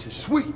is sweet.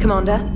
Commander?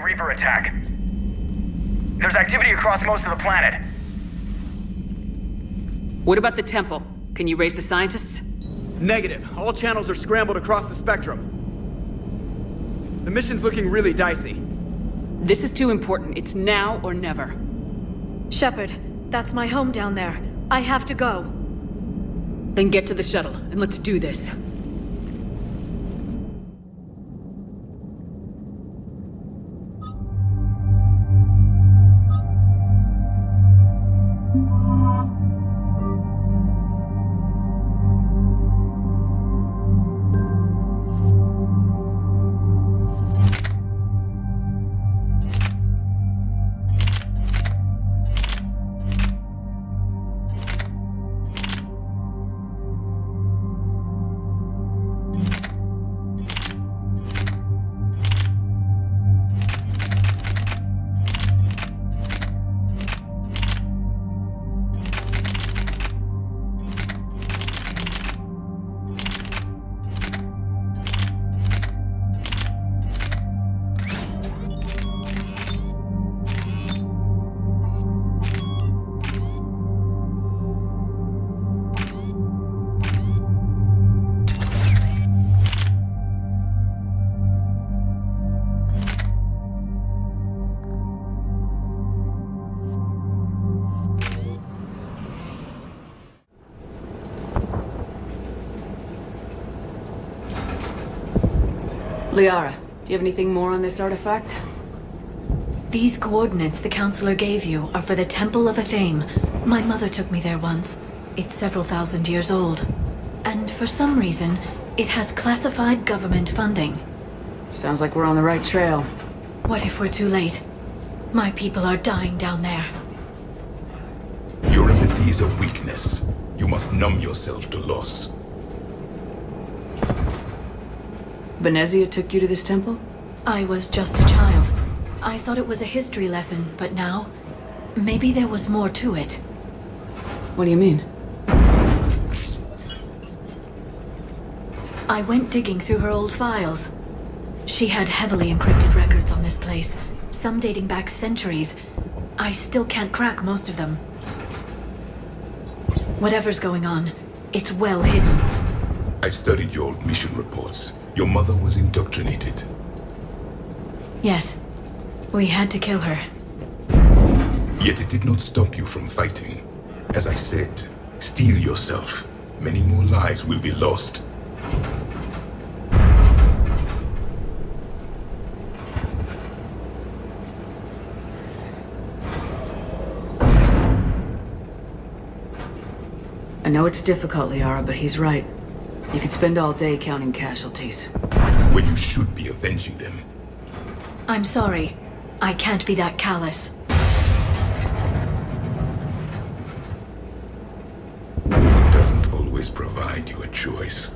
Reaper attack. There's activity across most of the planet. What about the temple? Can you raise the scientists? Negative. All channels are scrambled across the spectrum. The mission's looking really dicey. This is too important. It's now or never. Shepard, that's my home down there. I have to go. Then get to the shuttle, and let's do this. Liara, do you have anything more on this artifact? These coordinates the counselor gave you are for the Temple of Athame. My mother took me there once. It's several thousand years old. And for some reason, it has classified government funding. Sounds like we're on the right trail. What if we're too late? My people are dying down there. Your empathy is a weakness. You must numb yourself to loss. Benezia took you to this temple? I was just a child. I thought it was a history lesson, but now, maybe there was more to it. What do you mean? I went digging through her old files. She had heavily encrypted records on this place, some dating back centuries. I still can't crack most of them. Whatever's going on, it's well hidden. I've studied your old mission reports. Your mother was indoctrinated. Yes, we had to kill her. Yet it did not stop you from fighting. As I said, steel yourself. Many more lives will be lost. I know it's difficult, Liara, but he's right. You could spend all day counting casualties. When you should be avenging them. I'm sorry. I can't be that callous. War doesn't always provide you a choice.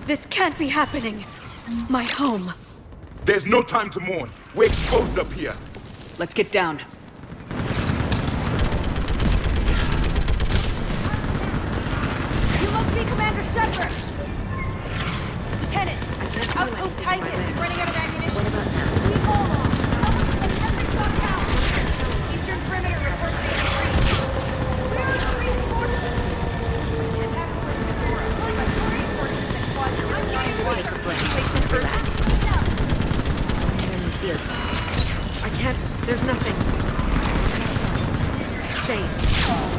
This can't be happening. My home. There's no time to mourn. We're exposed up here. Let's get down. You must be Commander Shepard! Lieutenant, Outpost Titan is running out of ammunition. What about now? We hold on. Someone send every shot down. Eastern perimeter reports being breached. Where are the reinforcements? The attack force is Dora. But the reinforcements and squads are trying to take a break. For that. I can't. There's nothing. Safe.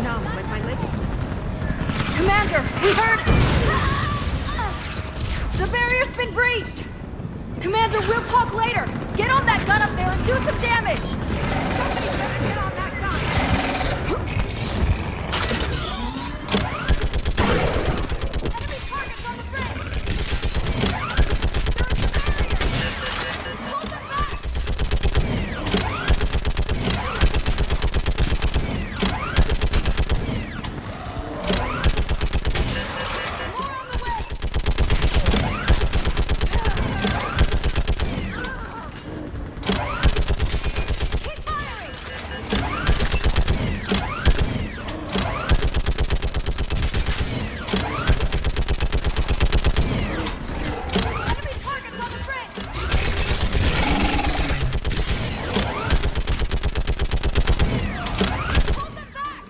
Numb with my leg. Commander, we heard... The barrier's been breached! Commander, we'll talk later! Get on that gun up there and do some damage! Somebody's gonna get on that gun! Enemy targets on the bridge! Hold them back! More on the way! Keep firing! Enemy targets on the bridge! Hold them back!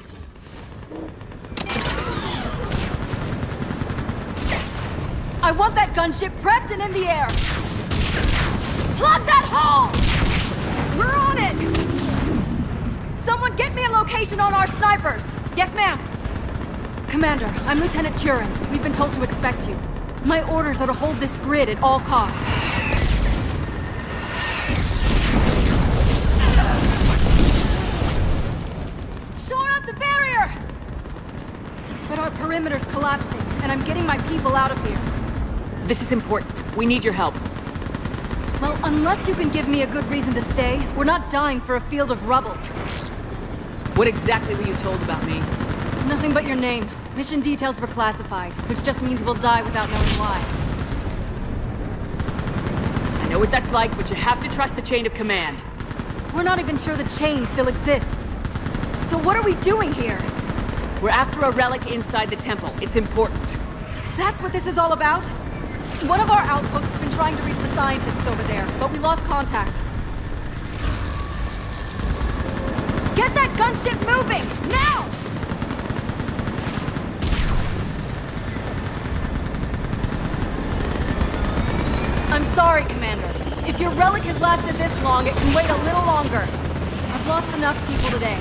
I want that gunship prepped and in the air! Plug that hole! We're on it! Someone get me a location on our snipers! Yes, ma'am. Commander, I'm Lieutenant Curran. We've been told to expect you. My orders are to hold this grid at all costs. Shore up the barrier! But our perimeter's collapsing, and I'm getting my people out of here. This is important. We need your help. Well, unless you can give me a good reason to stay, we're not dying for a field of rubble. What exactly were you told about me? Nothing but your name. Mission details were classified, which just means we'll die without knowing why. I know what that's like, but you have to trust the chain of command. We're not even sure the chain still exists. So what are we doing here? We're after a relic inside the temple. It's important. That's what this is all about? One of our outposts has been trying to reach the scientists over there, but we lost contact. Get that gunship moving! Now! I'm sorry, Commander. If your relic has lasted this long, it can wait a little longer. I've lost enough people today.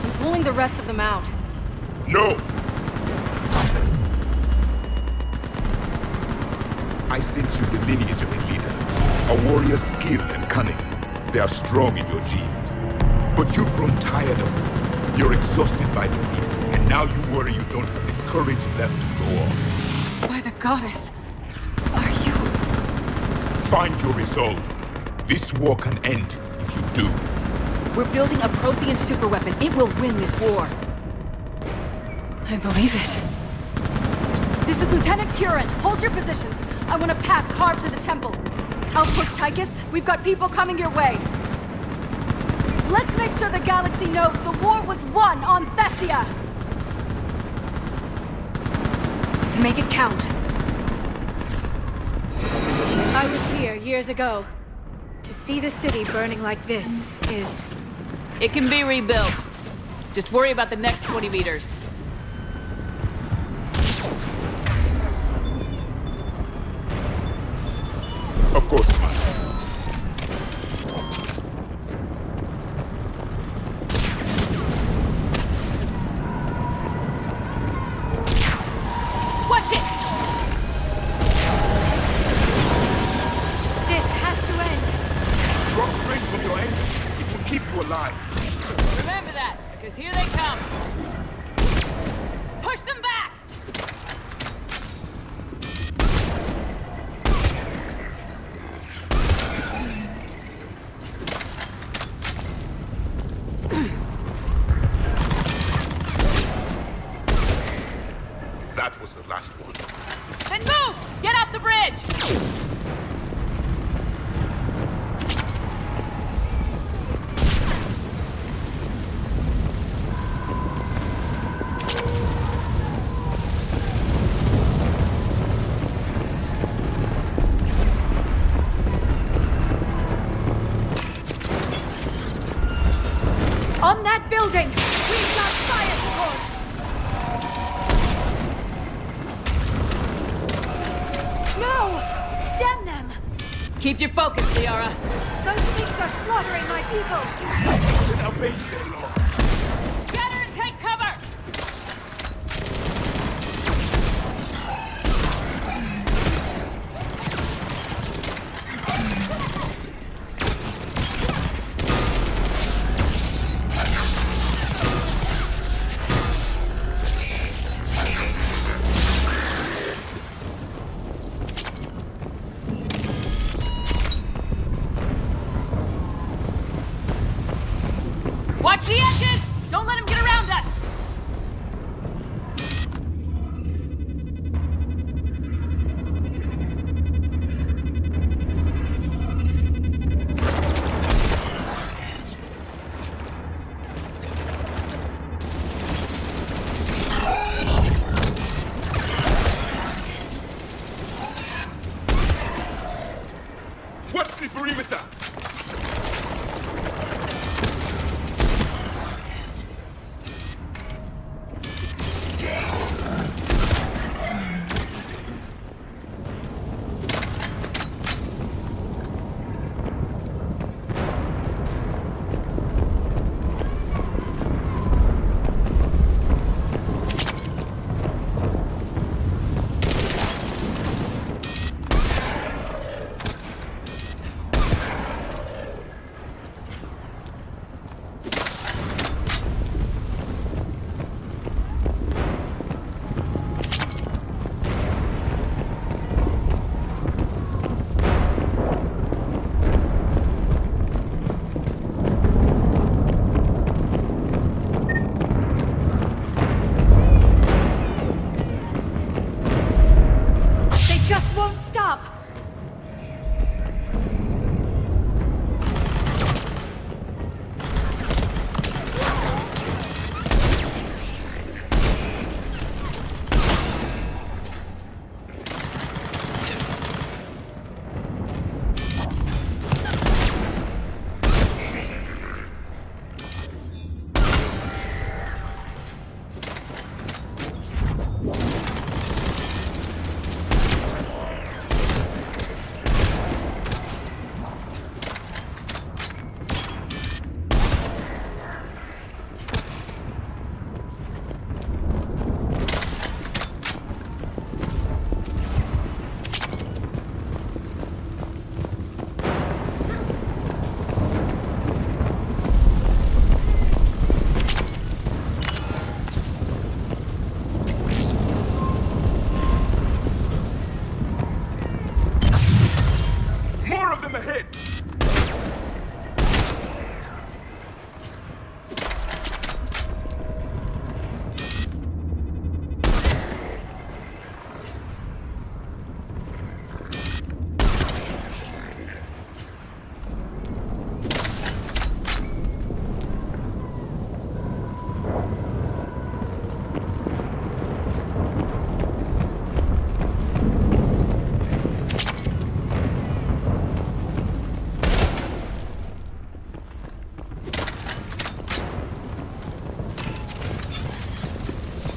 I'm pulling the rest of them out. No! I sense you the lineage of a leader. A warrior's skill and cunning. They are strong in your genes. But you've grown tired of them. You're exhausted by defeat, and now you worry you don't have the courage left to go on. By the goddess, are you... Find your resolve. This war can end if you do. We're building a Prothean superweapon. It will win this war. I believe it. This is Lieutenant Curran. Hold your positions. I want a path carved to the temple. Outpost Tychus, we've got people coming your way. Let's make sure the galaxy knows the war was won on Thessia. Make it count. I was here years ago. To see the city burning like this is... It can be rebuilt. Just worry about the next 20 meters. Of course. Watch it! This has to end. Drop straight from your engine. It will keep you alive. Remember that, because here they come. Push them back! That was the last one. Then move! Get off the bridge! On that building! We've got fire support! No! Damn them! Keep your focus, Liara. Those things are slaughtering my people! Scatter and take cover! Watch the edges! Don't let him get around us! What's the perimeter? them ahead!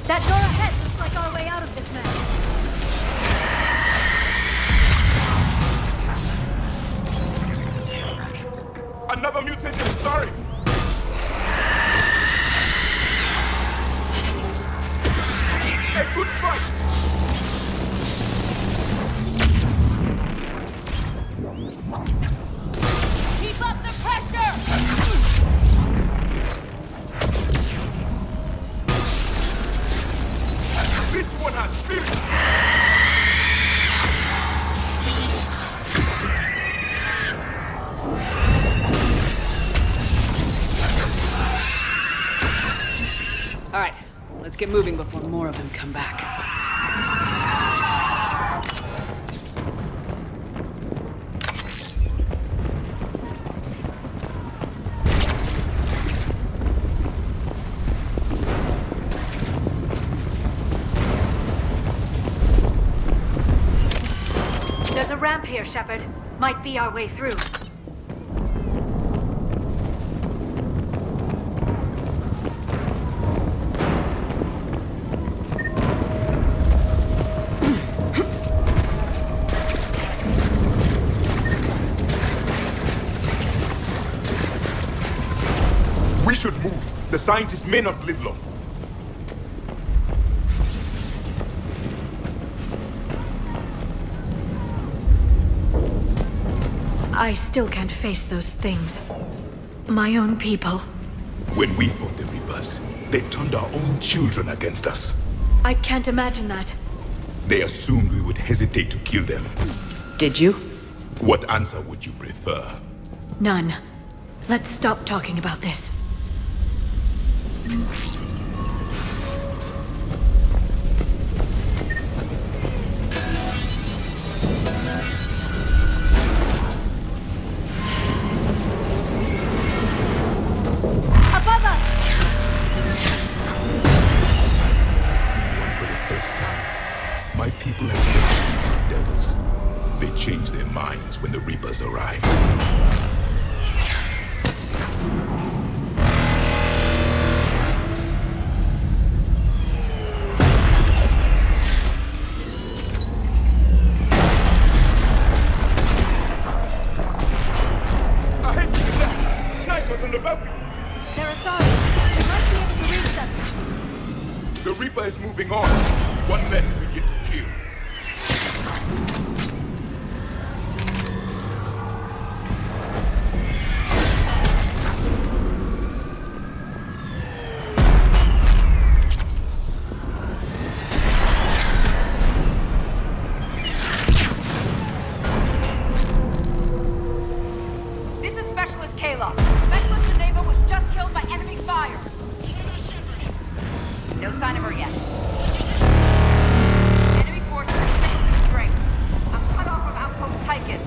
That door ahead looks like our way out of this mess. Another mutation starting! A good fight! Keep up the pressure! This one has spirit! All right, let's get moving before more of them come back. There's a ramp here, Shepard. Might be our way through. We should move. The scientists may not live long. I still can't face those things. My own people. When we fought the Reapers, they turned our own children against us. I can't imagine that. They assumed we would hesitate to kill them. Did you? What answer would you prefer? None. Let's stop talking about this. Above us! For the first time, my people had stopped being devils. They changed their minds when the Reapers arrived. Ahead to the left! Snipers on the balcony! They're Asari. We might be able to reach them. The Reaper is moving on. One less we get to kill. This is Specialist Kayla. Specialist Geneva was just killed by enemy fire. No sign of her yet. Enemy forces are increasing strength. I'm cut off from outpost Tychus.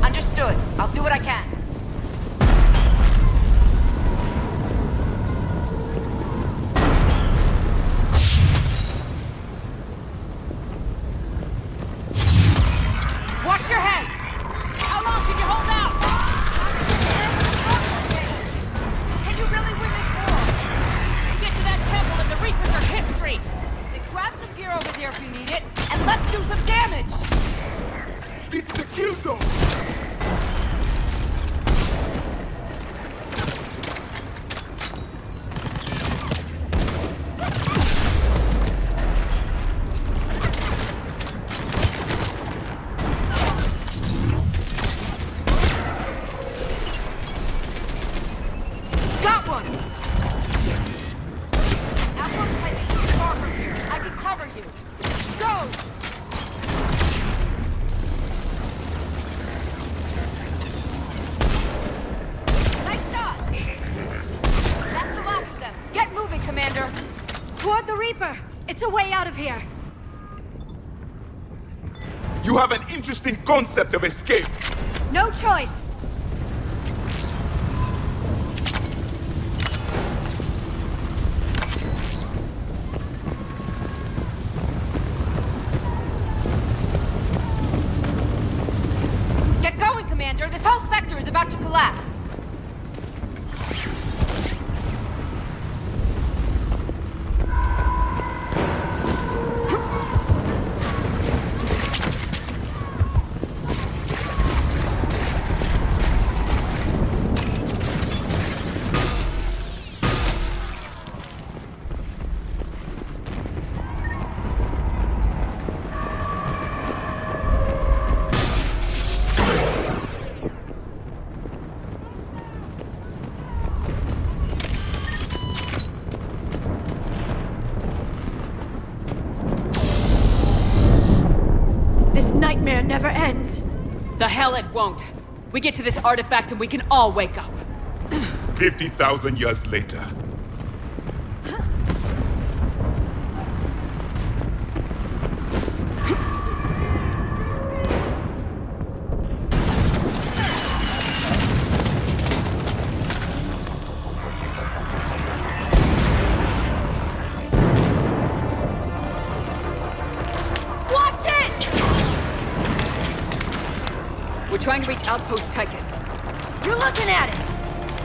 Understood. I'll do what I can. Watch your head! How long can you hold out? Can you really win this war? You get to that temple and the Reapers are history! Then grab some gear over there if you need it, and let's do some damage! This is a kill zone! Got one! Outpost Tychus is far from here. I can cover you. Go! Nice shot! That's the last of them. Get moving, Commander. Toward the Reaper! It's a way out of here! You have an interesting concept of escape. No choice! Get going, Commander. This whole sector is about to collapse. This nightmare never ends! The hell it won't. We get to this artifact and we can all wake up. 50,000 years later. Watch it! We're trying to reach Outpost Tychus. You're looking at it!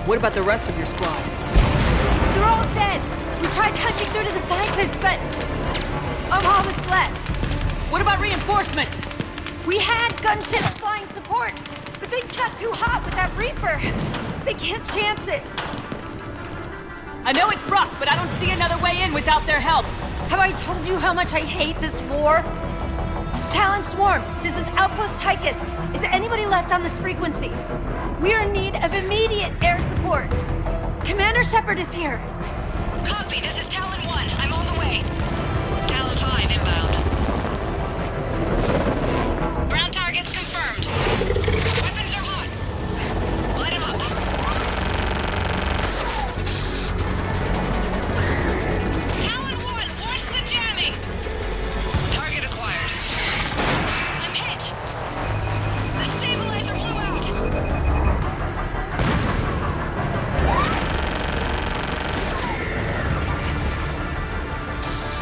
What about the rest of your squad? They're all dead! We tried punching through to the scientists, but... I'm all that's left. What about reinforcements? We had gunships flying support, but things got too hot with that Reaper. They can't chance it. I know it's rough, but I don't see another way in without their help. Have I told you how much I hate this war? Talon Swarm, this is Outpost Tychus. Is anybody left on this frequency? We are in need of immediate air support. Commander Shepard is here. Copy, this is Talon 1. I'm on the way. Talon 5 inbound. Ground targets confirmed. Weapons are hot. Light 'em up. Talon 1, watch the jamming! Target acquired. I'm hit. The stabilizer blew out.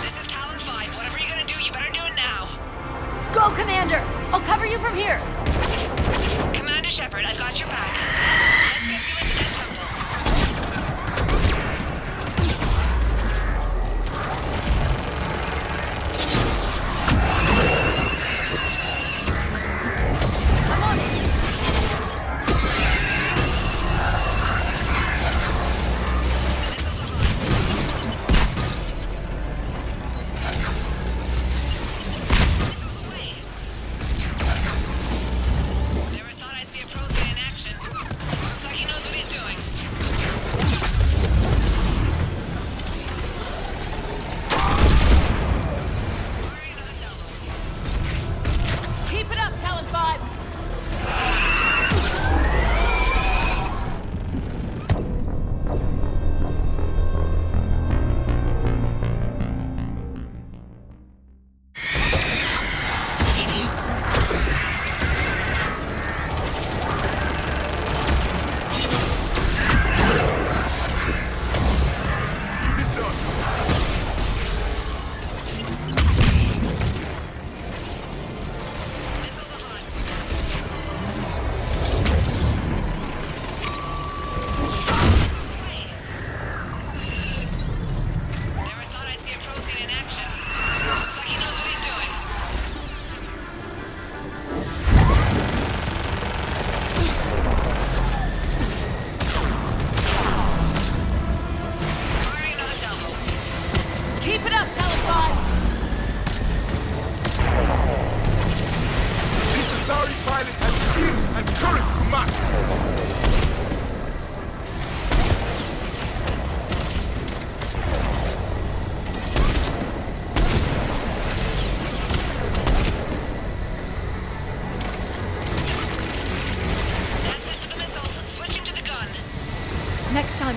This is Talon 5. Whatever you're gonna do, you better do it now. Go, Commander! I'll cover you from here. Commander Shepard, I've got your back. Let's get you into the temple. I'm on it. Missiles are hot. Never thought I'd see a Prothean in action. Looks like he knows what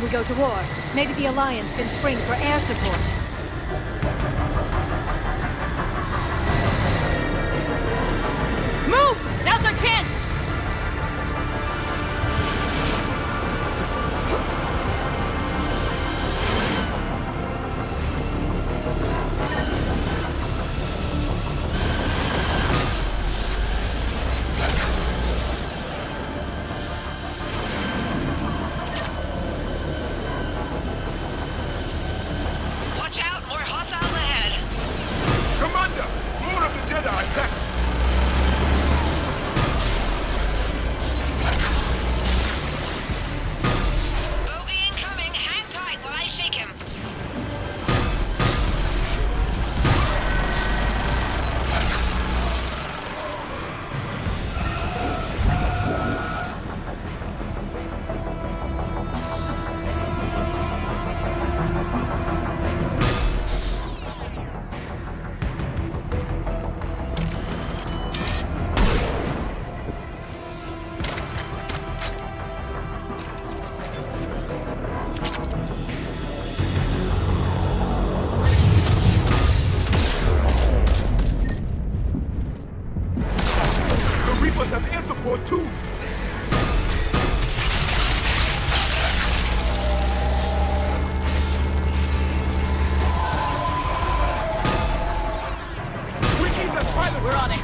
we go to war. Maybe the Alliance can spring for air support. Move! Now's our chance! Watch out, more hostiles ahead. Commander! More of the Jedi are attacked! Bogey incoming. Hang tight while I shake him. The Reapers have air support too! We need that pilot! We're on it.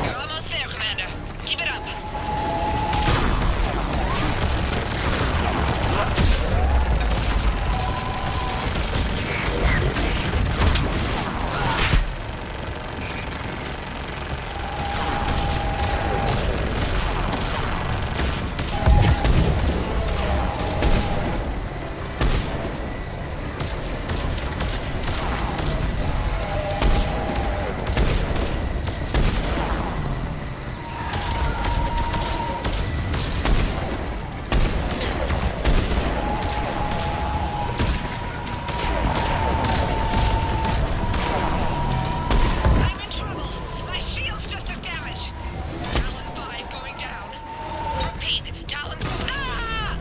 You're almost there, Commander. Keep it up. I'm in trouble. My shields just took damage. Talon 5 going down. Repeat, Talon 4. Ah!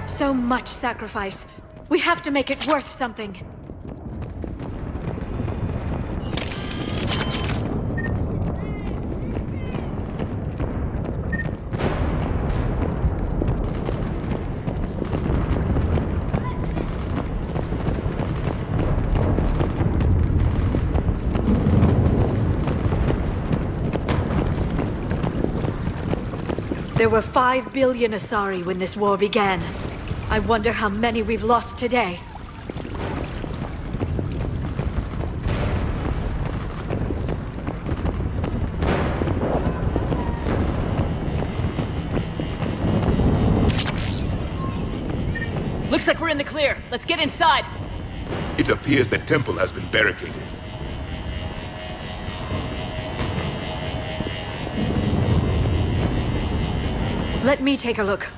So much sacrifice. We have to make it worth something. There were 5 billion Asari when this war began. I wonder how many we've lost today. Looks like we're in the clear. Let's get inside. It appears the temple has been barricaded. Let me take a look.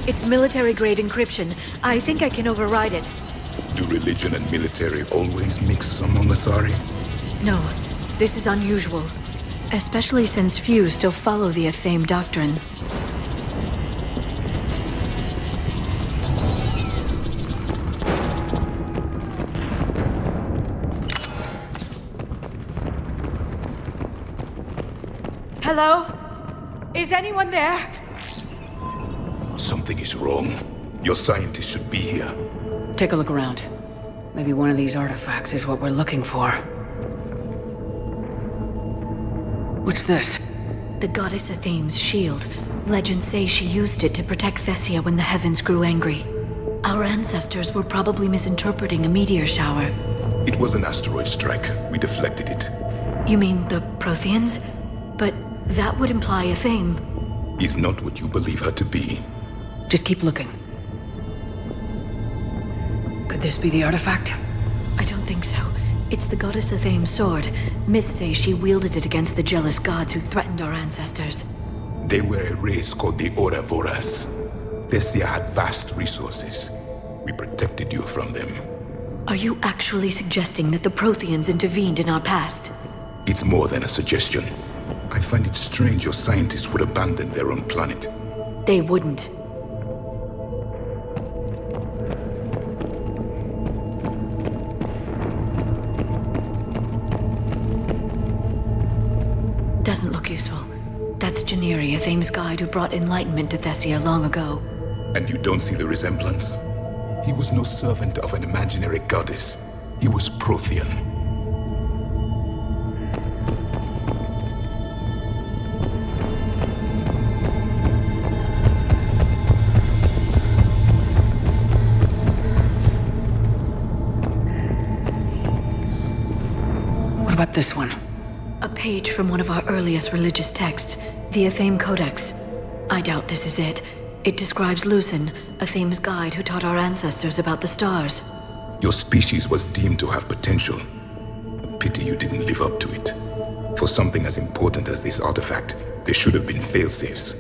It's military-grade encryption. I think I can override it. Do religion and military always mix among Asari? No, this is unusual. Especially since few still follow the Athame doctrine. Hello? Is anyone there? Something is wrong. Your scientists should be here. Take a look around. Maybe one of these artifacts is what we're looking for. What's this? The goddess Athame's shield. Legends say she used it to protect Thessia when the heavens grew angry. Our ancestors were probably misinterpreting a meteor shower. It was an asteroid strike. We deflected it. You mean the Protheans? But that would imply Athame. Is not what you believe her to be. Just keep looking. Could this be the artifact? I don't think so. It's the goddess Athame's sword. Myths say she wielded it against the jealous gods who threatened our ancestors. They were a race called the Ouroboros. Thessia had vast resources. We protected you from them. Are you actually suggesting that the Protheans intervened in our past? It's more than a suggestion. I find it strange your scientists would abandon their own planet. They wouldn't. Doesn't look useful. That's Janiri, Athame's guide who brought enlightenment to Thessia long ago. And you don't see the resemblance? He was no servant of an imaginary goddess. He was Prothean. What about this one? A page from one of our earliest religious texts, the Athame Codex. I doubt this is it. It describes Lucen, Athame's guide who taught our ancestors about the stars. Your species was deemed to have potential. A pity you didn't live up to it. For something as important as this artifact, there should have been failsafes.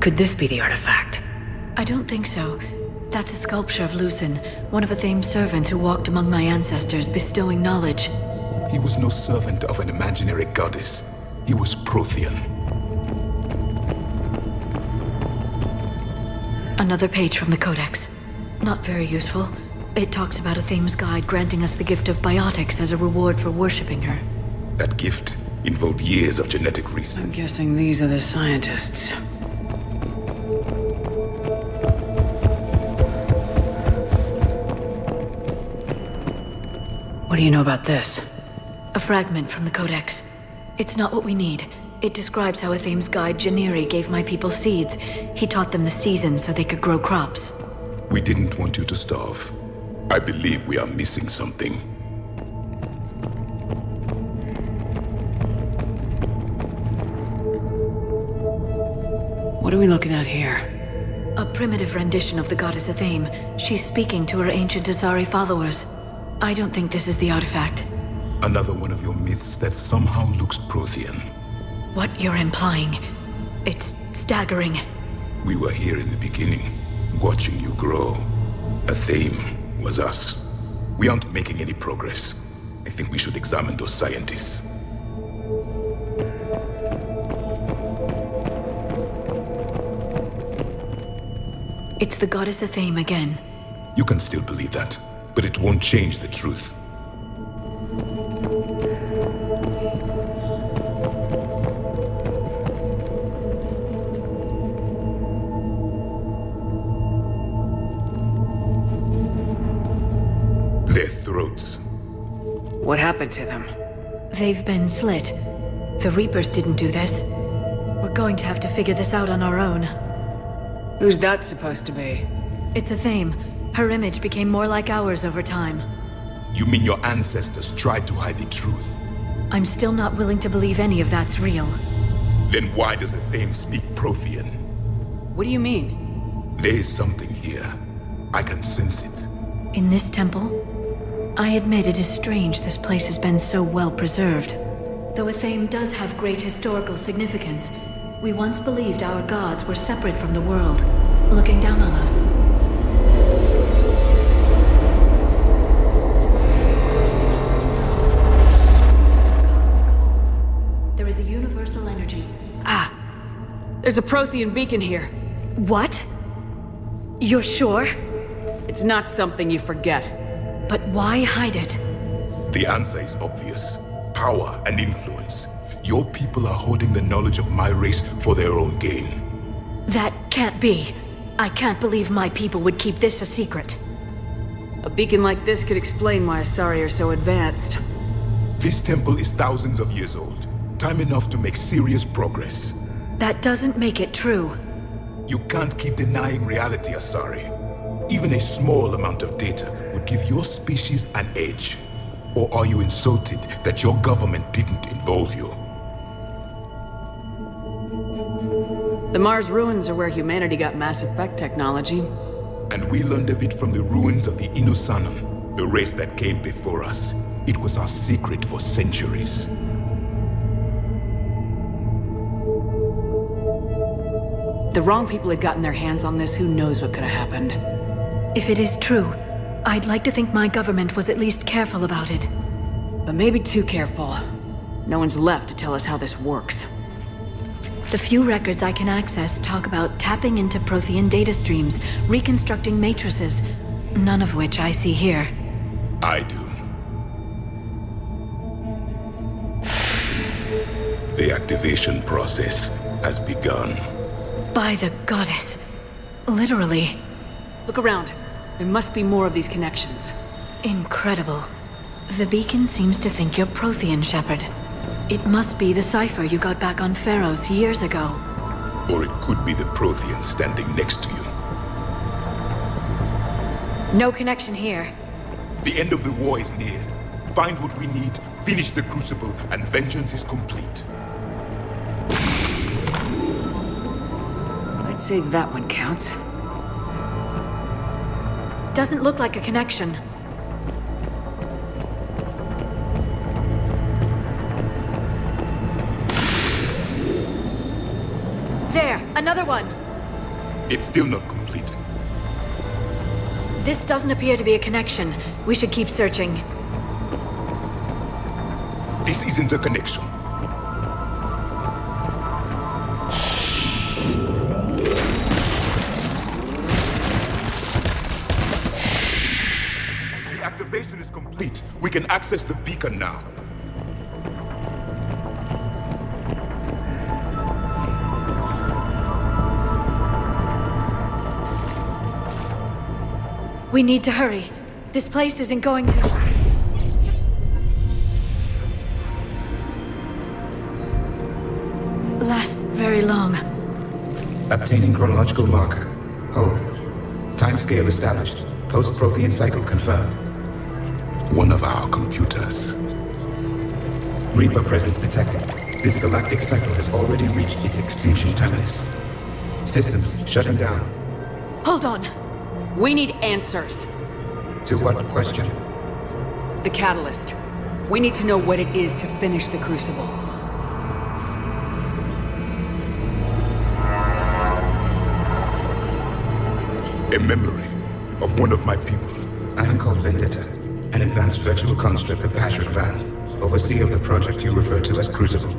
Could this be the artifact? I don't think so. That's a sculpture of Lucen, one of Athame's servants who walked among my ancestors, bestowing knowledge. He was no servant of an imaginary goddess. He was Prothean. Another page from the Codex. Not very useful. It talks about Athame's guide granting us the gift of biotics as a reward for worshipping her. That gift involved years of genetic I'm reasoning. guessing these are the scientists. What do you know about this? A fragment from the Codex. It's not what we need. It describes how Athame's guide Janiri gave my people seeds. He taught them the seasons so they could grow crops. We didn't want you to starve. I believe we are missing something. What are we looking at here? A primitive rendition of the goddess Athame. She's speaking to her ancient Asari followers. I don't think this is the artifact. Another one of your myths that somehow looks Prothean. What you're implying, it's staggering. We were here in the beginning, watching you grow. Athame was us. We aren't making any progress. I think we should examine those scientists. It's the goddess Athame again. You can still believe that, but it won't change the truth. Their throats. What happened to them? They've been slit. The Reapers didn't do this. We're going to have to figure this out on our own. Who's that supposed to be? It's Athame. Her image became more like ours over time. You mean your ancestors tried to hide the truth? I'm still not willing to believe any of that's real. Then why does Athame speak Prothean? What do you mean? There is something here. I can sense it. In this temple? I admit it is strange this place has been so well preserved. Though Athame does have great historical significance, we once believed our gods were separate from the world, looking down on us. There is a universal energy. Ah! There's a Prothean beacon here. What? You're sure? It's not something you forget. But why hide it? The answer is obvious. Power and influence. Your people are holding the knowledge of my race for their own gain. That can't be. I can't believe my people would keep this a secret. A beacon like this could explain why Asari are so advanced. This temple is thousands of years old. Time enough to make serious progress. That doesn't make it true. You can't keep denying reality, Asari. Even a small amount of data would give your species an edge. Or are you insulted that your government didn't involve you? The Mars ruins are where humanity got Mass Effect technology. And we learned of it from the ruins of the Inusanum, the race that came before us. It was our secret for centuries. The wrong people had gotten their hands on this, who knows what could have happened. If it is true, I'd like to think my government was at least careful about it. But maybe too careful. No one's left to tell us how this works. The few records I can access talk about tapping into Prothean data streams, reconstructing matrices, none of which I see here. I do. The activation process has begun. By the goddess. Literally. Look around. There must be more of these connections. Incredible. The beacon seems to think you're Prothean, Shepard. It must be the cipher you got back on Pharaohs years ago. Or it could be the Prothean standing next to you. No connection here. The end of the war is near. Find what we need, finish the Crucible, and vengeance is complete. I'd say that one counts. Doesn't look like a connection. There, another one. It's still not complete. This doesn't appear to be a connection. We should keep searching. This isn't a connection. The activation is complete. We can access the beacon now. We need to hurry. This place isn't going to... last very long. Obtaining chronological marker. Hold. Timescale established. Post-Prothean cycle confirmed. One of our computers. Reaper presence detected. This galactic cycle has already reached its extinction terminus. Systems shutting down. Hold on. We need answers. To what question? The catalyst. We need to know what it is to finish the Crucible. A memory of one of my people. I am called Vendetta, an advanced virtual construct of Patrick Van, overseer of the project you refer to as Crucible.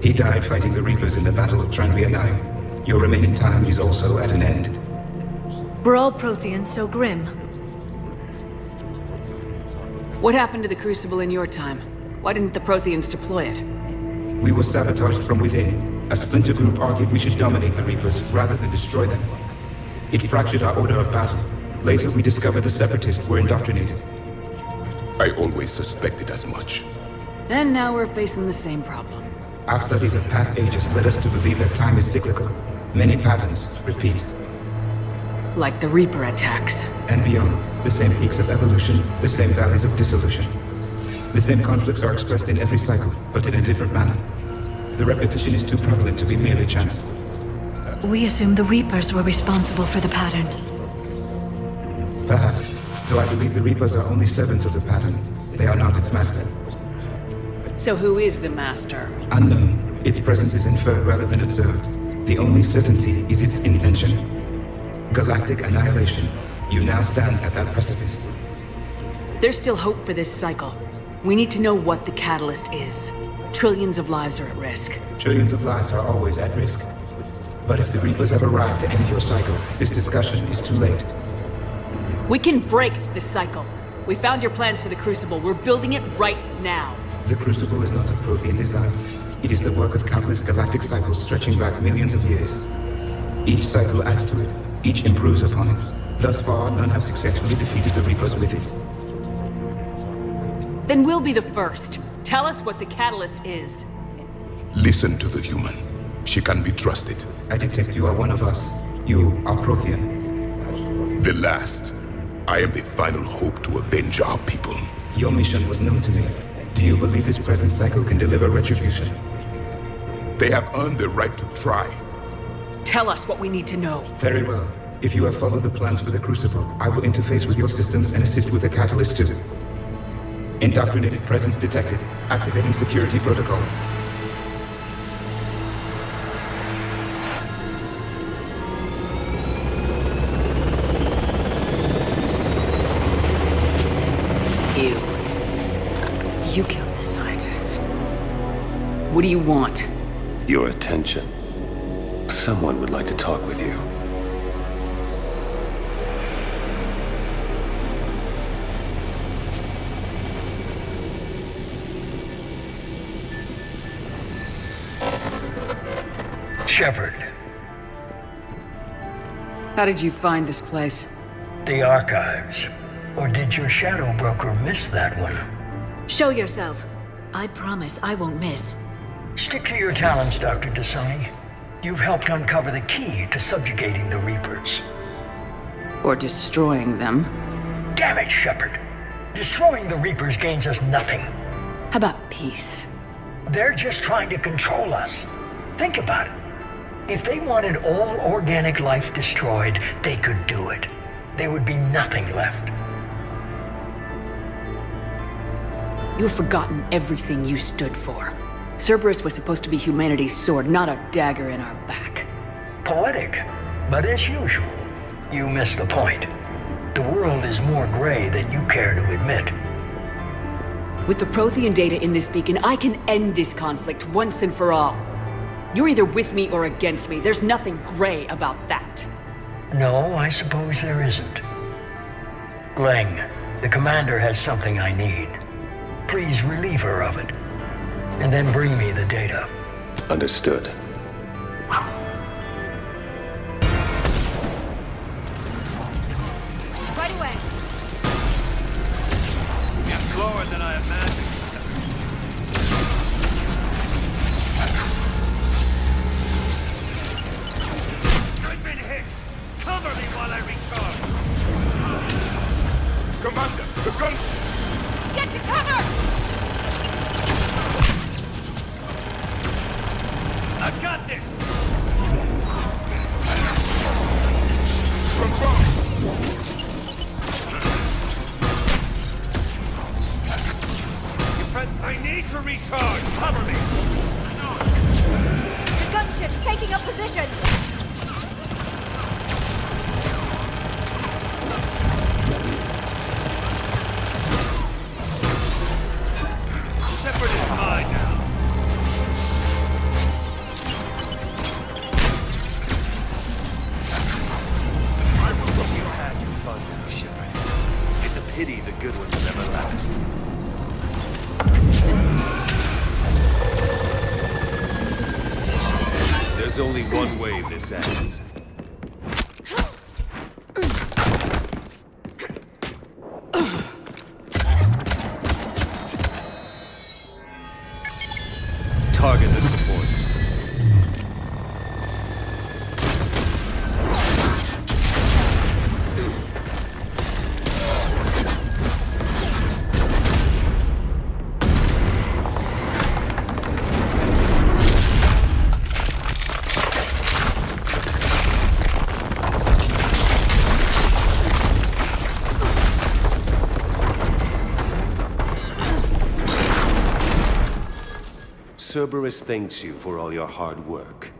He died fighting the Reapers in the Battle of Tranvia 9. Your remaining time is also at an end. We're all Protheans so grim. What happened to the Crucible in your time? Why didn't the Protheans deploy it? We were sabotaged from within. A splinter group argued we should dominate the Reapers rather than destroy them. It fractured our order of battle. Later, we discovered the Separatists were indoctrinated. I always suspected as much. And now we're facing the same problem. Our studies of past ages led us to believe that time is cyclical. Many patterns repeat. Like the Reaper attacks. And beyond, the same peaks of evolution, the same valleys of dissolution. The same conflicts are expressed in every cycle, but in a different manner. The repetition is too prevalent to be merely chance. We assumed the Reapers were responsible for the pattern. Perhaps, though I believe the Reapers are only servants of the pattern. They are not its master. So who is the Master? Unknown. Its presence is inferred rather than observed. The only certainty is its intention. Galactic annihilation. You now stand at that precipice. There's still hope for this cycle. We need to know what the catalyst is. Trillions of lives are at risk. Trillions of lives are always at risk. But if the Reapers have arrived to end your cycle, this discussion is too late. We can break this cycle. We found your plans for the Crucible. We're building it right now. The Crucible is not a Prothean design. It is the work of countless galactic cycles stretching back millions of years. Each cycle adds to it. Each improves upon it. Thus far, none have successfully defeated the Reapers with it. Then we'll be the first. Tell us what the catalyst is. Listen to the human. She can be trusted. I detect you are one of us. You are Prothean. The last. I am the final hope to avenge our people. Your mission was known to me. Do you believe this present cycle can deliver retribution? They have earned the right to try. Tell us what we need to know. Very well. If you have followed the plans for the Crucible, I will interface with your systems and assist with the catalyst too. Indoctrinated presence detected. Activating security protocol. You killed the scientists. What do you want? Your attention. Someone would like to talk with you. Shepard. How did you find this place? The archives. Or did your shadow broker miss that one? Show yourself. I promise I won't miss. Stick to your talents, Dr. Dasani. You've helped uncover the key to subjugating the Reapers. Or destroying them. Damn it, Shepard. Destroying the Reapers gains us nothing. How about peace? They're just trying to control us. Think about it. If they wanted all organic life destroyed, they could do it. There would be nothing left. You've forgotten everything you stood for. Cerberus was supposed to be humanity's sword, not a dagger in our back. Poetic, but as usual, you missed the point. The world is more gray than you care to admit. With the Prothean data in this beacon, I can end this conflict once and for all. You're either with me or against me. There's nothing gray about that. No, I suppose there isn't. Leng, the commander has something I need. Please relieve her of it. And then bring me the data. Understood. Right away. You're slower than I imagined. I've been hit! Cover me while I recharge! Commander, the gun... Get to cover! I've got this! I need to recharge! Cover me! The gunship's taking up position! Shepard is mine now. You had your fun now, Shepard. It's a pity the good ones never last. There's only one way this ends. Target the supports. Cerberus thanks you for all your hard work.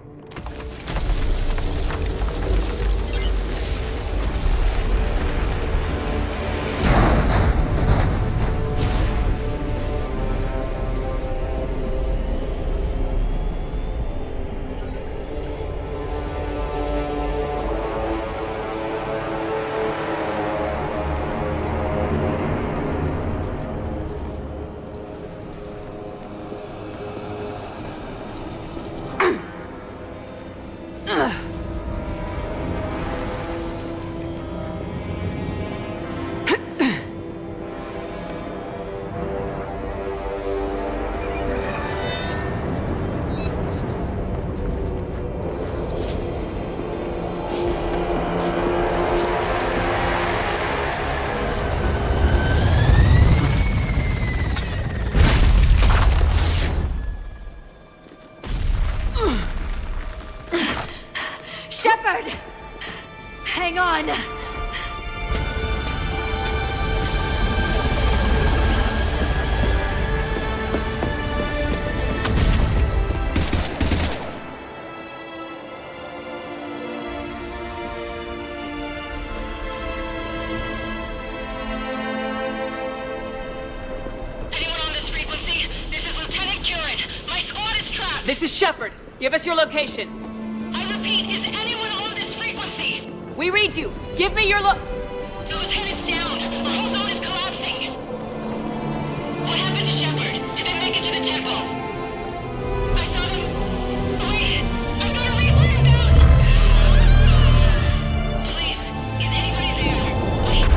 This is Shepard. Give us your location. I repeat, is anyone on this frequency? We read you. Give me your The lieutenant's down. Our whole zone is collapsing. What happened to Shepard? Did they make it to the temple? I saw them. Wait! I've got a Reaper inbound! Please, is anybody there? Wait,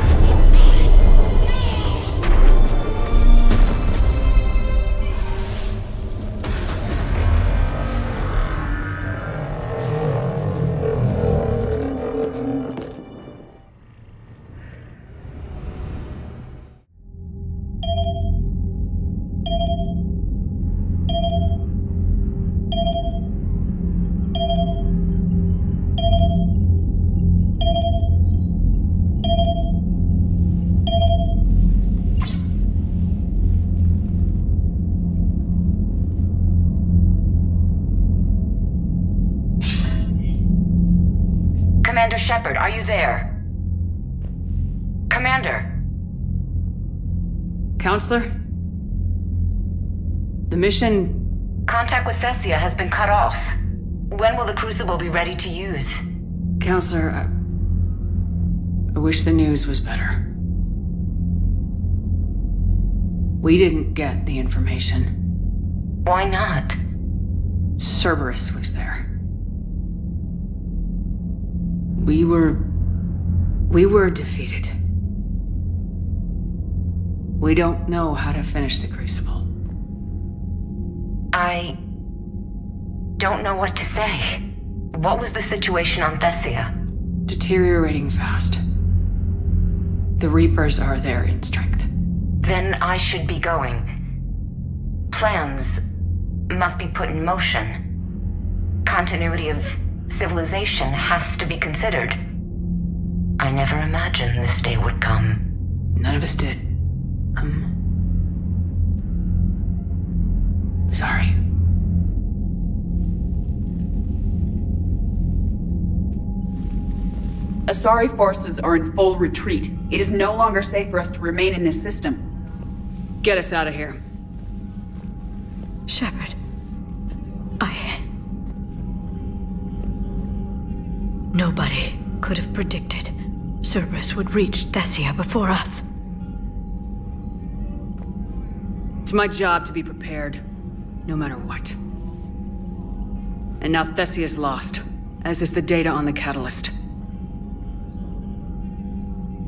guys, Commander Shepard, are you there? Commander! Counselor? The mission... Contact with Thessia has been cut off. When will the Crucible be ready to use? Counselor, I wish the news was better. We didn't get the information. Why not? Cerberus was there. We were defeated. We don't know how to finish the Crucible. I don't know what to say. What was the situation on Thessia? Deteriorating fast. The Reapers are there in strength. Then I should be going. Plans must be put in motion. Continuity of civilization has to be considered. I never imagined this day would come. None of us did. Sorry. Asari forces are in full retreat. It is no longer safe for us to remain in this system. Get us out of here. Shepard. Nobody could have predicted Cerberus would reach Thessia before us. It's my job to be prepared, no matter what. And now Thessia's lost, as is the data on the Catalyst.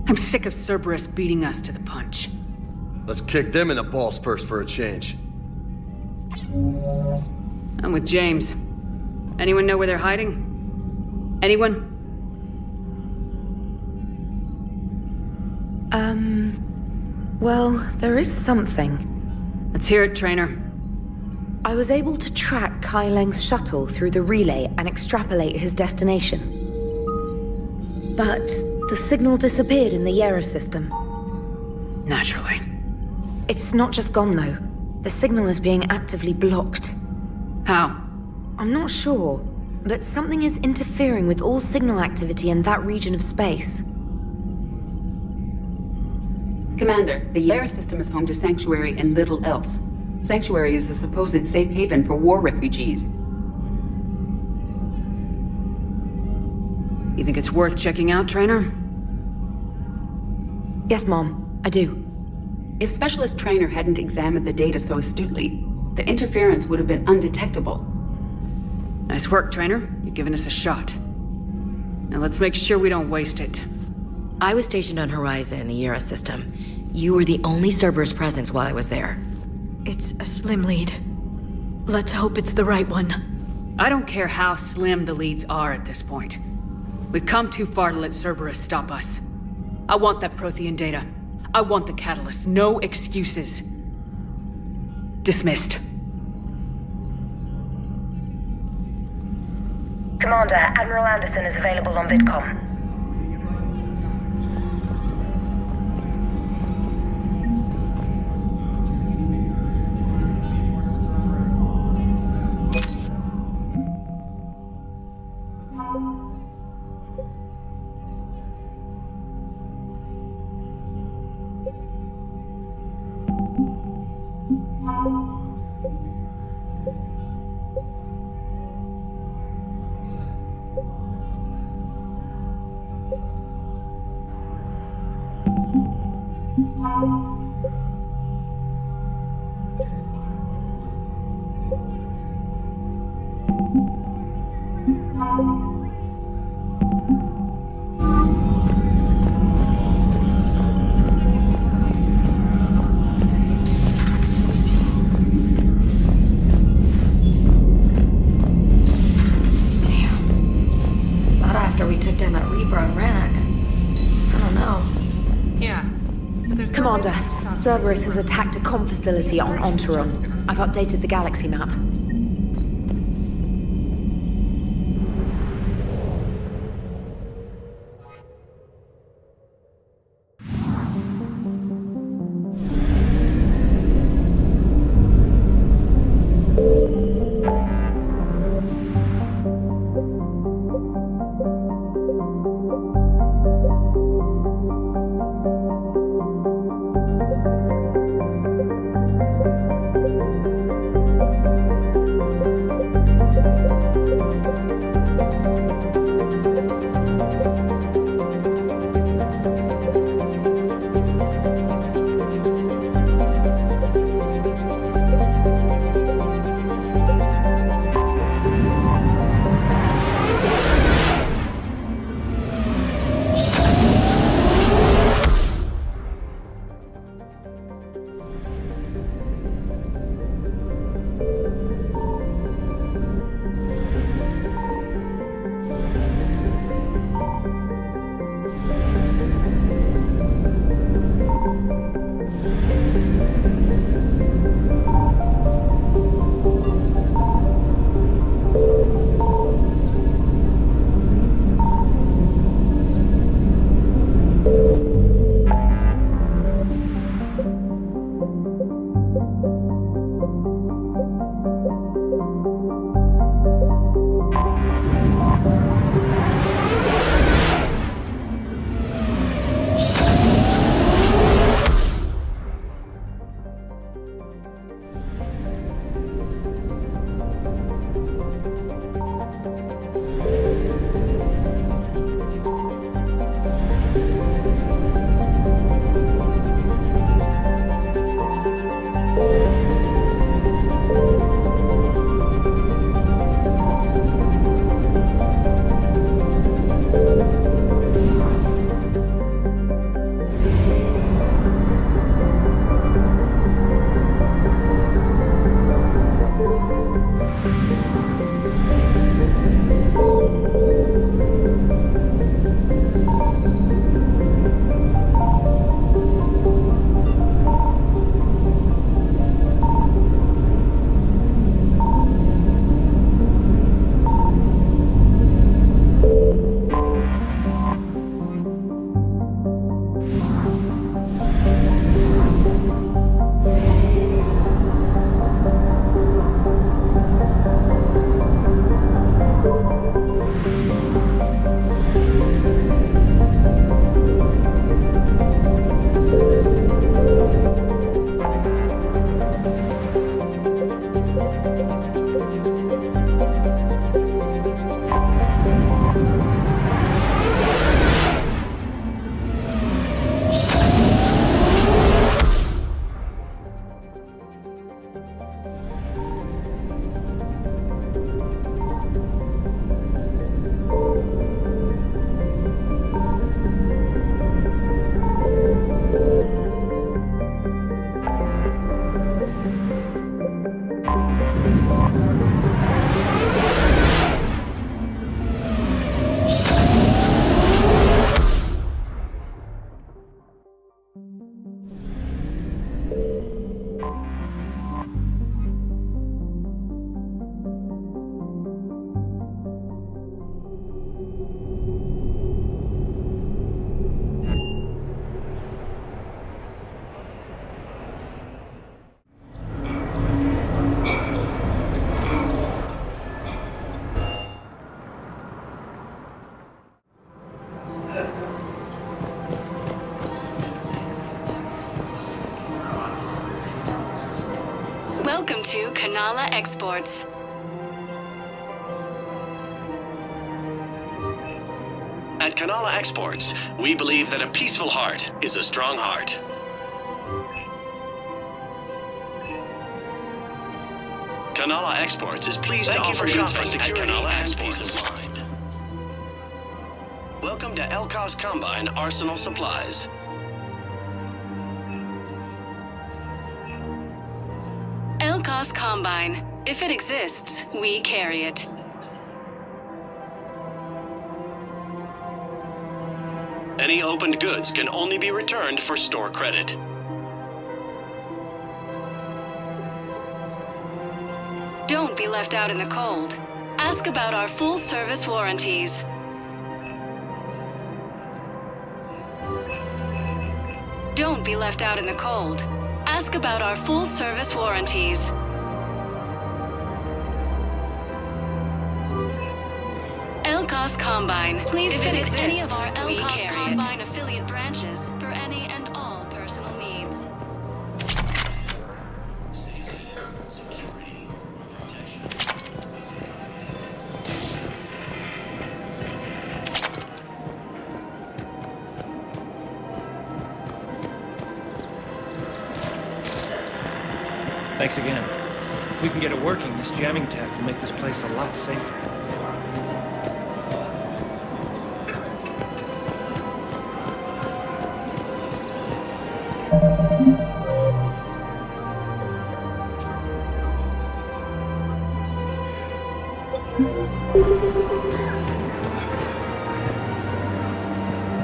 I'm sick of Cerberus beating us to the punch. Let's kick them in the balls first for a change. I'm with James. Anyone know where they're hiding? Anyone? Well, there is something. Let's hear it, Trainer. I was able to track Kai Leng's shuttle through the relay and extrapolate his destination. But the signal disappeared in the Yera system. Naturally. It's not just gone, though. The signal is being actively blocked. How? I'm not sure, but something is interfering with all signal activity in that region of space. Commander, the Yera system is home to Sanctuary and little else. Sanctuary is a supposed safe haven for war refugees. You think it's worth checking out, Trainer? Yes, Mom, I do. If Specialist Trainer hadn't examined the data so astutely, the interference would have been undetectable. Nice work, Trainer. You've given us a shot. Now let's make sure we don't waste it. I was stationed on Horizon in the Yera system. You were the only Cerberus presence while I was there. It's a slim lead. Let's hope it's the right one. I don't care how slim the leads are at this point. We've come too far to let Cerberus stop us. I want that Prothean data. I want the Catalyst. No excuses. Dismissed. Commander, Admiral Anderson is available on VidCom. Cerberus has attacked a comm facility on Ontarum. I've updated the galaxy map. Welcome to Kanala Exports. At Kanala Exports, we believe that a peaceful heart is a strong heart. Kanala Exports is pleased to offer goods for security and peace of mind. Welcome to Elkos Combine Arsenal Supplies. Elkos Combine. If it exists, we carry it. Any opened goods can only be returned for store credit. Don't be left out in the cold. Ask about our full-service warranties. Don't be left out in the cold. Ask about our full-service warranties. Elcos Combine. Please visit any of our Elcos Combine affiliate branches for any and all personal needs. Thanks again. If we can get it working, this jamming tech will make this place a lot safer.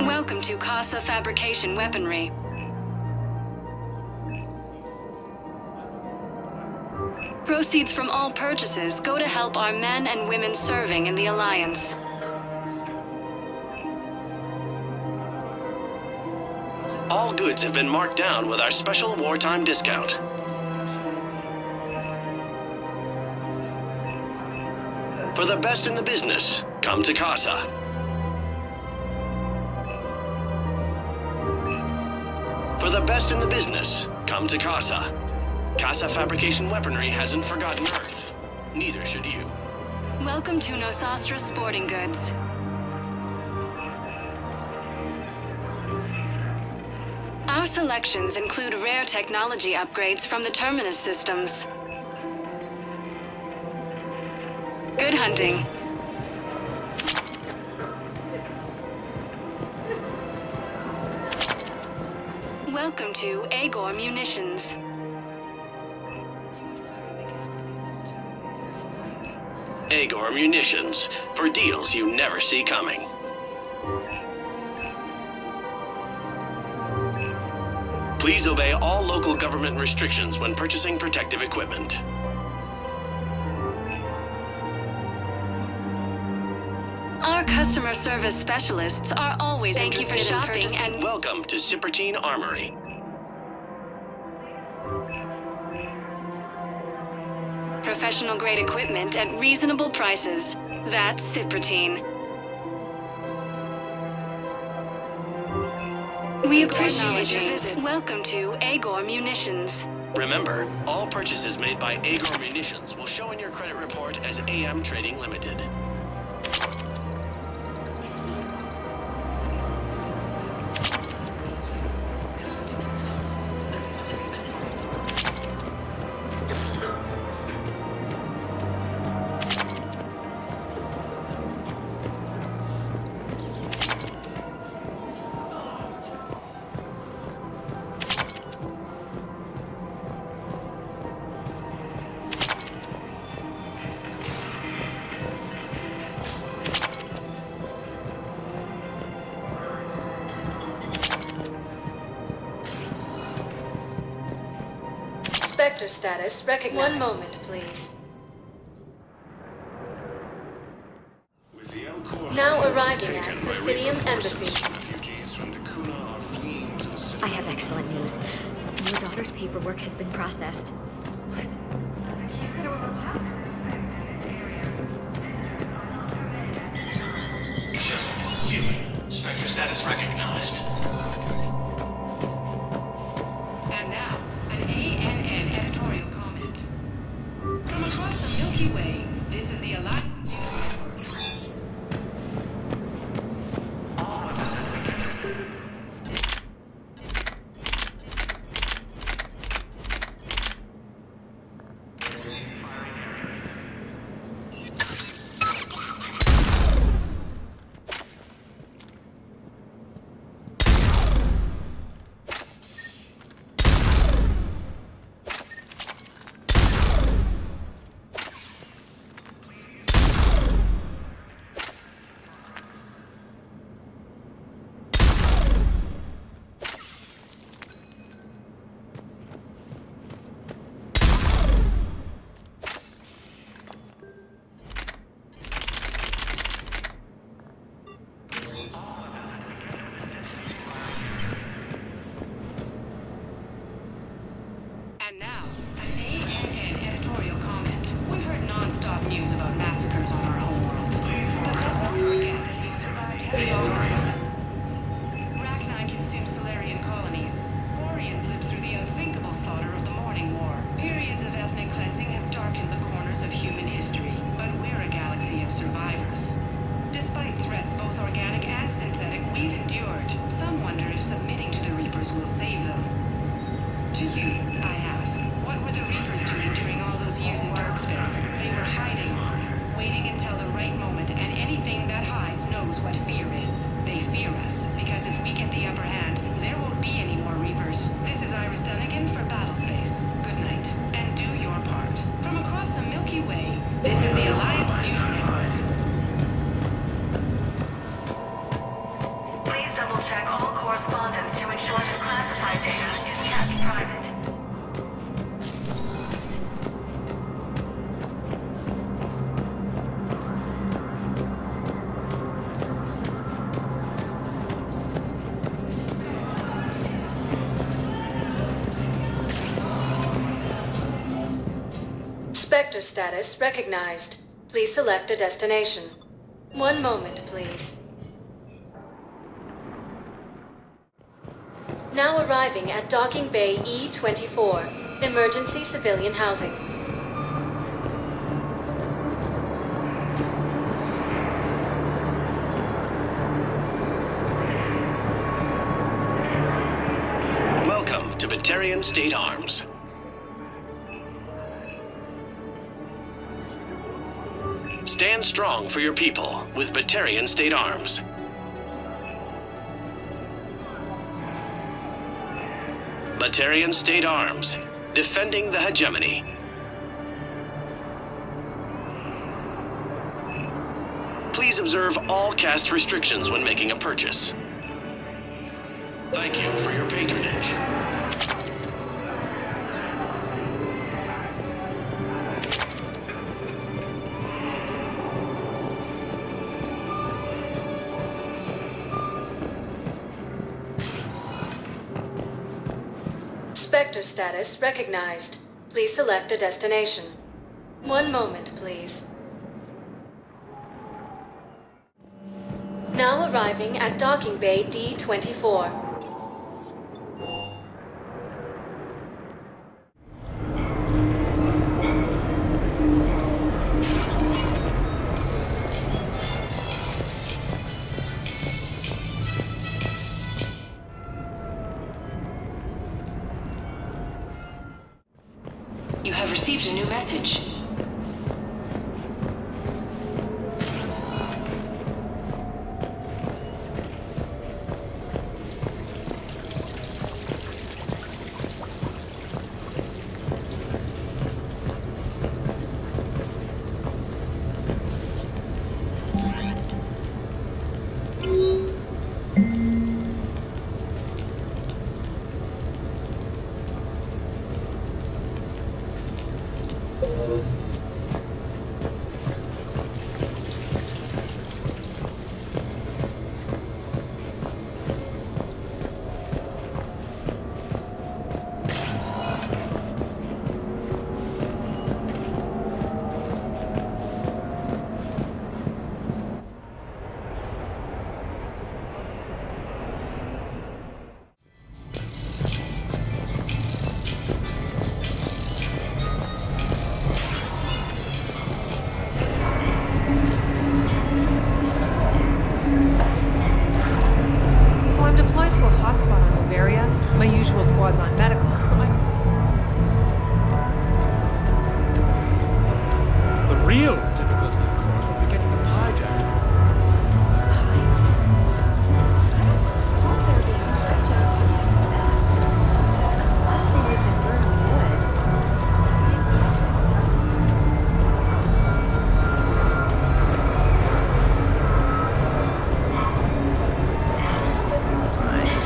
Welcome to Casa Fabrication Weaponry. Proceeds from all purchases go to help our men and women serving in the Alliance. All goods have been marked down with our special wartime discount. For the best in the business, come to Casa. For the best in the business, come to Casa. Casa Fabrication Weaponry hasn't forgotten Earth. Neither should you. Welcome to Nosastra Sporting Goods. Our selections include rare technology upgrades from the Terminus systems. Good hunting. Welcome to Agor Munitions. Agor Munitions, for deals you never see coming. Please obey all local government restrictions when purchasing protective equipment. Our customer service specialists are always interested in shopping and welcome to Cipertine Armory. Professional grade equipment at reasonable prices. That's Cipertine. We appreciate your visit. Welcome to Agor Munitions. Remember, all purchases made by Agor Munitions will show in your credit report as AM Trading Limited. Spectre status recognized. One moment, please. Now arriving at Bithynium Embassy. I have excellent news. Your daughter's paperwork has been processed. Spectre status recognized. And now, an ANN editorial comment. From across the Milky Way, this is the Alliance. Spectre status recognized. Please select a destination. One moment, please. Now arriving at Docking Bay E-24, Emergency Civilian Housing. Welcome to Batarian State Arms. Stand strong for your people with Batarian State Arms. Batarian State Arms, defending the hegemony. Please observe all caste restrictions when making a purchase. Thank you for your patronage. Spectre status recognized. Please select a destination. One moment, please. Now arriving at Docking Bay D-24. You have received a new message.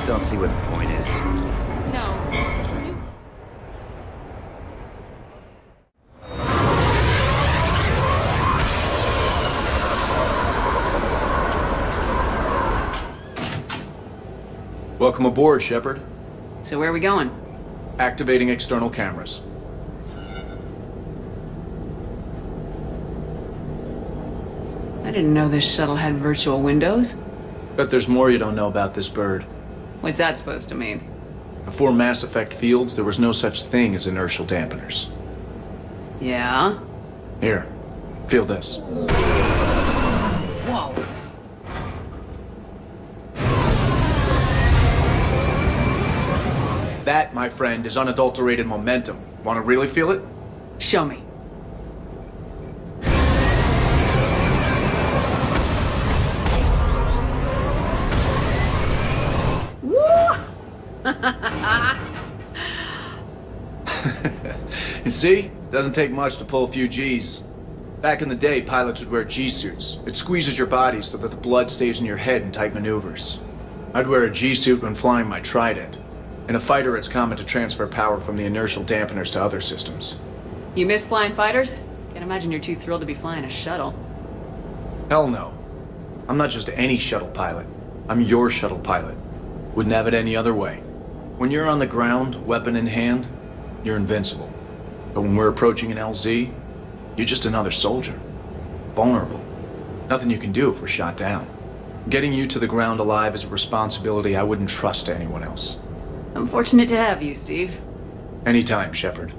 Don't see what the point is. No. Welcome aboard, Shepard. So where are we going? Activating external cameras. I didn't know this shuttle had virtual windows. Bet there's more you don't know about this bird. What's that supposed to mean? Before Mass Effect fields, there was no such thing as inertial dampeners. Yeah? Here, feel this. Whoa! That, my friend, is unadulterated momentum. Want to really feel it? Show me. You see? Doesn't take much to pull a few G's. Back in the day, pilots would wear G-suits. It squeezes your body so that the blood stays in your head in tight maneuvers. I'd wear a G-suit when flying my Trident. In a fighter, it's common to transfer power from the inertial dampeners to other systems. You miss flying fighters? Can't imagine you're too thrilled to be flying a shuttle. Hell no. I'm not just any shuttle pilot. I'm your shuttle pilot. Wouldn't have it any other way. When you're on the ground, weapon in hand, you're invincible. But when we're approaching an LZ, You're just another soldier. Vulnerable. Nothing you can do if we're shot down. Getting you to the ground alive is a responsibility I wouldn't trust to anyone else. I'm fortunate to have you, Steve. Anytime, Shepard.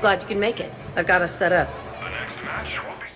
Glad you can make it. I've got us set up. The next match will be...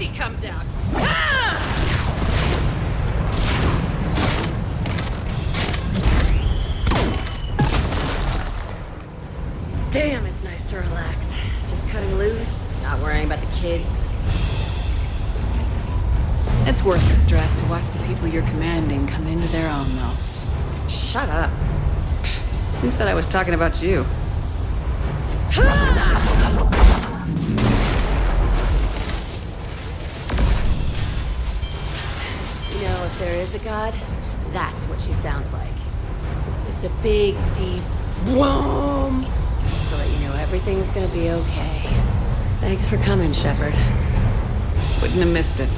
body comes out. Damn, it's nice to relax. Just cutting loose, not worrying about the kids. It's worth the stress to watch the people you're commanding come into their own, though. Shut up. Who said I was talking about you? You know, if there is a god, that's what she sounds like. Just a big, deep boom. So that you know everything's gonna be okay. Thanks for coming, Shepard. Wouldn't have missed it.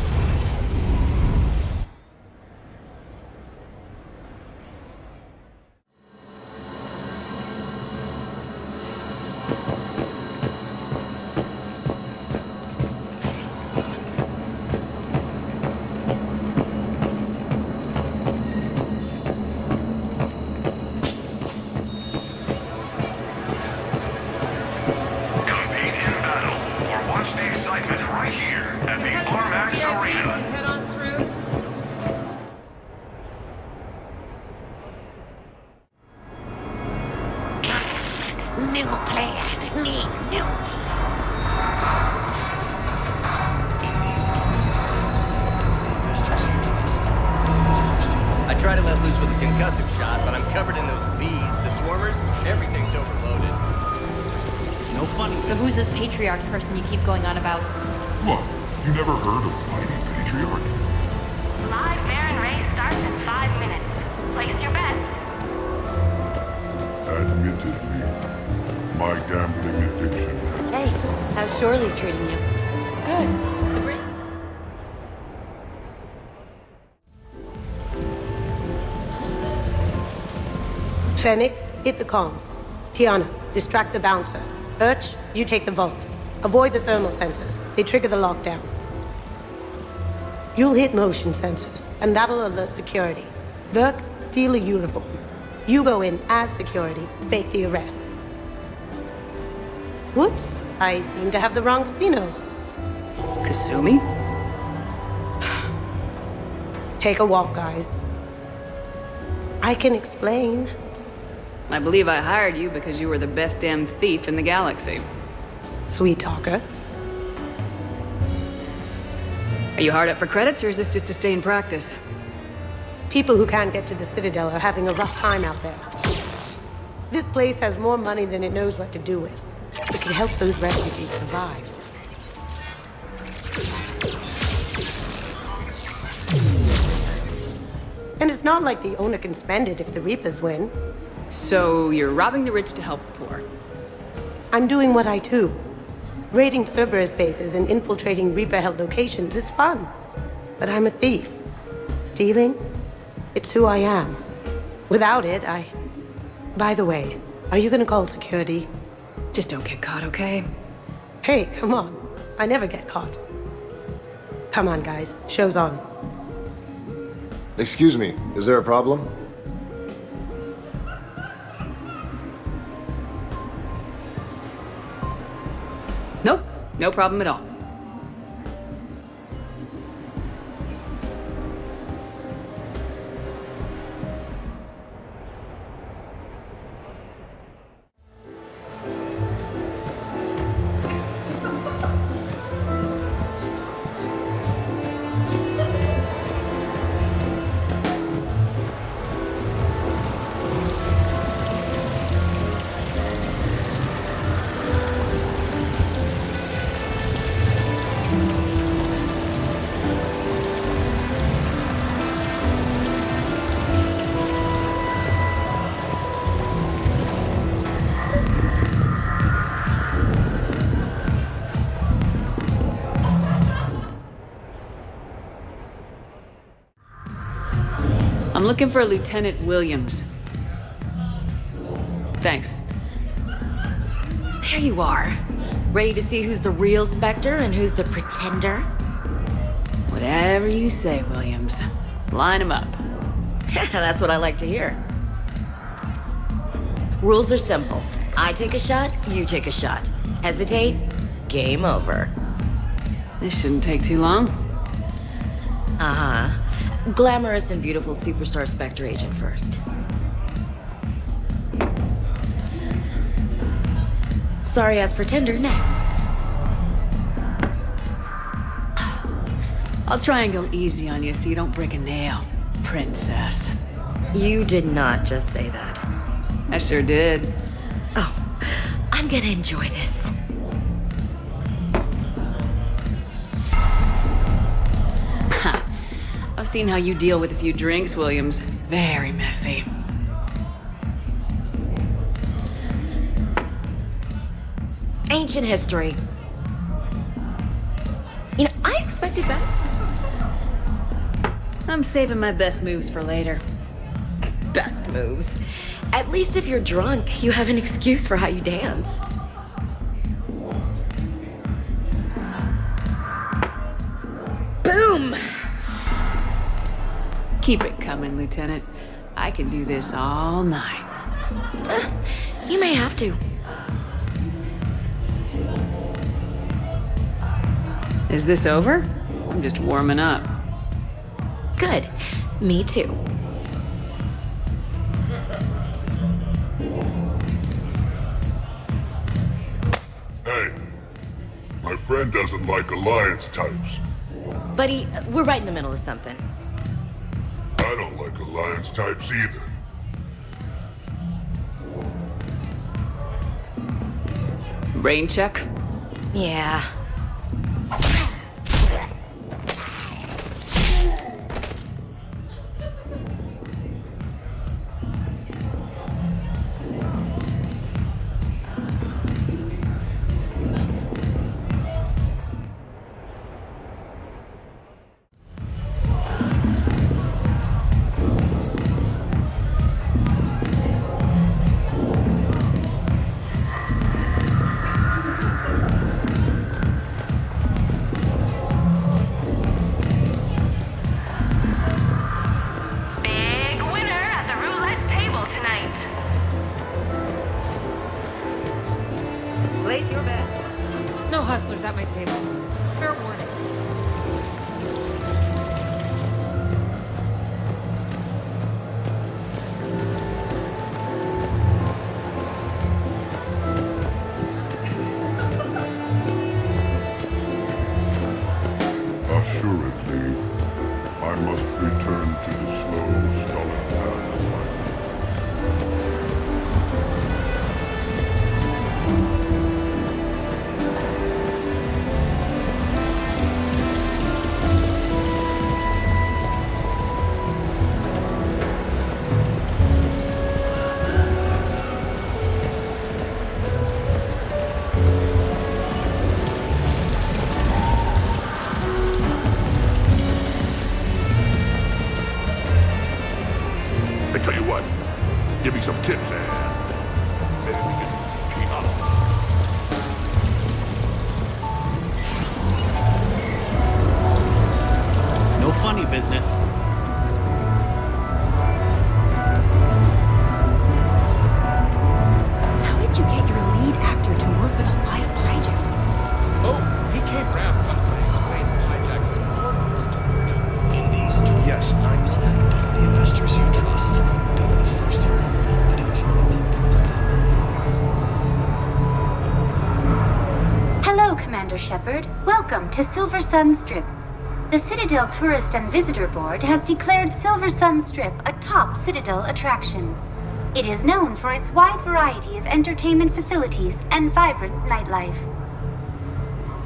New player, me, new. I tried to let loose with a concussive shot, but I'm covered in those bees, the swarmers, everything's overloaded. No funny. So who's this patriarch person you keep going on about? What? You never heard of Mighty Patriarch? Live Baron race starts in 5 minutes. Place your bets. Admittedly, my gambling addiction has... Hey, how's Shore Leave treating you? Good. The break. Fennec, hit the comms. Tiana, distract the bouncer. Urch, you take the vault. Avoid the thermal sensors. They trigger the lockdown. You'll hit motion sensors, and that'll alert security. Verk, steal a uniform. You go in as security, fake the arrest. Whoops, I seem to have the wrong casino. Kasumi? Take a walk, guys. I can explain. I believe I hired you because you were the best damn thief in the galaxy. Sweet talker. Are you hard up for credits, or is this just to stay in practice? People who can't get to the Citadel are having a rough time out there. This place has more money than it knows what to do with. It can help those refugees survive. And it's not like the owner can spend it if the Reapers win. So you're robbing the rich to help the poor. I'm doing what I do. Raiding Cerberus bases and infiltrating Reaper-held locations is fun. But I'm a thief. Stealing? It's who I am. Without it, By the way, are you gonna call security? Just don't get caught, okay? Hey, come on. I never get caught. Come on, guys. Show's on. Excuse me, is there a problem? Nope, no problem at all. I'm looking for Lieutenant Williams. Thanks. There you are. Ready to see who's the real Spectre and who's the pretender? Whatever you say, Williams. Line 'em up. That's what I like to hear. Rules are simple. I take a shot, you take a shot. Hesitate, game over. This shouldn't take too long. Uh-huh. Glamorous and beautiful superstar Spectre agent first. Sorry-ass pretender next. I'll try and go easy on you so you don't break a nail, princess. You did not just say that. I sure did. Oh, I'm gonna enjoy this. Ha. I've seen how you deal with a few drinks, Williams. Very messy. Ancient history. You know, I expected better. I'm saving my best moves for later. Best moves. At least if you're drunk, you have an excuse for how you dance. Boom! Keep it coming, Lieutenant. I can do this all night. You may have to. Is this over? I'm just warming up. Good. Me too. Hey, my friend doesn't like alliance types. Buddy, we're right in the middle of something. I don't like alliance types either. Rain check? Yeah. Assuredly, I must return to the slow, stolid path of life. Tell you what, give me some tips and maybe we can team up. No funny business. How did you get your lead actor to work with a live hijack? Oh, he came around once I explained the hijack's importance. Indies. Yes, I'm select. The investors you trust. Don't the first year. But if you let them trust Hello, Commander Shepard. Welcome to Silver Sun Strip. The Citadel Tourist and Visitor Board has declared Silver Sun Strip a top Citadel attraction. It is known for its wide variety of entertainment facilities and vibrant nightlife.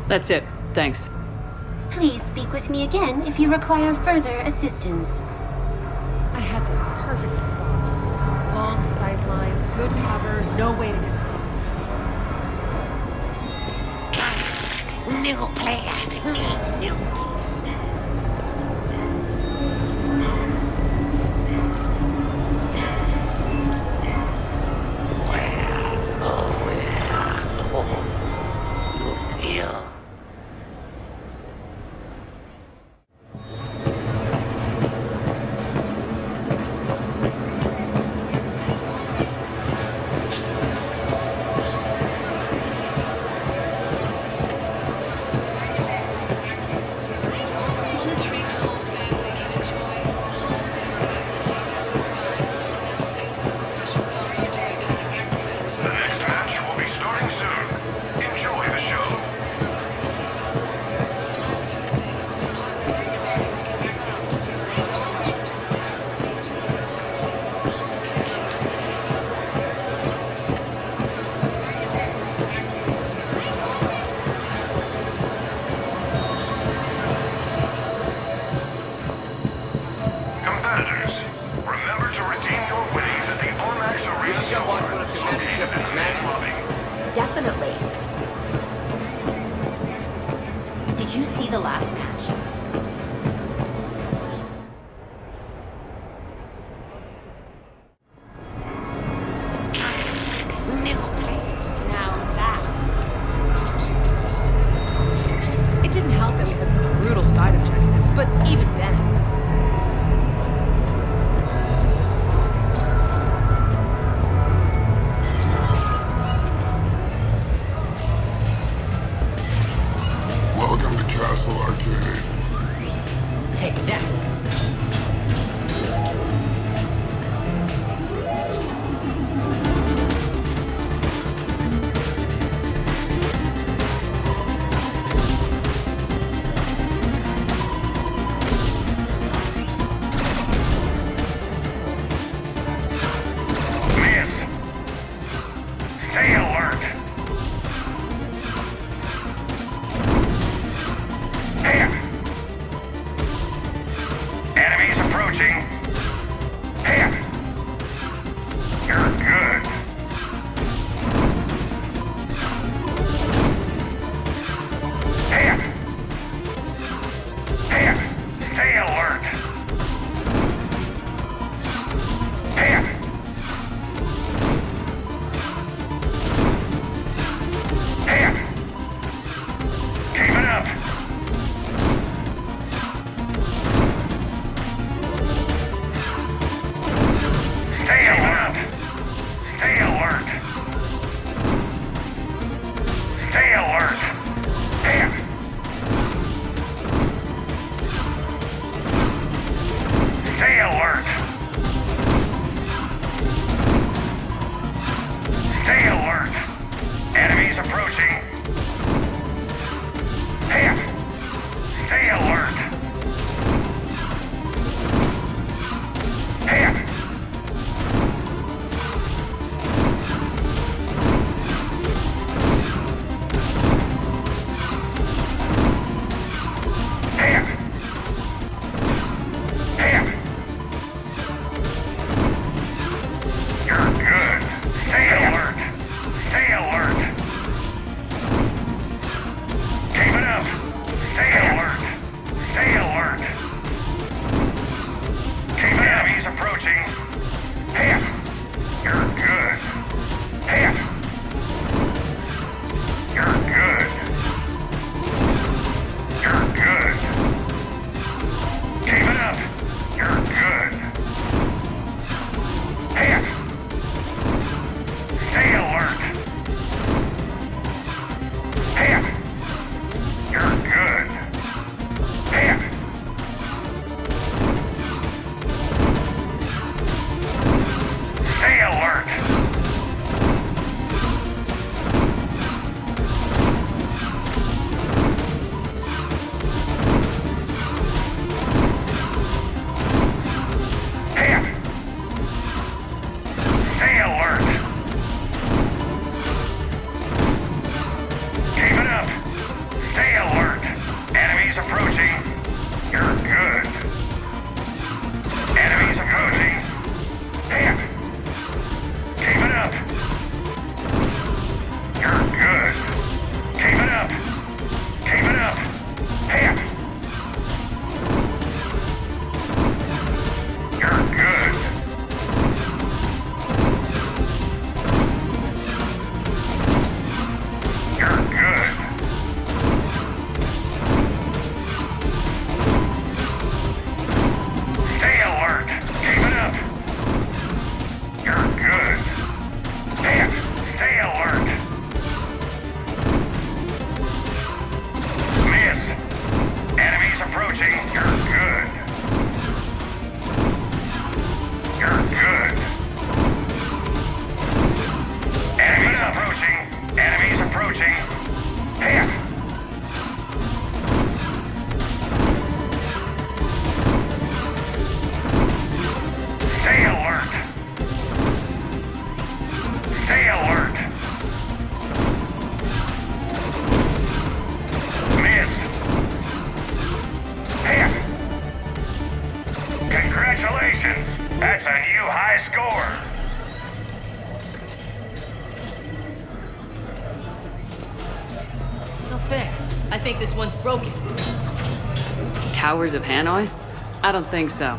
That's it. Thanks. Please speak with me again if you require further assistance. I had this perfect spot. Long sightlines, good cover, no way to get New player. New. Take that. Stay alert. Hit. Enemies approaching. Hit. You're good. Hit. Hit. Stay alert. Hit. Hit. Keep it up. Stay alert. Stay alert. Stay alert. Hit. Stay alert. Stay alert. Enemies approaching. Hit. Stay alert. Hit. Hit. Hit. You're good. Stay alert. Stay alert. Keep it up. Stay alert. Stay alert. Keep it up. Enemies approaching. Hit. You're good. Hit. You're good. You're good. Keep it up. You're good. Hit. Stay alert. Hit. You're good. Hit. Stay alert. Hit. Stay alert. Keep it up. Stay alert. Enemies approaching. You're good. Enemies approaching. Hit. Keep it up. You're good. Keep it up. Keep it up. Hit. You're good. You're good. Stay alert. Keep it up. You're good. Hit. Stay alert. Miss. Enemies approaching. You're good. You're good. Enemies approaching. Enemies approaching. Hit. Stay alert. Stay alert. Miss. Hit. Congratulations. That's a new high score. No fair. I think this one's broken. Towers of Hanoi? I don't think so.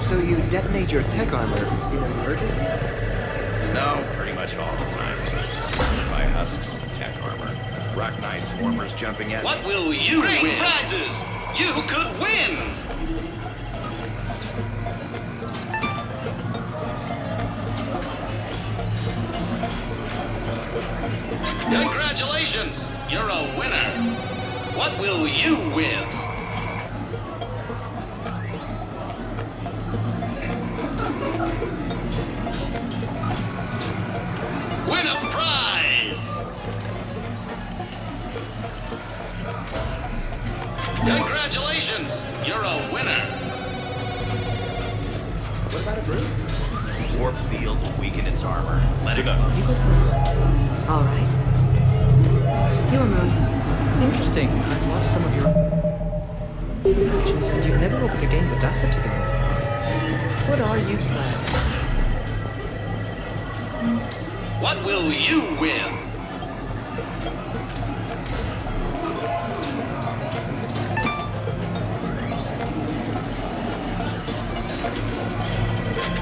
So you detonate your tech armor in emergency? No, pretty much all the time. Surrounded by husks and tech armor. Rockneye swarmers jumping at What me. will you Great win? prizes! You could win! Congratulations! You're a winner! What will you win? Win a prize! Congratulations! You're a winner! What about a group? Warp field will weaken its armor. Let it go. All right. Your move. Interesting. I've watched some of your matches, and you've never opened a game with that particular. What are you planning? What will you win?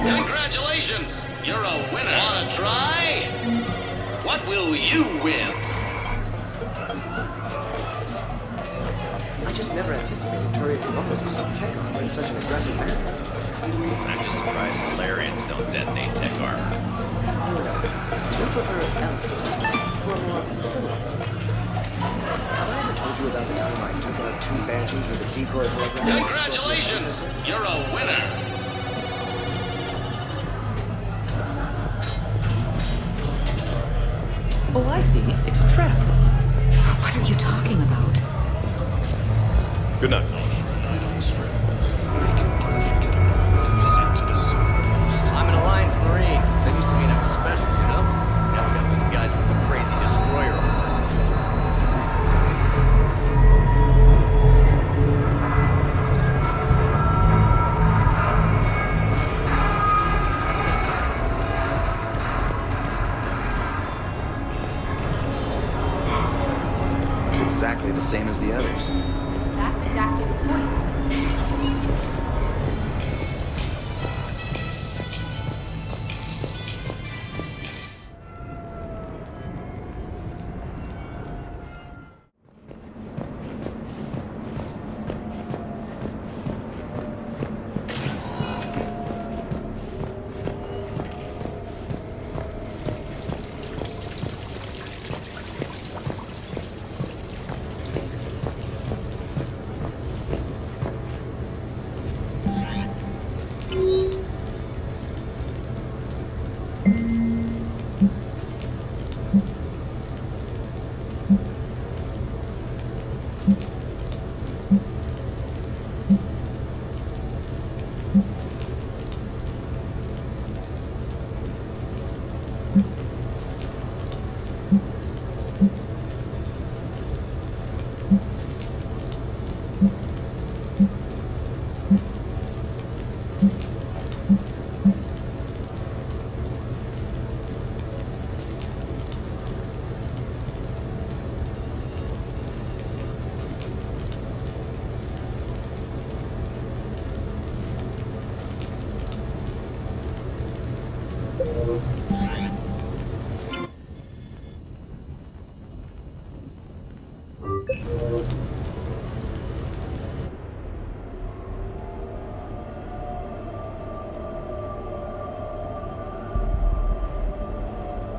Congratulations! You're a winner! Wanna try? What will you win? I just never anticipated Turian Columbus was on tech armor in such an aggressive manner. I'm just surprised Solarians don't detonate tech armor. You prefer elves or more civilized? Have I ever told you about the time I took out 2 banshees with a decoy hologram? Congratulations! You're a winner! Oh, I see. It's a trap. What are you talking about? Good night. I'm an Alliance Marine. That used to mean I was special, you know? Now we got these guys with the crazy destroyer armor. Looks exactly the same as the others. That's exactly the point.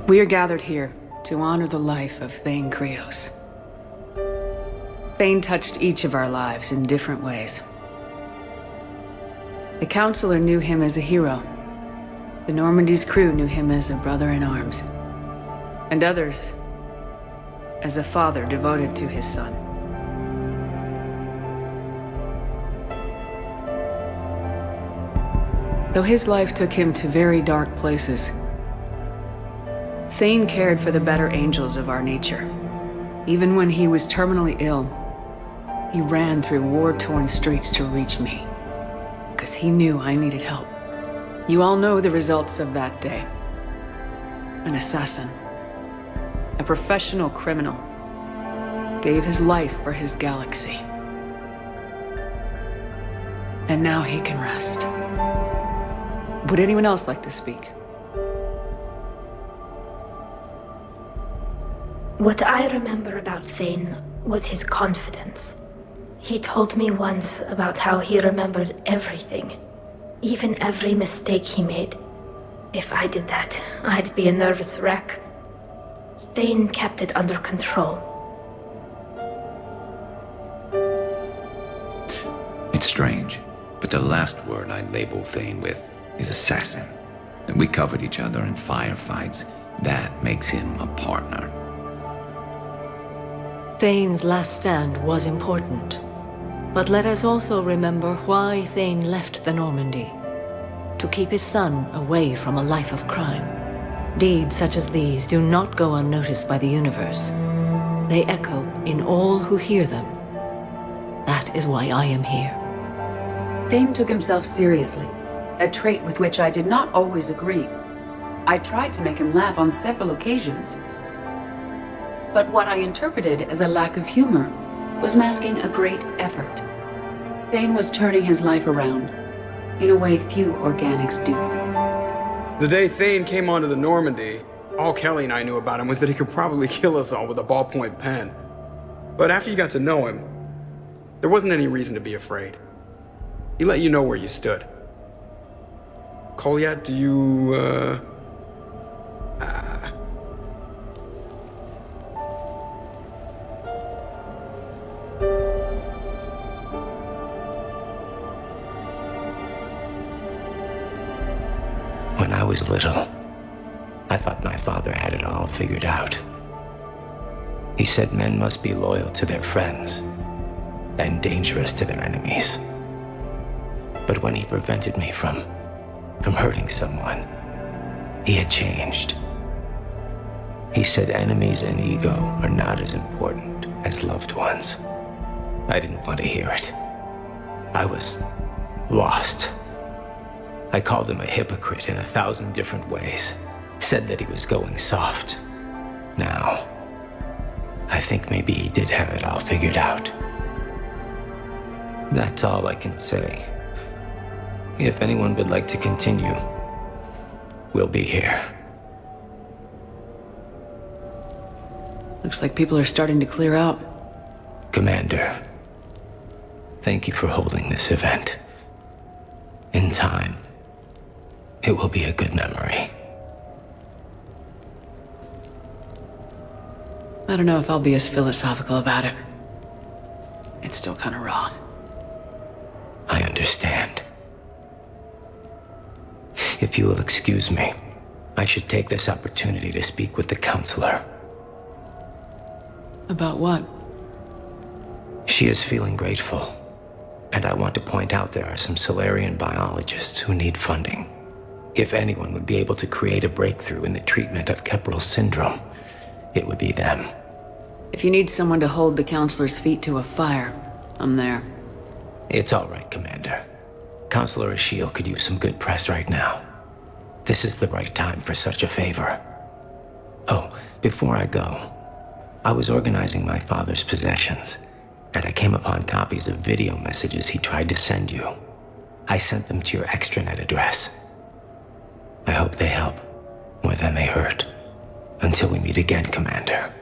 We are gathered here to honor the life of Thane Krios. Thane touched each of our lives in different ways. The Counselor knew him as a hero. The Normandy's crew knew him as a brother in arms. And others as a father devoted to his son. Though his life took him to very dark places, Thane cared for the better angels of our nature. Even when he was terminally ill, he ran through war-torn streets to reach me, because he knew I needed help. You all know the results of that day. An assassin, a professional criminal, gave his life for his galaxy. And now he can rest. Would anyone else like to speak? What I remember about Thane was his confidence. He told me once about how he remembered everything, even every mistake he made. If I did that, I'd be a nervous wreck. Thane kept it under control. It's strange, but the last word I'd label Thane with is assassin. And we covered each other in firefights. That makes him a partner. Thane's last stand was important. But let us also remember why Thane left the Normandy. To keep his son away from a life of crime. Deeds such as these do not go unnoticed by the universe. They echo in all who hear them. That is why I am here. Thane took himself seriously, a trait with which I did not always agree. I tried to make him laugh on several occasions. But what I interpreted as a lack of humor was masking a great effort. Thane was turning his life around, in a way few organics do. The day Thane came onto the Normandy, all Kelly and I knew about him was that he could probably kill us all with a ballpoint pen. But after you got to know him, there wasn't any reason to be afraid. He let you know where you stood. Kolyat, do you, When I was little, I thought my father had it all figured out. He said men must be loyal to their friends and dangerous to their enemies. But when he prevented me from hurting someone, he had changed. He said enemies and ego are not as important as loved ones. I didn't want to hear it. I was lost. I called him a hypocrite in 1,000 different ways. Said that he was going soft. Now, I think maybe he did have it all figured out. That's all I can say. If anyone would like to continue, we'll be here. Looks like people are starting to clear out. Commander, thank you for holding this event. In time, it will be a good memory. I don't know if I'll be as philosophical about it. It's still kind of raw. I understand. If you will excuse me, I should take this opportunity to speak with the counselor. About what? She is feeling grateful, and I want to point out there are some Solarian biologists who need funding. If anyone would be able to create a breakthrough in the treatment of Keppel's syndrome, it would be them. If you need someone to hold the counselor's feet to a fire, I'm there. It's all right, Commander. Counselor Ashiel could use some good press right now. This is the right time for such a favor. Oh, before I go, I was organizing my father's possessions, and I came upon copies of video messages he tried to send you. I sent them to your extranet address. I hope they help, more than they hurt. Until we meet again, Commander.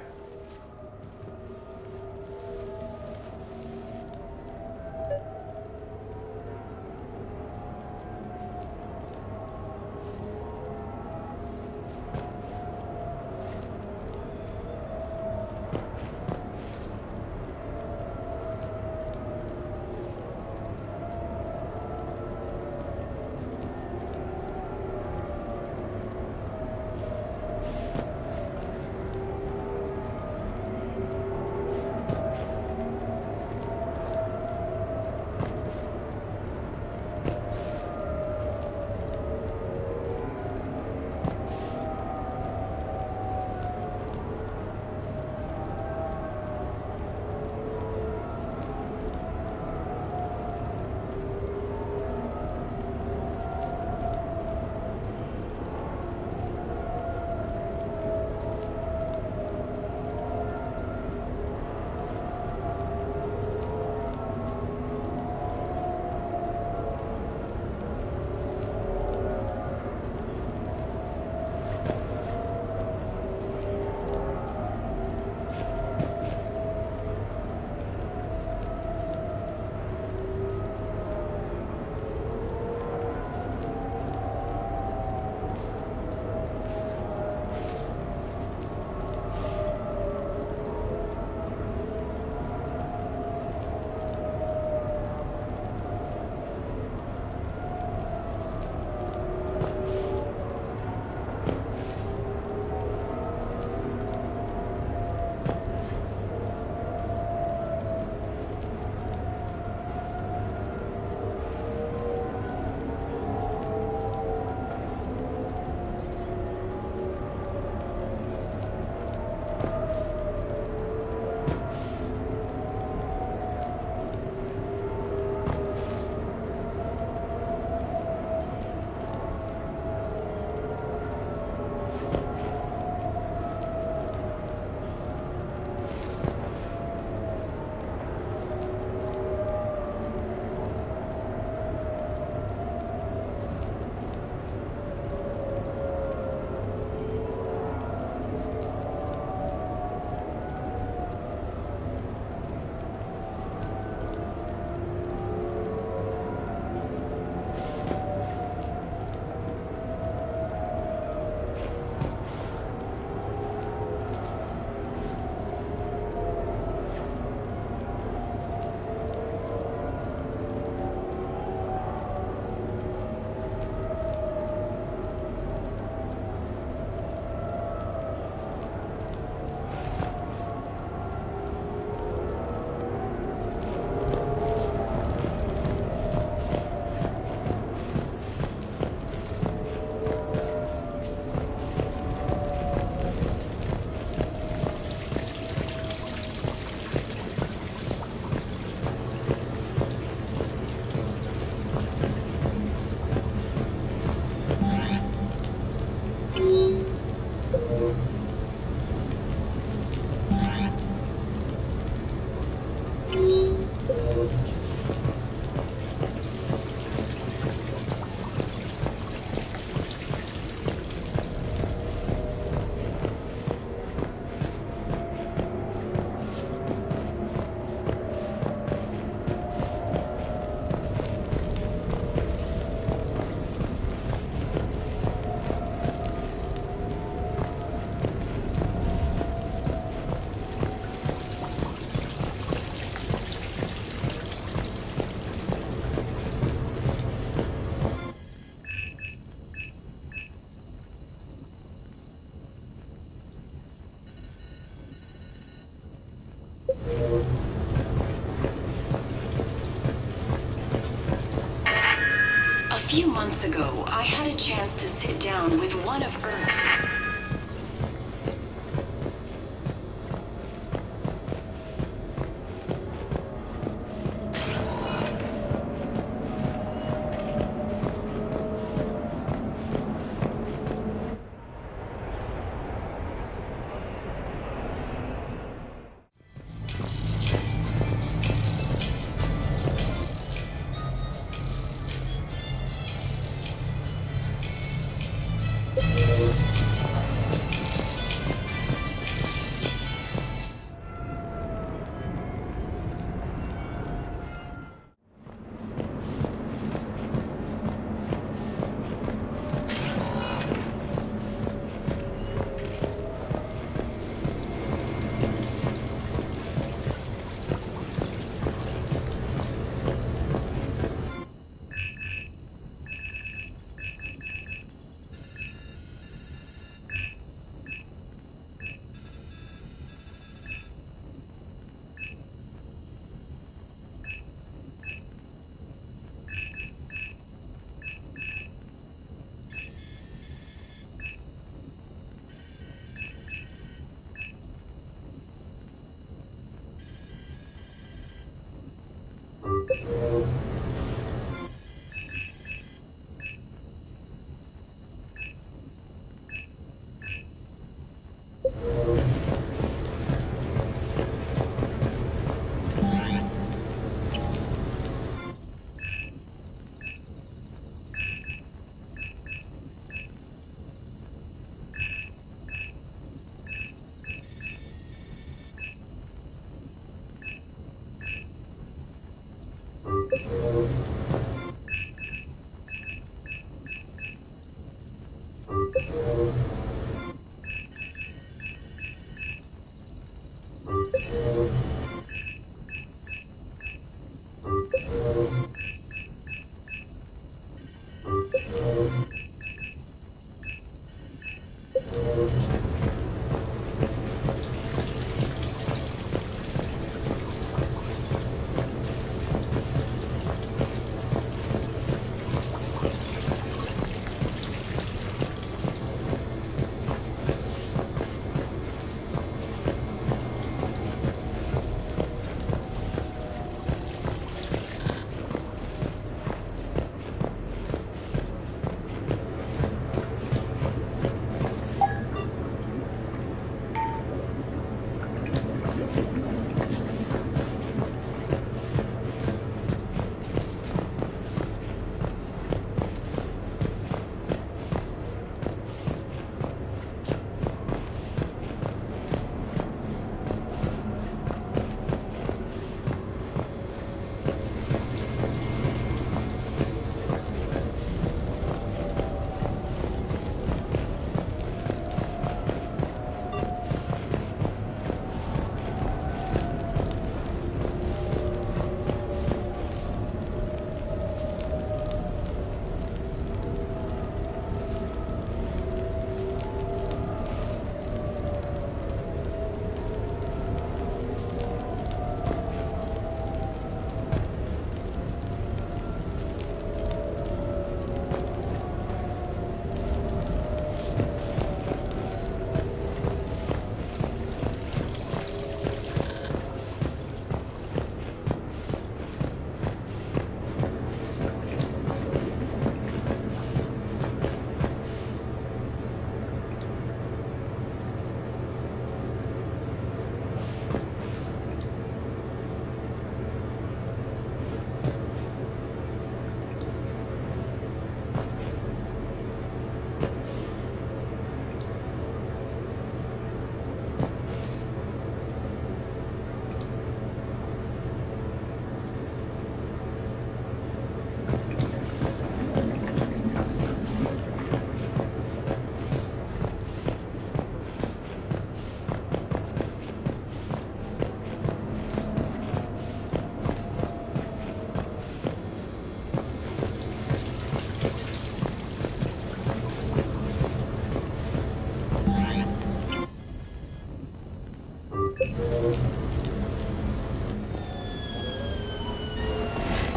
few months ago, I had a chance to sit down with one of Earth's...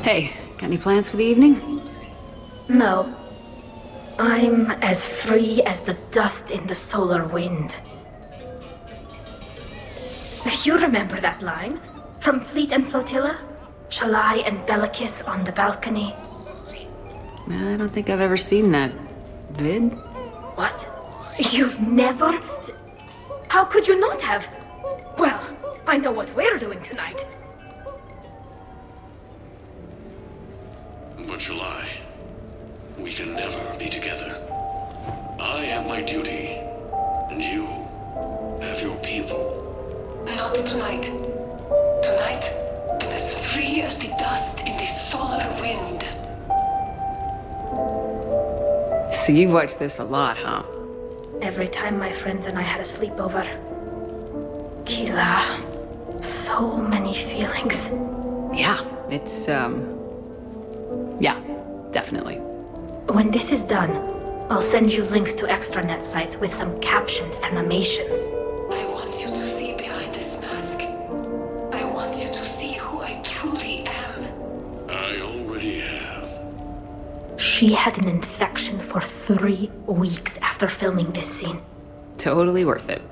Hey, got any plans for the evening? No. I'm as free as the dust in the solar wind. You remember that line? From Fleet and Flotilla? Shalai and Bellicus on the balcony? I don't think I've ever seen that vid. What? You've never? How could you not have? Well, I know what we're doing tonight. But Shalai, we can never be together. I have my duty, and you have your people. Not tonight. Tonight, I'm as free as the dust in the solar wind. So you've watched this a lot, huh? Every time my friends and I had a sleepover. Keela. So many feelings. Yeah, it's, yeah, definitely. When this is done, I'll send you links to extranet sites with some captioned animations. I want you to see behind this mask. I want you to see who I truly am. I already have. She had an infection for 3 weeks after filming this scene. Totally worth it.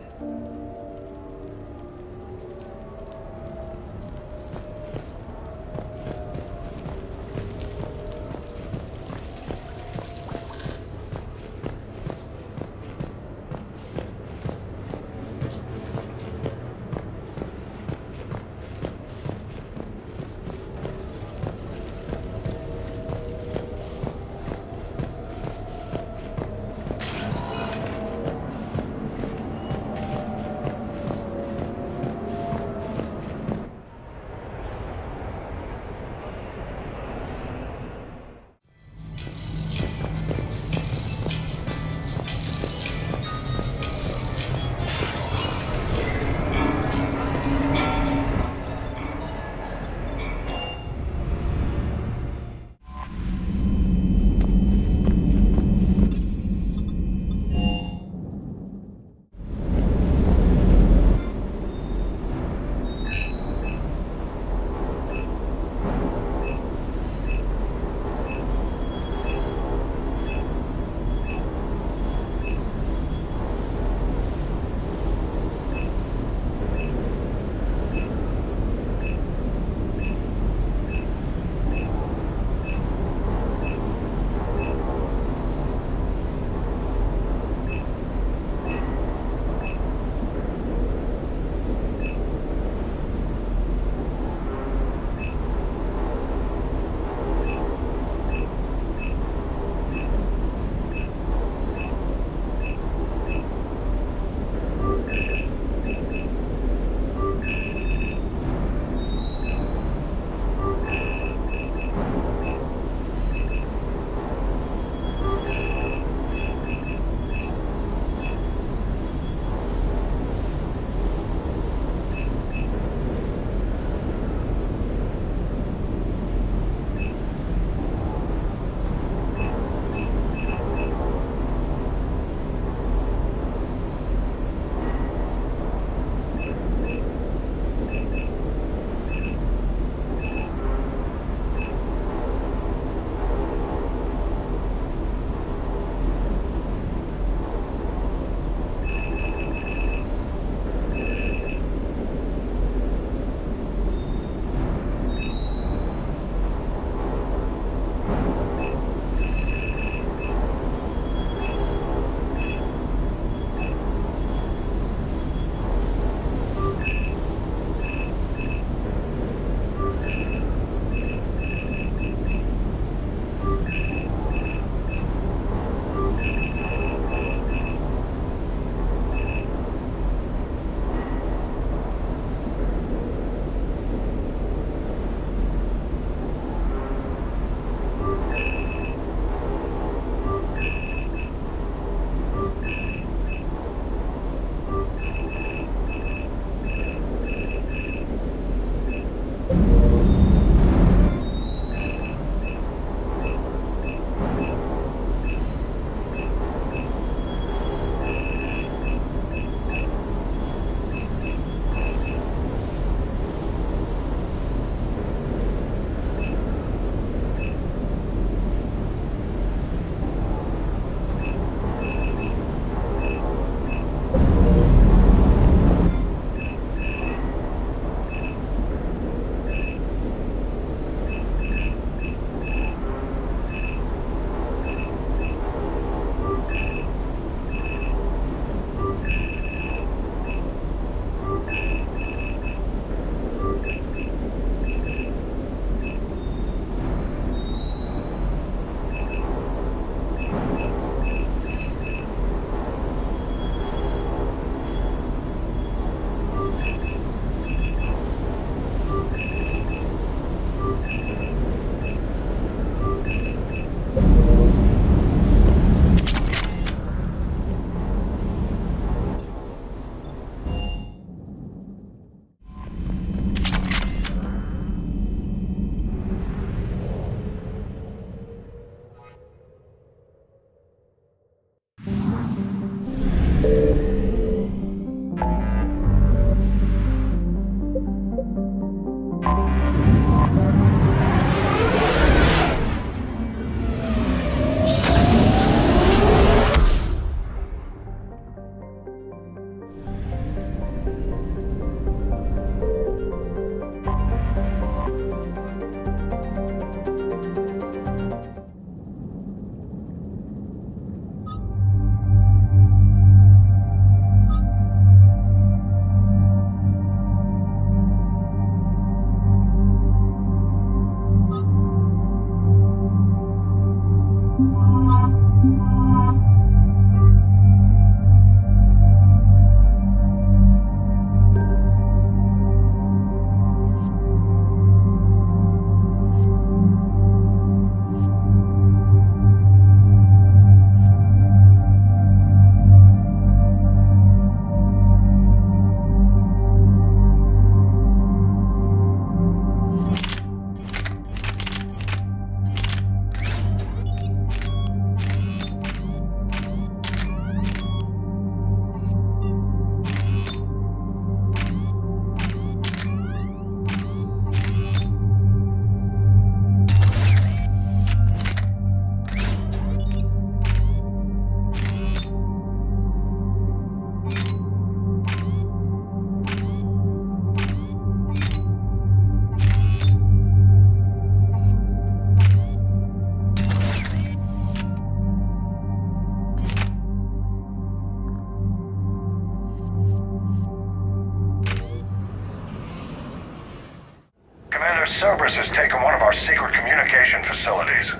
Cerberus has taken one of our secret communication facilities.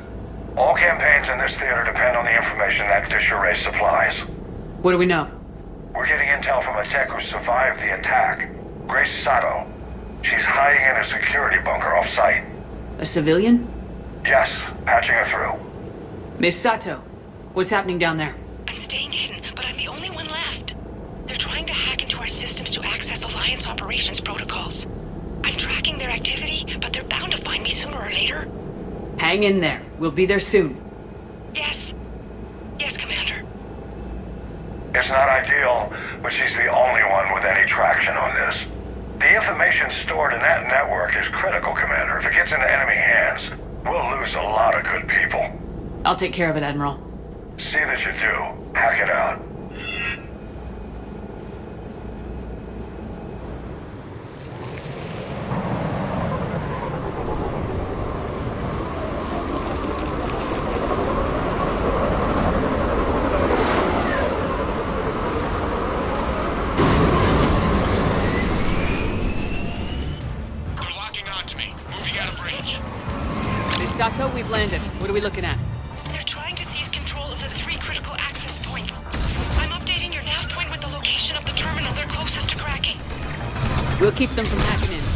All campaigns in this theater depend on the information that Disarray supplies. What do we know? We're getting intel from a tech who survived the attack. Grace Sato. She's hiding in a security bunker off-site. A civilian? Yes, patching her through. Miss Sato, what's happening down there? I'm staying hidden, but I'm the only one left. They're trying to hack into our systems to access Alliance operations protocols. I'm tracking their activity, but they're bound to find me sooner or later. Hang in there. We'll be there soon. Yes. Yes, Commander. It's not ideal, but she's the only one with any traction on this. The information stored in that network is critical, Commander. If it gets into enemy hands, we'll lose a lot of good people. I'll take care of it, Admiral. See that you do. Hack it out. Sato, we've landed. What are we looking at? They're trying to seize control of the 3 critical access points. I'm updating your nav point with the location of the terminal they're closest to cracking. We'll keep them from hacking in.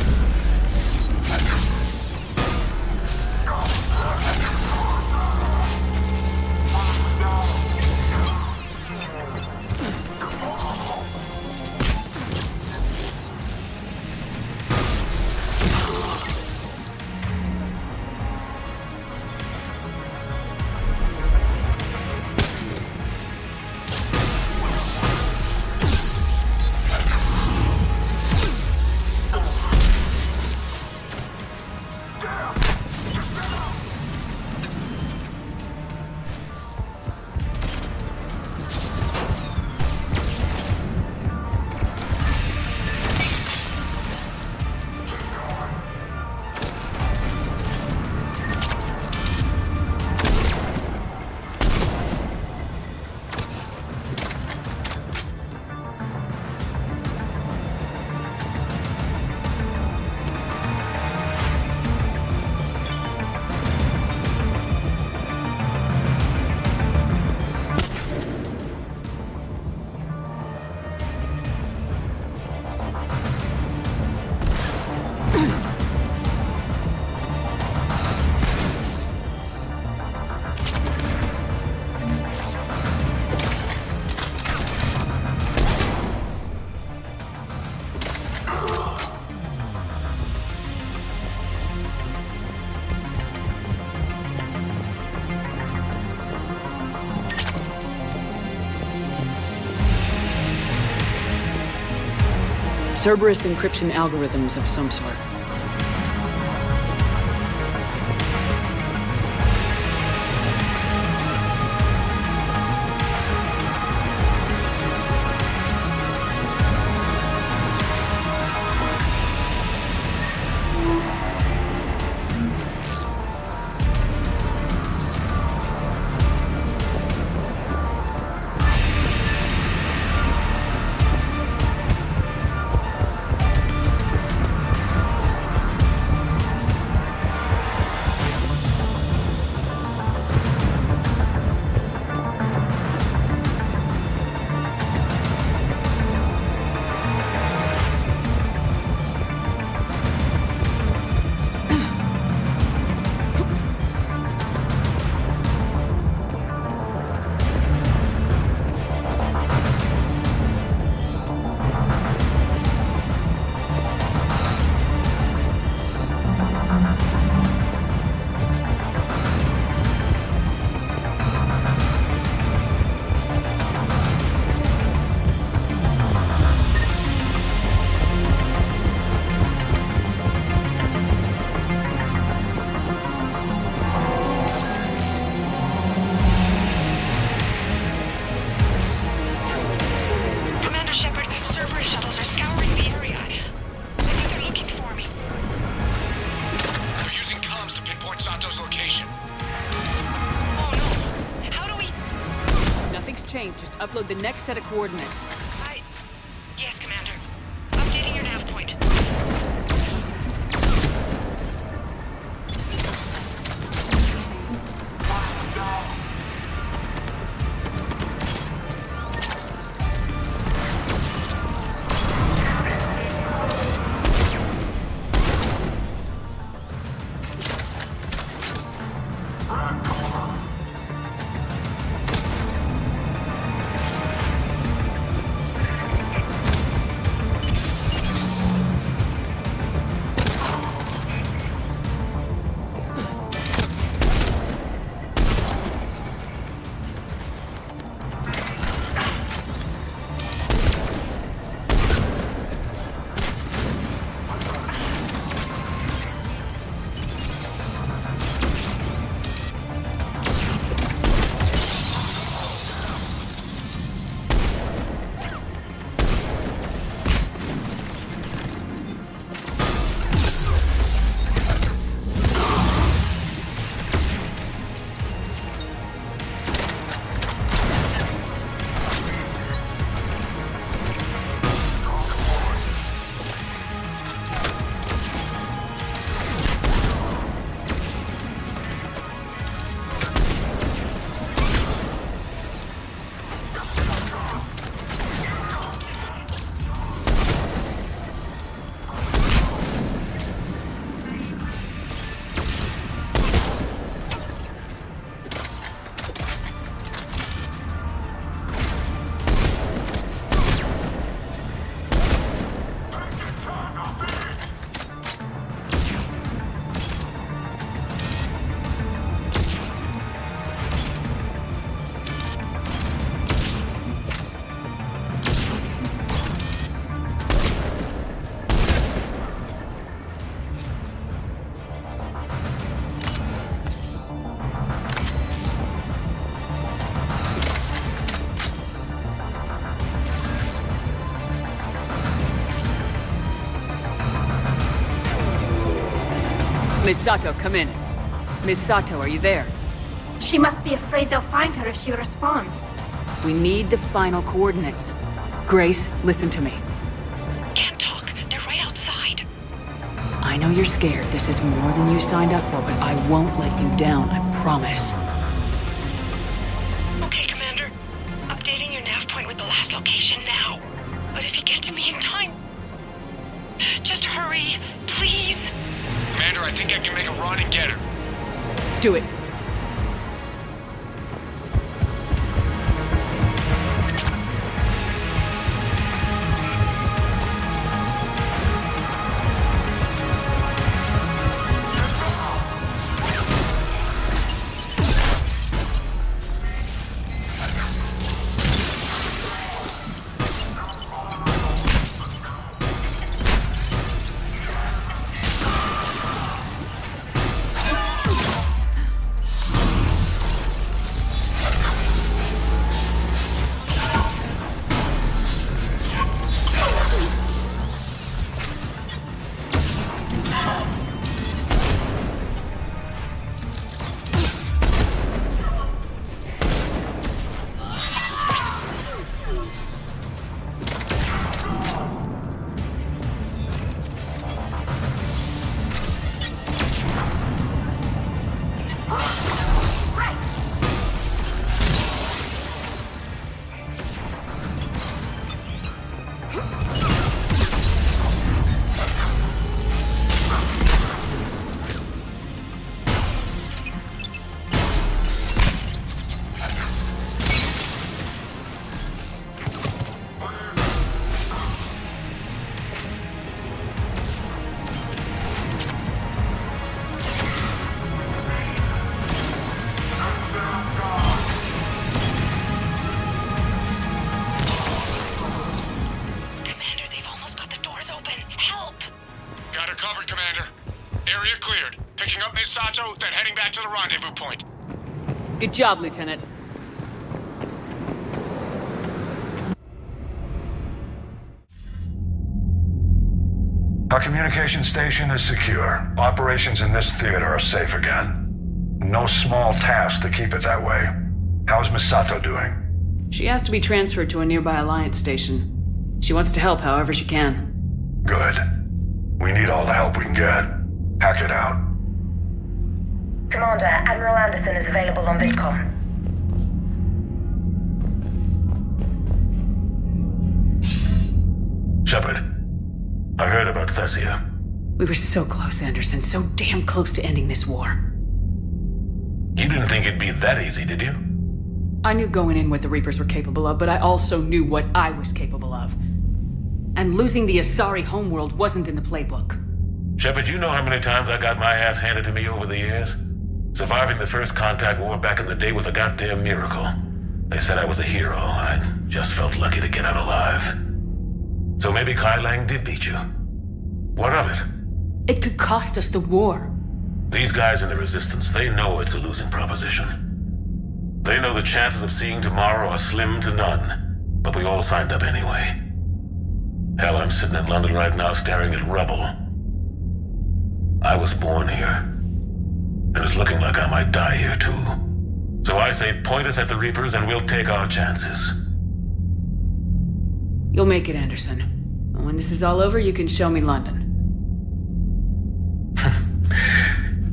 Cerberus encryption algorithms of some sort. Just upload the next set of coordinates. Yes, Commander. Updating your nav point. Miss Sato, come in. Miss Sato, are you there? She must be afraid they'll find her if she responds. We need the final coordinates. Grace, listen to me. Can't talk. They're right outside. I know you're scared. This is more than you signed up for, but I won't let you down, I promise. Okay, Commander. Updating your nav point with the last location now. But if you get to me in time... just hurry, please. Commander, I think I can make a run and get her. Do it. Sato, then heading back to the rendezvous point. Good job, Lieutenant. Our communication station is secure. Operations in this theater are safe again. No small task to keep it that way. How's Miss Sato doing? She asked to be transferred to a nearby Alliance station. She wants to help however she can. Good. We need all the help we can get. Hack it out. Commander, Admiral Anderson is available on VidCom. Shepard, I heard about Thessia. We were so close, Anderson. So damn close to ending this war. You didn't think it'd be that easy, did you? I knew going in what the Reapers were capable of, but I also knew what I was capable of. And losing the Asari homeworld wasn't in the playbook. Shepard, you know how many times I got my ass handed to me over the years? Surviving the first contact war back in the day was a goddamn miracle. They said I was a hero. I just felt lucky to get out alive. So maybe Kai Lang did beat you. What of it? It could cost us the war. These guys in the Resistance, they know it's a losing proposition. They know the chances of seeing tomorrow are slim to none. But we all signed up anyway. Hell, I'm sitting in London right now staring at rubble. I was born here. And it's looking like I might die here too. So I say point us at the Reapers and we'll take our chances. You'll make it, Anderson. And when this is all over, you can show me London.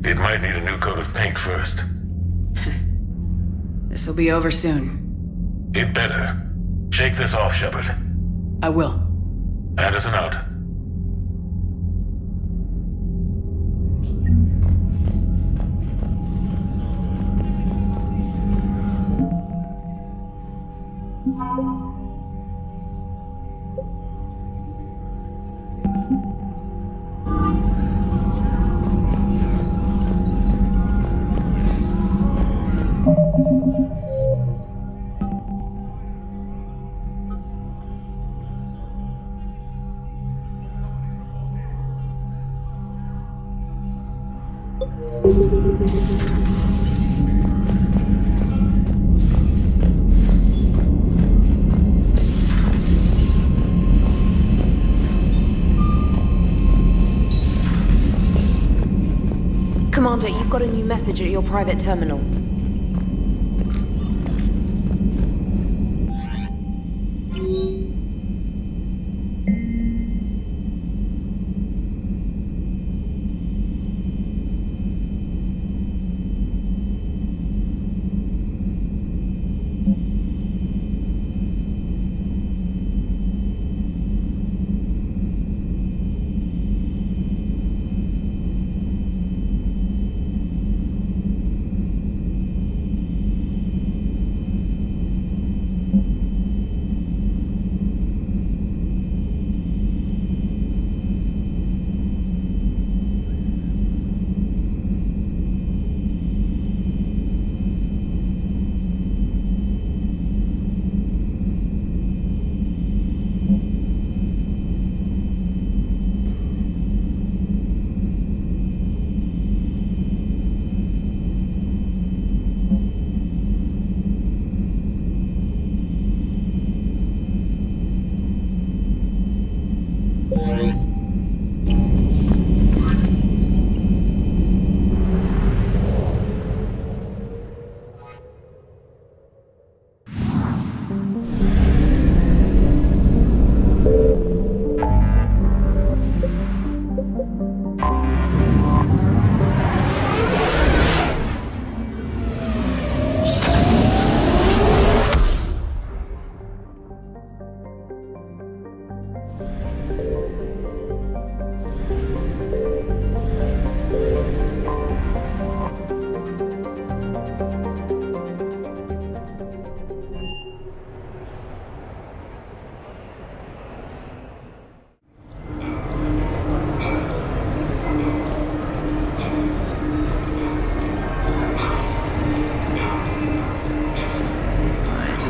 It might need a new coat of paint first. This'll be over soon. It better. Shake this off, Shepard. I will. Anderson out. Commander, you've got a new message at your private terminal.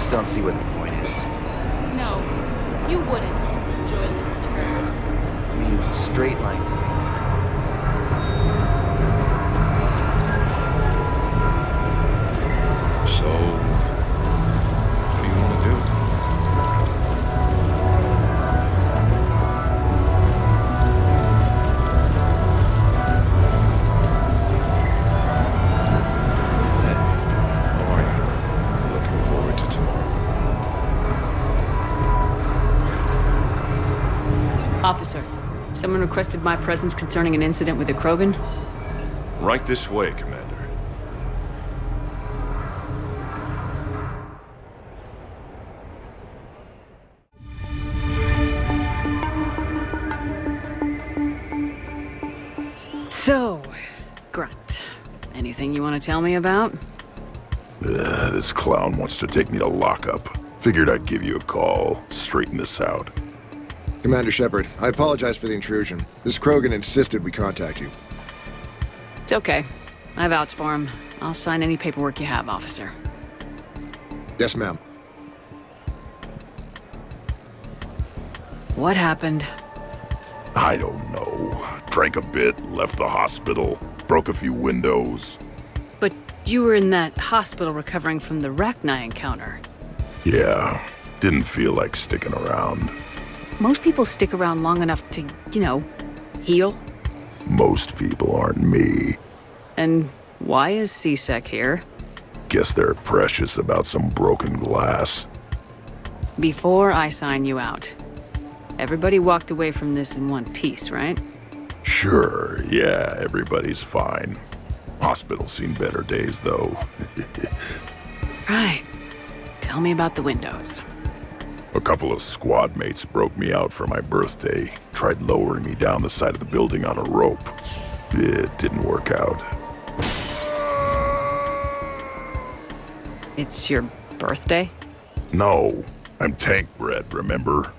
Don't see what the point is. No, you wouldn't enjoy this turn. I mean, straight lines. So, what do you want to do? How are you? Looking forward to tomorrow. Officer, someone requested my presence concerning an incident with the Krogan. Right this way, Commander. So, Grunt, anything you want to tell me about? This clown wants to take me to lockup. Figured I'd give you a call, straighten this out. Commander Shepard, I apologize for the intrusion. This Krogan insisted we contact you. It's okay. I vouch for him. I'll sign any paperwork you have, officer. Yes, ma'am. What happened? I don't know. Drank a bit, left the hospital, broke a few windows. But you were in that hospital recovering from the Rachni encounter. Yeah, didn't feel like sticking around. Most people stick around long enough to, heal. Most people aren't me. And why is C-Sec here? Guess they're precious about some broken glass. Before I sign you out, everybody walked away from this in one piece, right? Sure, yeah, everybody's fine. Hospital's seen better days, though. Right. Tell me about the windows. A couple of squad mates broke me out for my birthday. Tried lowering me down the side of the building on a rope. It didn't work out. It's your birthday? No, I'm tank bred, remember?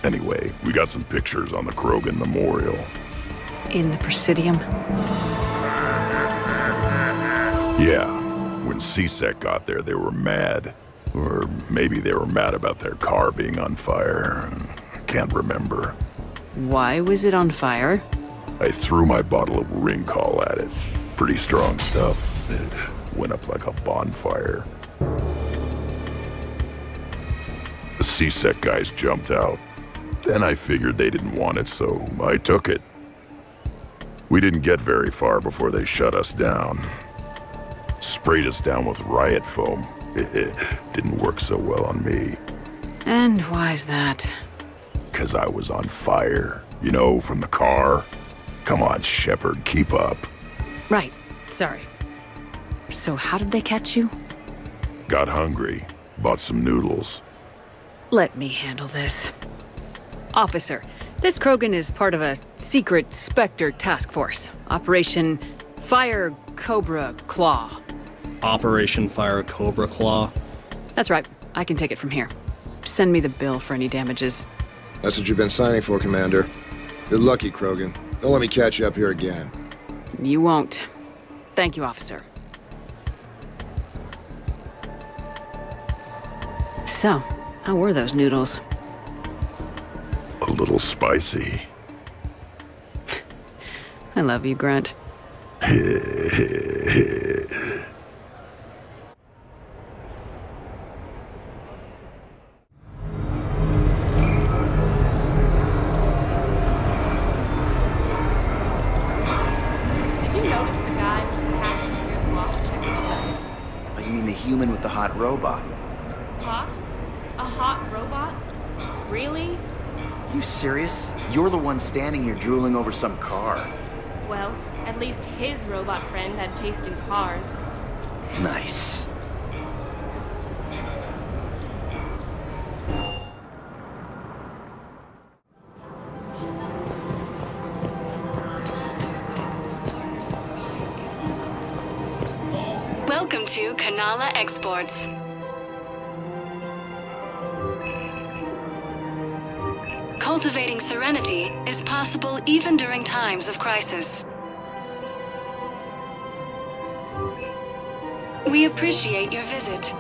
Anyway, we got some pictures on the Krogan Memorial. In the Presidium? Yeah, when C-Sec got there, they were mad. Or maybe they were mad about their car being on fire. I can't remember. Why was it on fire? I threw my bottle of Ringcall at it. Pretty strong stuff. It went up like a bonfire. The C-Sec guys jumped out. Then I figured they didn't want it, so I took it. We didn't get very far before they shut us down. Sprayed us down with riot foam. Didn't work so well on me. And why's that? 'Cause I was on fire. You know, from the car. Come on, Shepard, keep up. Right. Sorry. So how did they catch you? Got hungry. Bought some noodles. Let me handle this. Officer, this Krogan is part of a secret Spectre task force. Operation Fire Cobra Claw. Operation Fire Cobra Claw? That's right. I can take it from here. Send me the bill for any damages. That's what you've been signing for, Commander. You're lucky, Krogan. Don't let me catch you up here again. You won't. Thank you, officer. So, how were those noodles? A little spicy. I love you, Grunt. You mean the human with the hot robot? Hot? A hot robot? Really? You serious? You're the one standing here drooling over some car. Well, at least his robot friend had taste in cars. Nice. Welcome to Kanala Exports. Cultivating serenity is possible even during times of crisis. We appreciate your visit.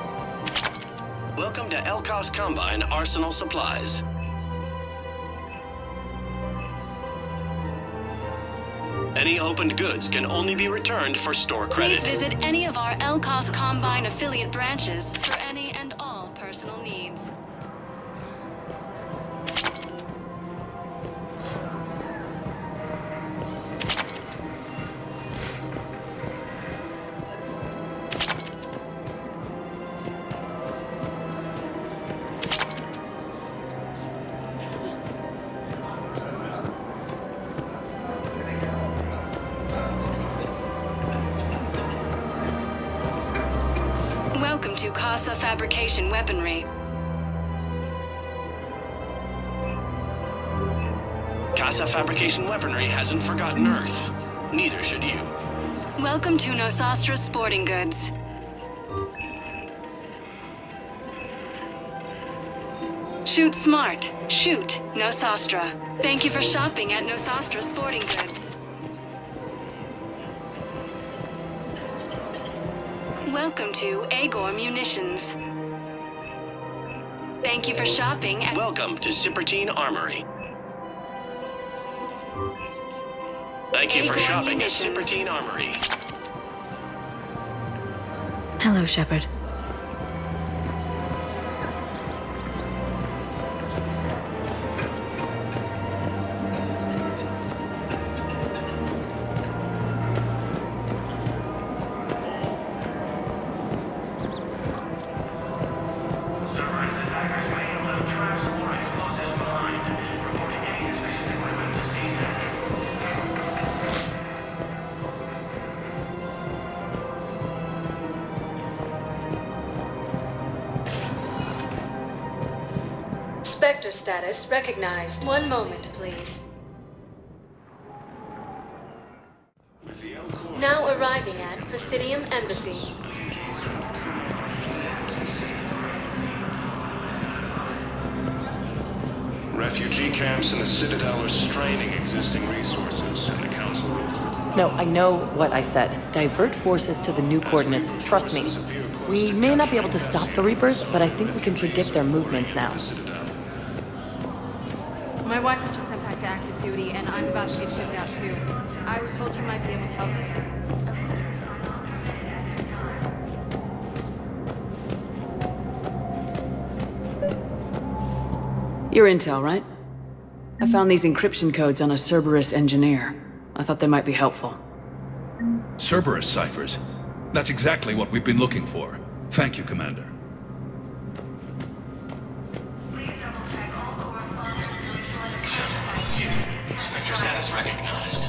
Welcome to Elkos Combine Arsenal Supplies. Any opened goods can only be returned for store credit. Please visit any of our Elkos Combine affiliate branches for any and all personal needs. Welcome to Casa Fabrication Weaponry. Casa Fabrication Weaponry hasn't forgotten Earth. Neither should you. Welcome to Nosastra Sporting Goods. Shoot smart. Shoot Nosastra. Thank you for shopping at Nosastra Sporting Goods. Welcome to Agor Munitions. Thank you for shopping at... Welcome to Cipertine Armory. Thank you for Agor shopping at Munitions. Cipertine Armory. Hello, Shepard. Spectre status recognized. One moment, please. Now arriving at Presidium Embassy. Refugee camps in the Citadel are straining existing resources, and the Council will... No, I know what I said. Divert forces to the new coordinates. Trust me. We may not be able to stop the Reapers, but I think we can predict their movements now. My wife was just sent back to active duty, and I'm about to get shipped out too. I was told you might be able to help me. Your intel, right? I found these encryption codes on a Cerberus engineer. I thought they might be helpful. Cerberus ciphers. That's exactly what we've been looking for. Thank you, Commander. Spectre status recognized.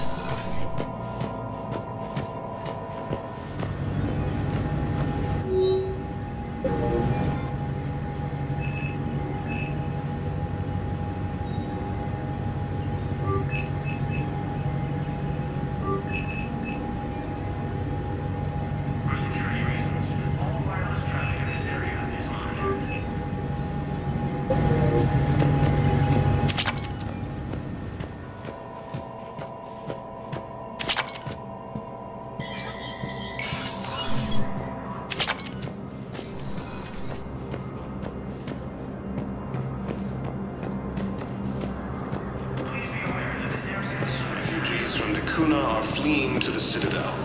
Refugees from Dakuna are fleeing to the Citadel.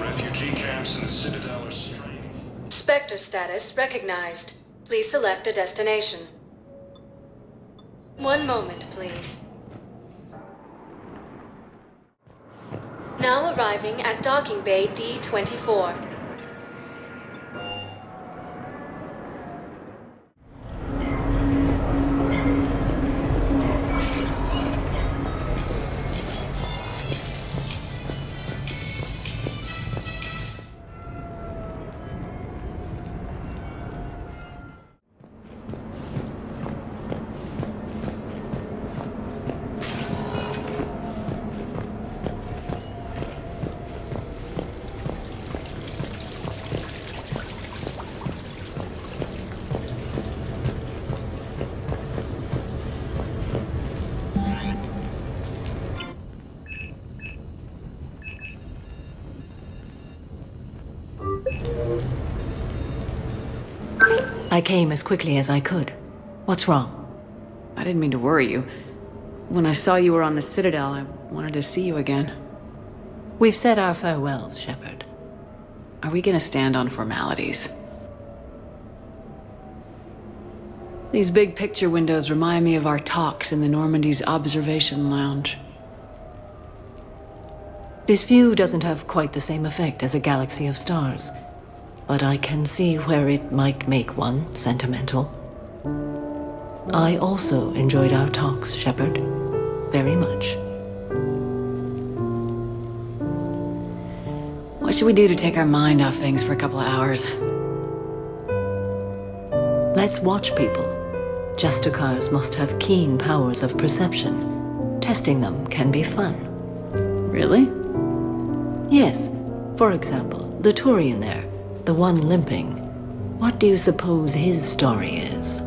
Refugee camps in the Citadel are straining. Spectre status recognized. Please select a destination. One moment, please. Now arriving at Docking Bay D-24. I came as quickly as I could. What's wrong? I didn't mean to worry you. When I saw you were on the Citadel, I wanted to see you again. We've said our farewells, Shepard. Are we gonna stand on formalities? These big picture windows remind me of our talks in the Normandy's observation lounge. This view doesn't have quite the same effect as a galaxy of stars, but I can see where it might make one sentimental. I also enjoyed our talks, Shepard. Very much. What should we do to take our mind off things for a couple of hours? Let's watch people. Justicars must have keen powers of perception. Testing them can be fun. Really? Yes. For example, the Turian there, the one limping. What do you suppose his story is?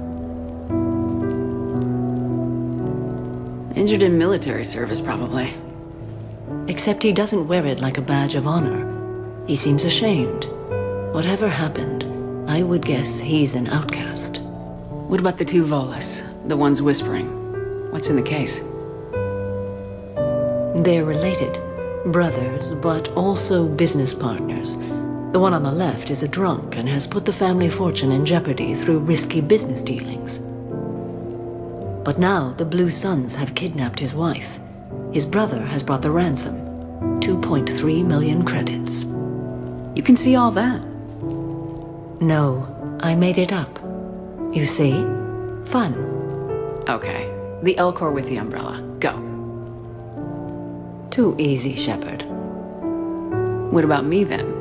Injured in military service, probably. Except he doesn't wear it like a badge of honor. He seems ashamed. Whatever happened, I would guess he's an outcast. What about the two Volus? The ones whispering? What's in the case? They're related. Brothers, but also business partners. The one on the left is a drunk and has put the family fortune in jeopardy through risky business dealings. But now the Blue Suns have kidnapped his wife. His brother has brought the ransom. 2.3 million credits. You can see all that? No, I made it up. You see? Fun. Okay. The Elcor with the umbrella. Go. Too easy, Shepard. What about me, then?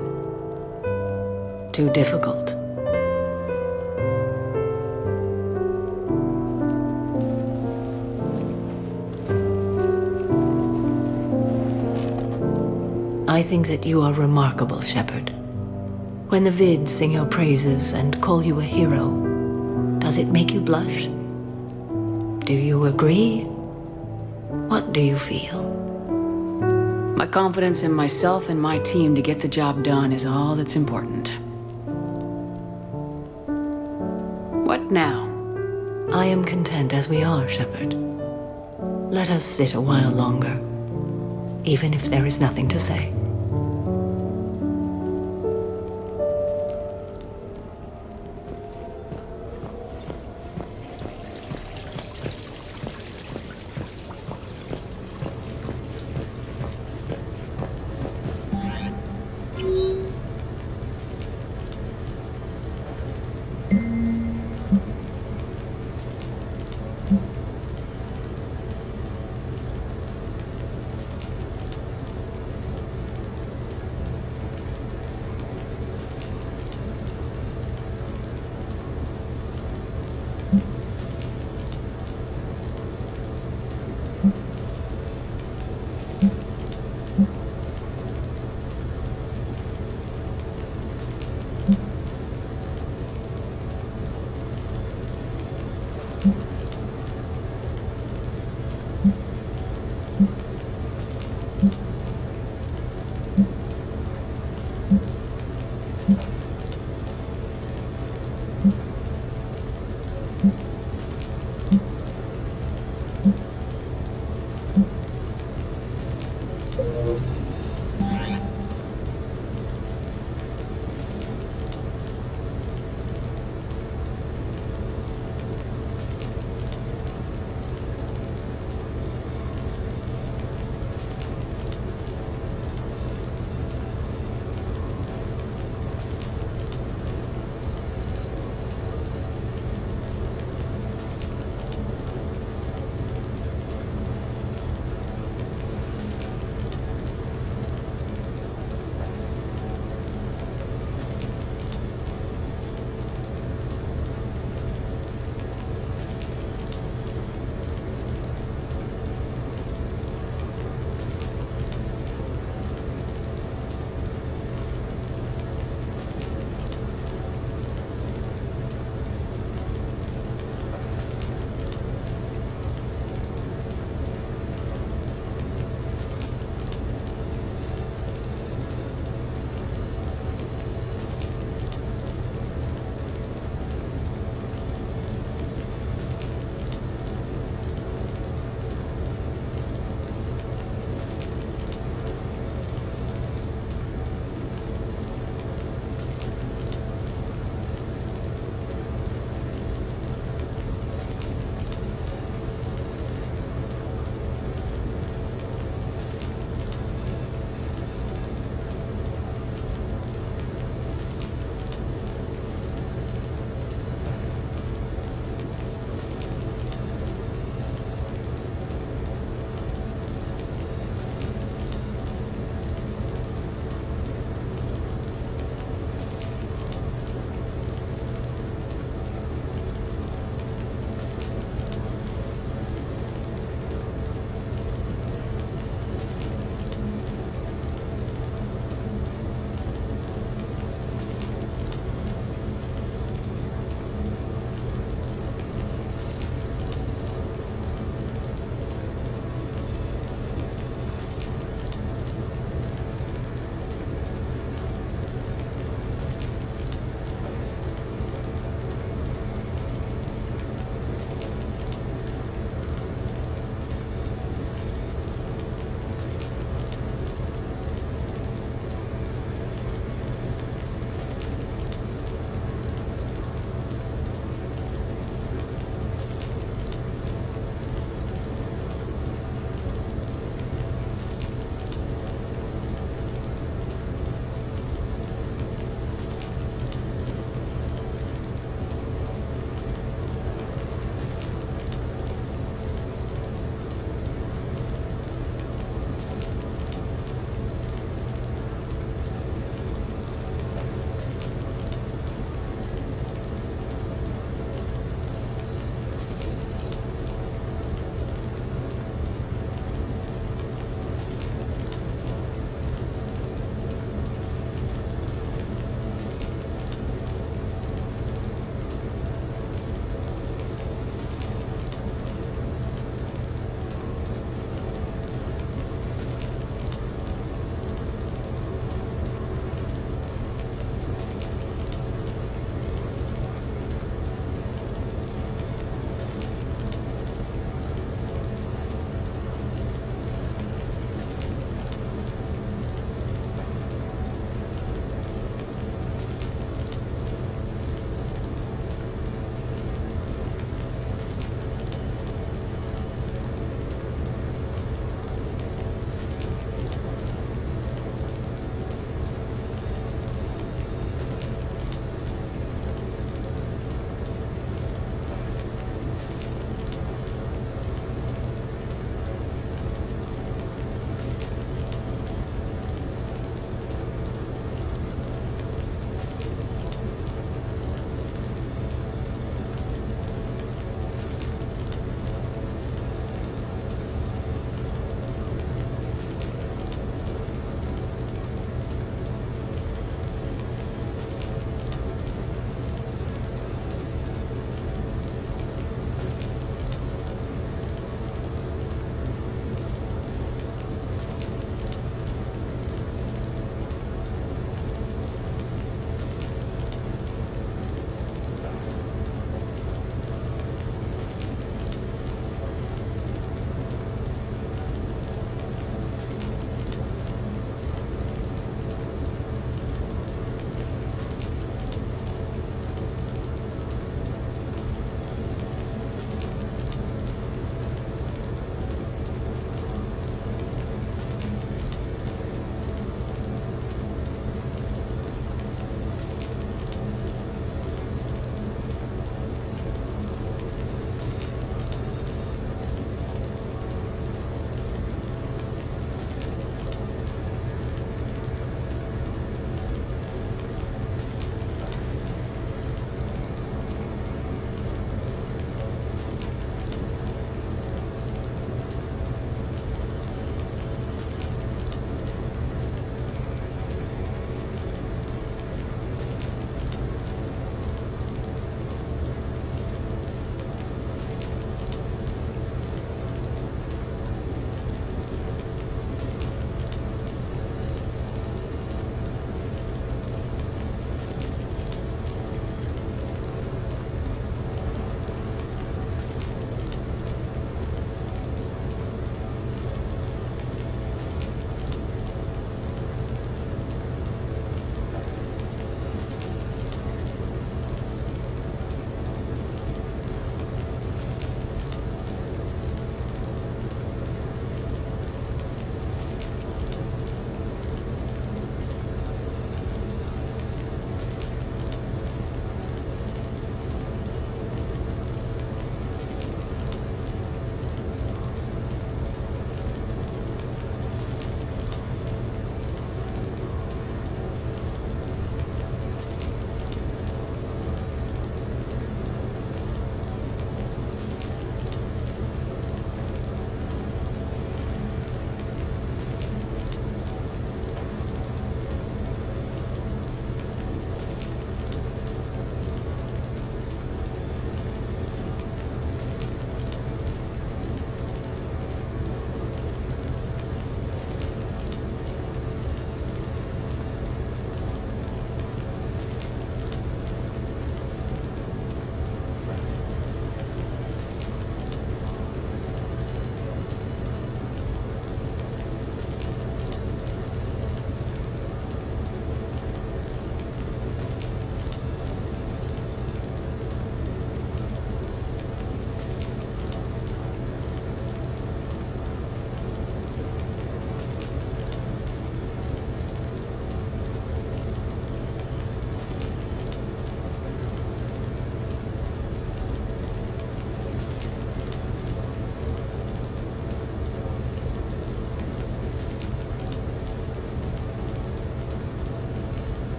Too difficult. I think that you are remarkable, Shepard. When the Vids sing your praises and call you a hero, does it make you blush? Do you agree? What do you feel? My confidence in myself and my team to get the job done is all that's important. What now? I am content as we are, Shepard. Let us sit a while longer, even if there is nothing to say.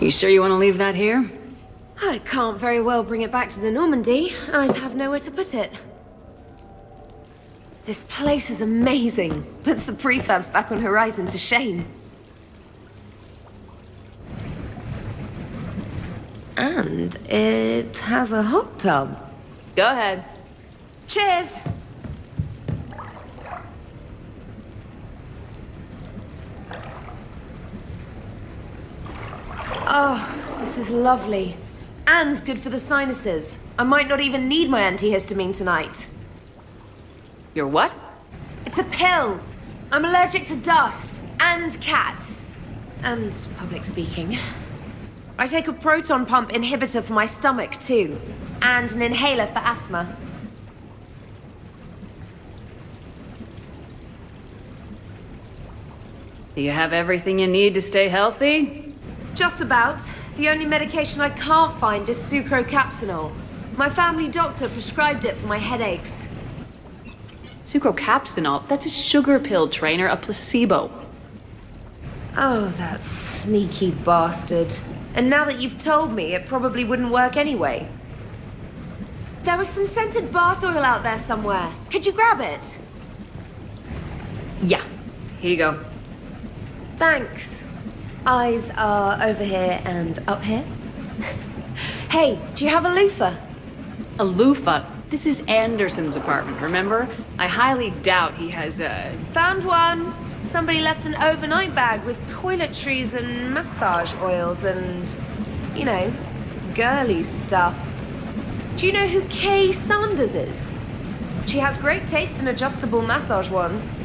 You sure you want to leave that here? I can't very well bring it back to the Normandy. I'd have nowhere to put it. This place is amazing. Puts the prefabs back on Horizon to shame. And it has a hot tub. Go ahead. Cheers! Oh, this is lovely. And good for the sinuses. I might not even need my antihistamine tonight. Your what? It's a pill. I'm allergic to dust and cats. And public speaking. I take a proton pump inhibitor for my stomach too. And an inhaler for asthma. Do you have everything you need to stay healthy? Just about. The only medication I can't find is sucrocapsinol. My family doctor prescribed it for my headaches. Sucrocapsinol? That's a sugar pill, Trainer, a placebo. Oh, that sneaky bastard. And now that you've told me, it probably wouldn't work anyway. There was some scented bath oil out there somewhere. Could you grab it? Yeah. Here you go. Thanks. Eyes are over here and up here. Hey, do you have a loofah? A loofah? This is Anderson's apartment, remember? I highly doubt he has a... Found one! Somebody left an overnight bag with toiletries and massage oils and, you know, girly stuff. Do you know who Kay Sanders is? She has great taste in adjustable massage wands.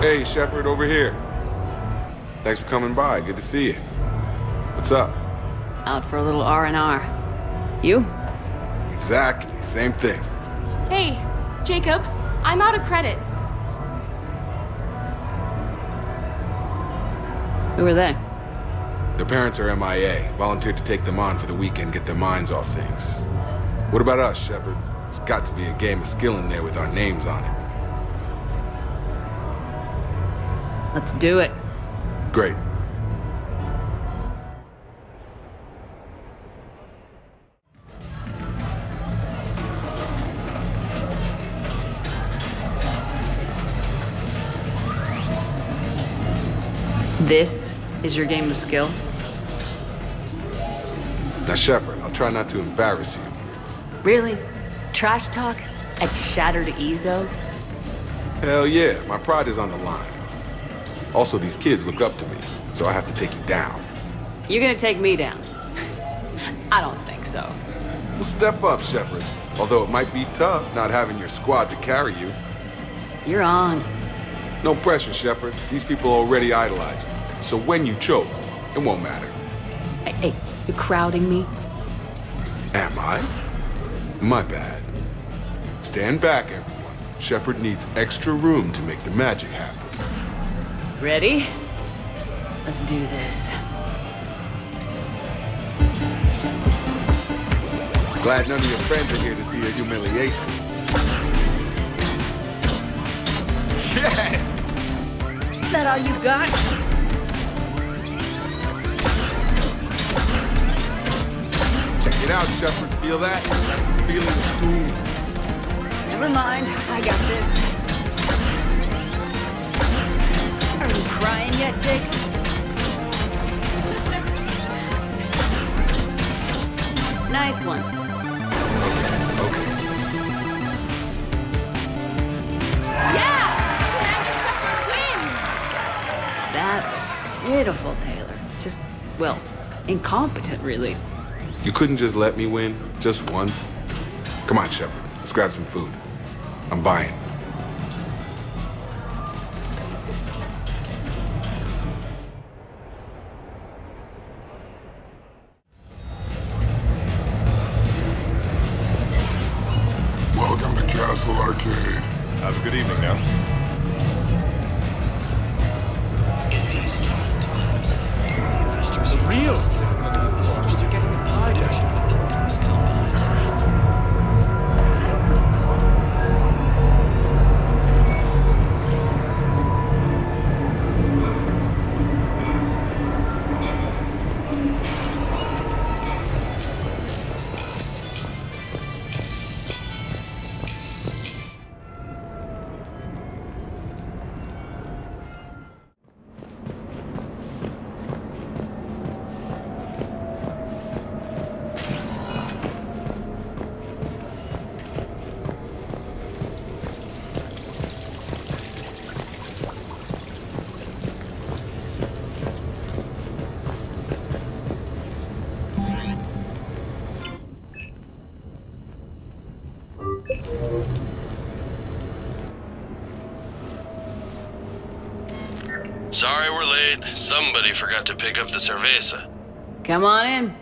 Hey, Shepard, over here. Thanks for coming by. Good to see you. What's up? Out for a little R&R. You? Exactly. Same thing. Hey, Jacob. I'm out of credits. Who are they? Their parents are MIA. Volunteered to take them on for the weekend, get their minds off things. What about us, Shepard? There's got to be a game of skill in there with our names on it. Let's do it. Great. This is your game of skill? Now, Shepard, I'll try not to embarrass you. Really? Trash talk at Shattered Ezo? Hell yeah, my pride is on the line. Also, these kids look up to me, so I have to take you down. You're gonna take me down? I don't think so. Well, step up, Shepard. Although it might be tough not having your squad to carry you. You're on. No pressure, Shepard. These people already idolize you. So when you choke, it won't matter. Hey, you're crowding me? Am I? My bad. Stand back, everyone. Shepard needs extra room to make the magic happen. Ready? Let's do this. Glad none of your friends are here to see your humiliation. Yes! Is that all you got? Check it out, Shepard. Feel that? Feeling of doom. Never mind, I got this. Are you crying yet, Jake? Nice one. Okay. Yeah! Commander Shepard wins! That was pitiful, Taylor. Just, well, incompetent, really. You couldn't just let me win, just once? Come on, Shepard. Let's grab some food. I'm buying. Welcome to Castle Arcade. Have a good evening now. The real difficulty, of course, is getting the pie down. Sorry we're late. Somebody forgot to pick up the cerveza. Come on in.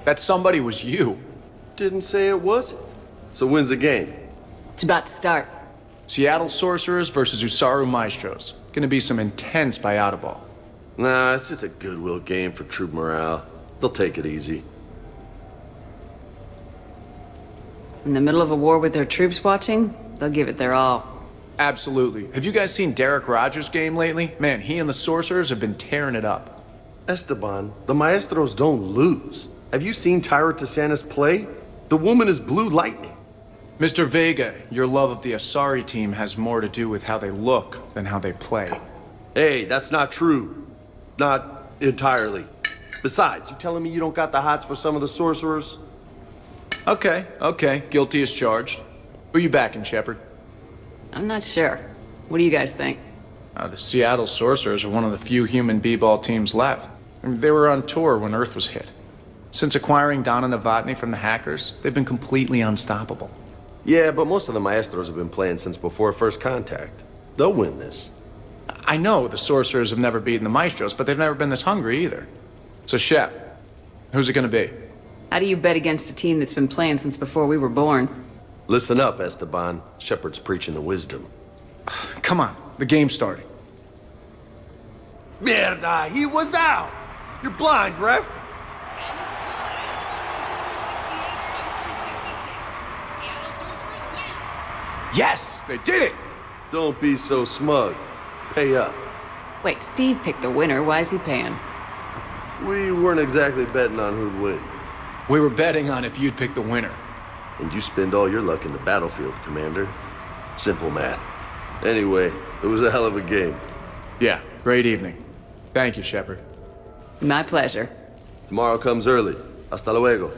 That somebody was you. Didn't say it was. So when's the game? It's about to start. Seattle Sorcerers versus Usaru Maestros. Gonna be some intense Bayada ball. Nah, it's just a goodwill game for troop morale. They'll take it easy. In the middle of a war with their troops watching, they'll give it their all. Absolutely. Have you guys seen Derek Rogers' game lately? Man, he and the Sorcerers have been tearing it up. Esteban, the Maestros don't lose. Have you seen Tyra Tisanis play? The woman is blue lightning. Mr. Vega, your love of the Asari team has more to do with how they look than how they play. Hey, that's not true. Not entirely. Besides, you telling me you don't got the hots for some of the Sorcerers? Okay. Guilty as charged. Who you backing, Shepard? I'm not sure. What do you guys think? The Seattle Sorcerers are one of the few human b-ball teams left. I mean, they were on tour when Earth was hit. Since acquiring Donna Novotny from the hackers, they've been completely unstoppable. Yeah, but most of the Maestros have been playing since before First Contact. They'll win this. I know the Sorcerers have never beaten the Maestros, but they've never been this hungry either. So, Shep, who's it gonna be? How do you bet against a team that's been playing since before we were born? Listen up, Esteban. Shepard's preaching the wisdom. Come on, the game's starting. Mierda, he was out! You're blind, ref! Yes, they did it! Don't be so smug. Pay up. Wait, Steve picked the winner. Why is he paying? We weren't exactly betting on who'd win. We were betting on if you'd pick the winner. And you spend all your luck in the battlefield, Commander. Simple math. Anyway, it was a hell of a game. Yeah, great evening. Thank you, Shepard. My pleasure. Tomorrow comes early. Hasta luego.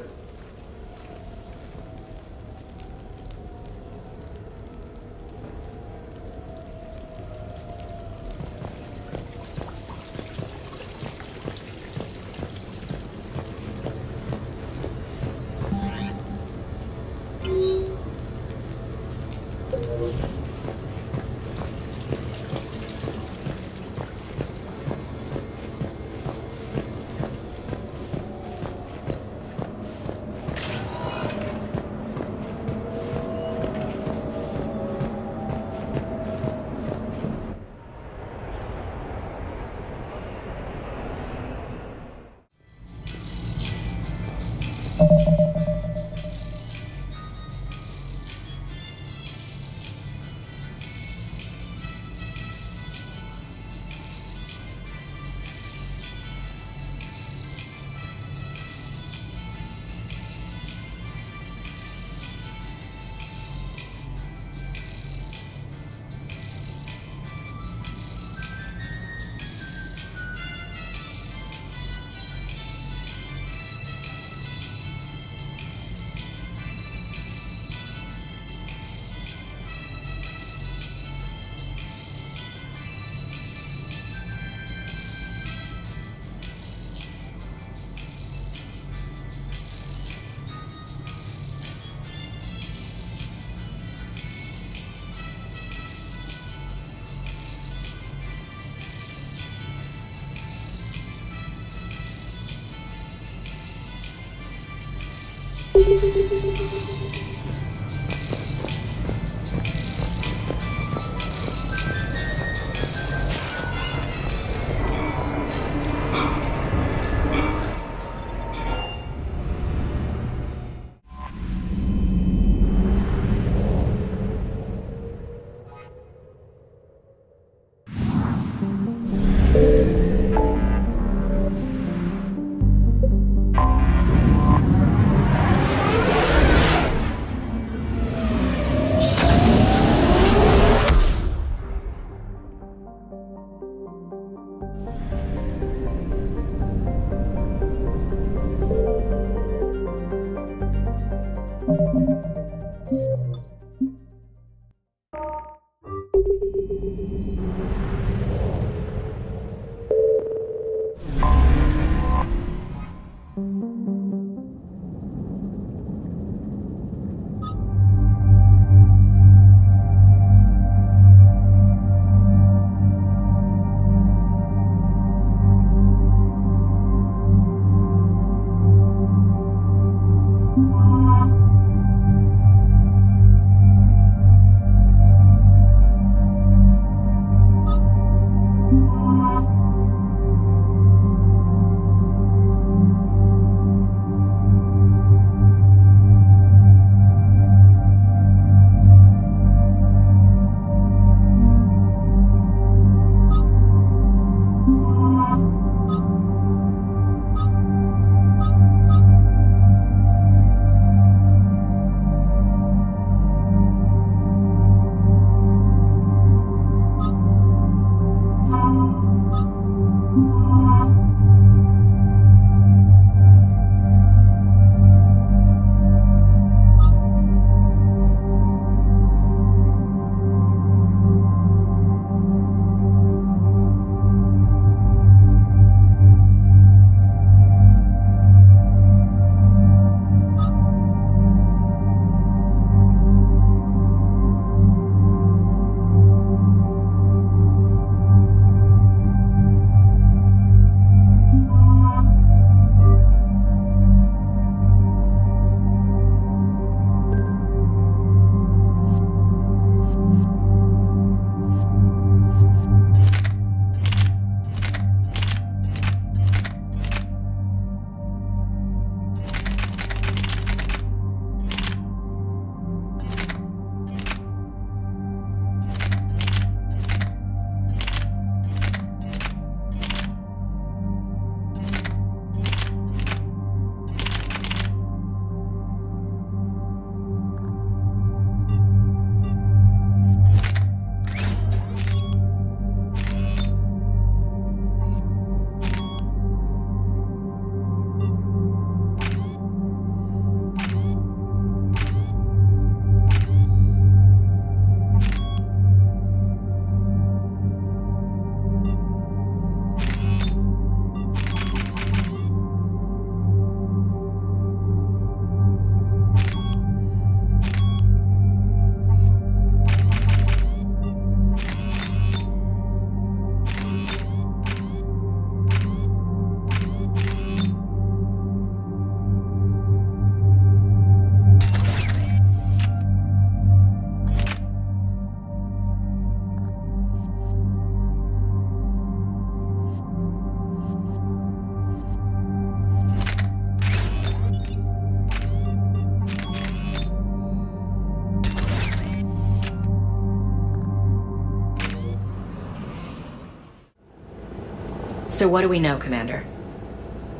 So what do we know, Commander?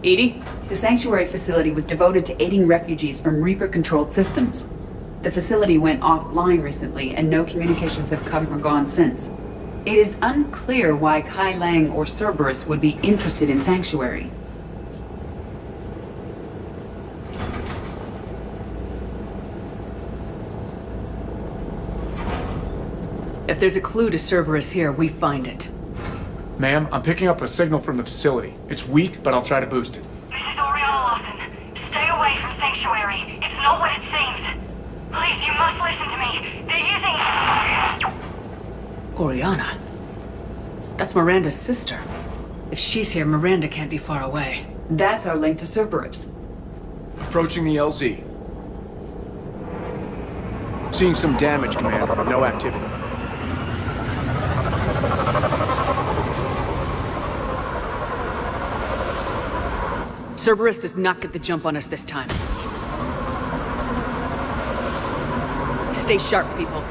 EDI, the Sanctuary facility was devoted to aiding refugees from Reaper-controlled systems. The facility went offline recently, and no communications have come or gone since. It is unclear why Kai Lang or Cerberus would be interested in Sanctuary. If there's a clue to Cerberus here, we find it. Ma'am, I'm picking up a signal from the facility. It's weak, but I'll try to boost it. This is Oriana Lawson. Stay away from Sanctuary. It's not what it seems. Please, you must listen to me. They're using... Oriana? That's Miranda's sister. If she's here, Miranda can't be far away. That's our link to Cerberus. Approaching the LZ. Seeing some damage, Commander, but no activity. Cerberus does not get the jump on us this time. Stay sharp, people.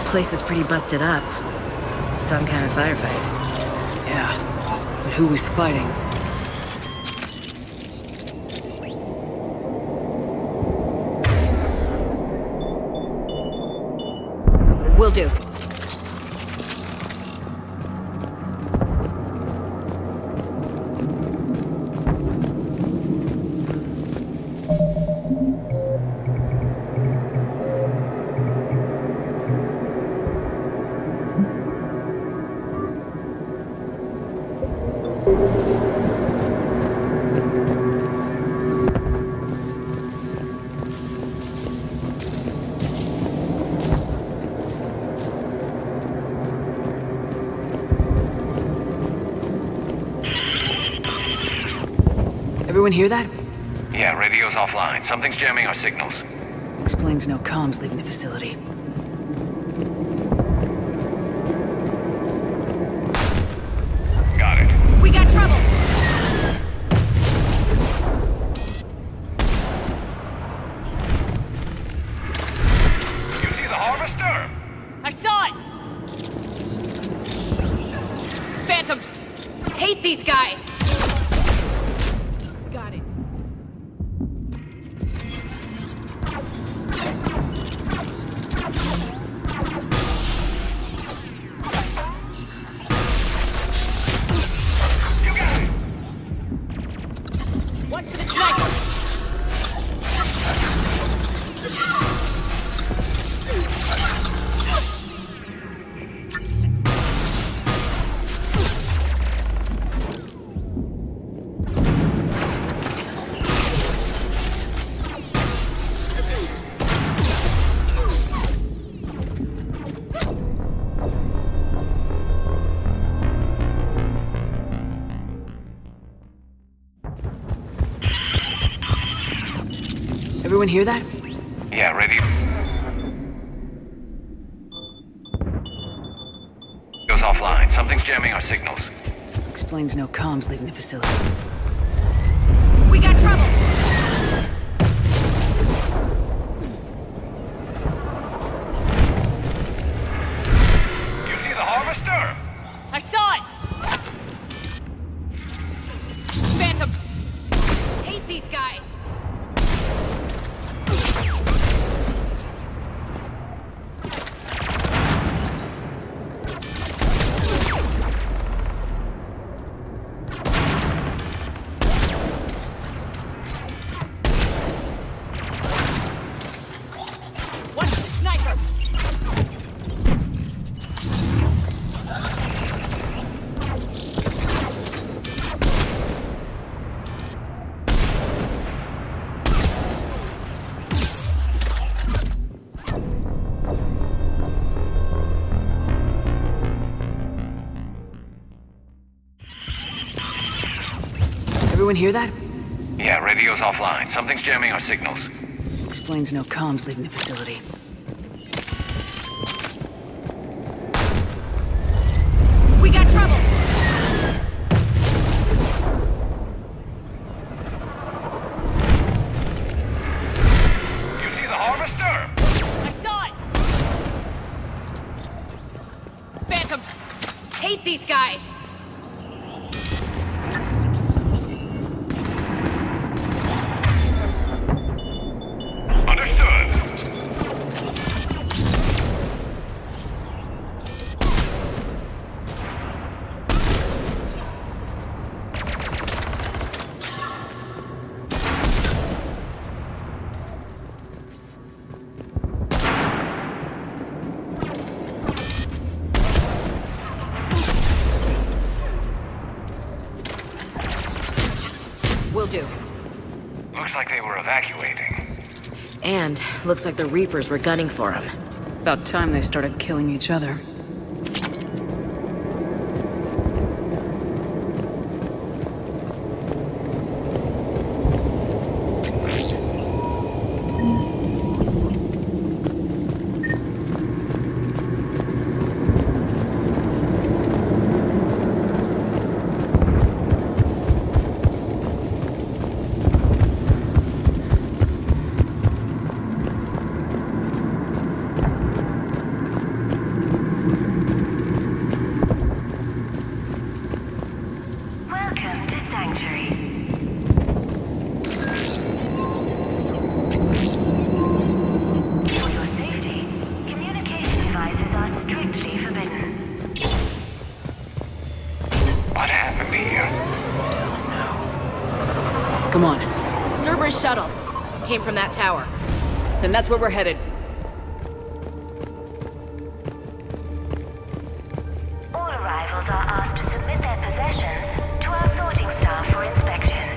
Place is pretty busted up. Some kind of firefight. Yeah, but who was fighting? Will do. Everyone hear that? Yeah, radio's offline. Something's jamming our signals. Explains no comms leaving the facility. Got it. We got trouble! You see the harvester? I saw it! Phantoms! Hate these guys! Got it. Watch the sniper! Everyone hear that? Yeah, radio. Goes offline. Something's jamming our signals. Explains no comms leaving the facility. We got trouble! You see the harvester? I saw it! Phantoms! Hate these guys! Watch the sniper! Everyone hear that? Yeah, radio's offline. Something's jamming our signals. Explains no comms leaving the facility. We got trouble! You see the harvester? I saw it! Phantoms! Hate these guys! Will do. Looks like they were evacuating. And looks like the Reapers were gunning for him. About time they started killing each other. Come on. Cerberus shuttles came from that tower. Then that's where we're headed. All arrivals are asked to submit their possessions to our sorting staff for inspection.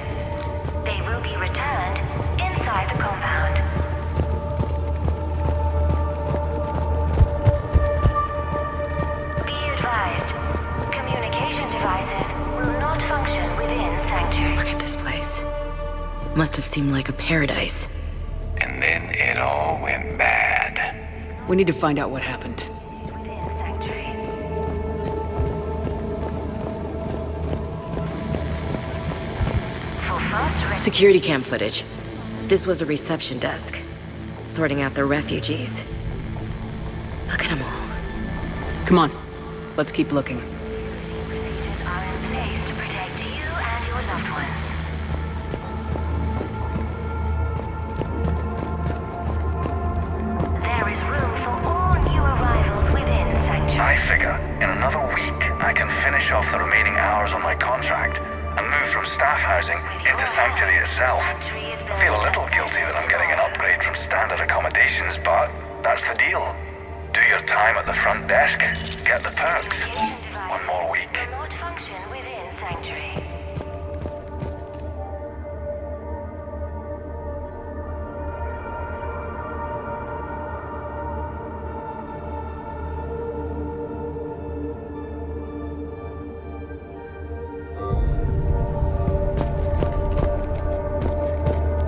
They will be returned inside the compound. Be advised, communication devices will not function within Sanctuary. Look at this place. Must have seemed like a paradise. And then it all went bad. We need to find out what happened. Security cam footage. This was a reception desk, sorting out the refugees. Look at them all. Come on. Let's keep looking. Are in place to protect you and your loved ones. There is room for all new arrivals within Sanctuary. I figure in another week I can finish off the remaining hours on my contract and move from staff housing into Sanctuary itself. I feel a little guilty that I'm getting an upgrade from standard accommodations, but that's the deal. Do your time at the front desk, get the perks. One more week. Will not function within Sanctuary.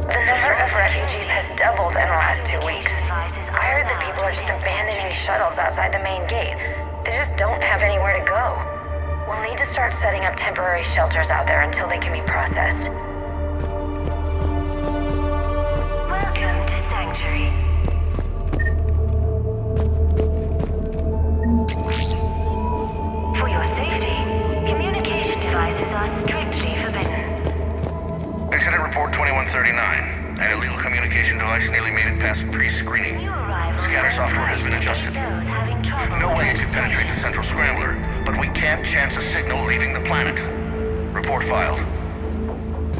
The number of refugees has doubled in the last 2 weeks. I heard that people are just abandoning shuttles outside the main gate. They just don't have anywhere to go. We'll need to start setting up temporary shelters out there until they can be processed. Welcome to Sanctuary. For your safety, communication devices are strictly forbidden. Incident report 2139. An illegal communication device nearly made it past pre-screening. Scanner software has been adjusted. No way it could penetrate the central scrambler, but we can't chance a signal leaving the planet. Report filed.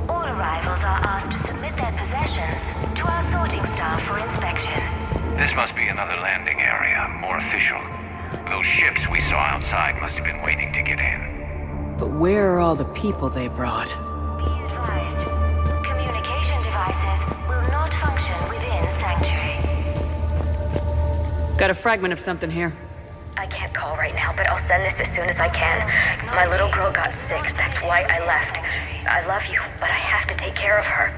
All arrivals are asked to submit their possessions to our sorting staff for inspection. This must be another landing area, more official. Those ships we saw outside must have been waiting to get in. But where are all the people they brought? Be advised, communication devices will not function within Sanctuary. Got a fragment of something here. I can't call right now, but I'll send this as soon as I can. My little girl got sick, that's why I left. I love you, but I have to take care of her.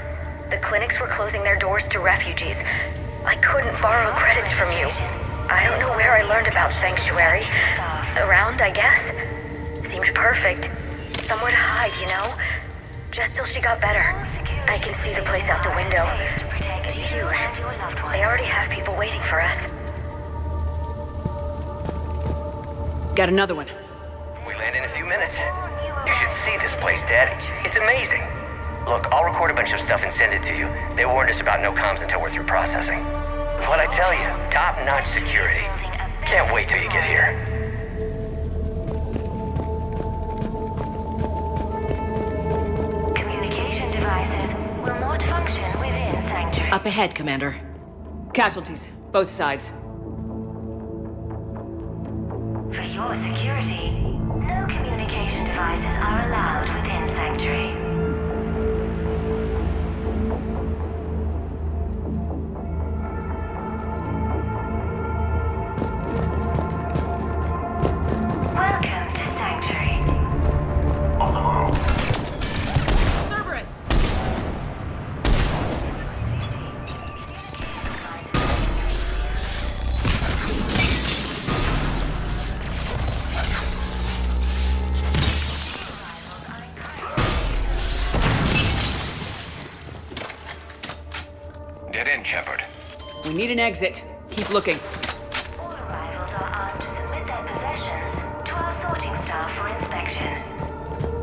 The clinics were closing their doors to refugees. I couldn't borrow credits from you. I don't know where I learned about Sanctuary. Around, I guess. Seemed perfect. Somewhere to hide, you know? Just till she got better. I can see the place out the window. It's huge. They already have people waiting for us. Got another one. We land in a few minutes. You should see this place, Dad. It's amazing. Look, I'll record a bunch of stuff and send it to you. They warned us about no comms until we're through processing. What'd I tell you? Top-notch security. Can't wait till you get here. Communication devices will not function within Sanctuary. Up ahead, Commander. Casualties, both sides. For your security, no communication devices are allowed within Sanctuary. Welcome to Sanctuary. On the move. Cerberus! Dead end, Shepard. We need an exit. Keep looking. All arrivals are asked to submit their possessions to our sorting staff for inspection.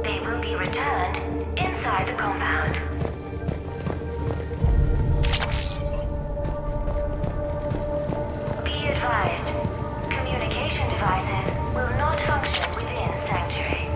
They will be returned inside the compound. Be advised, communication devices will not function within Sanctuary.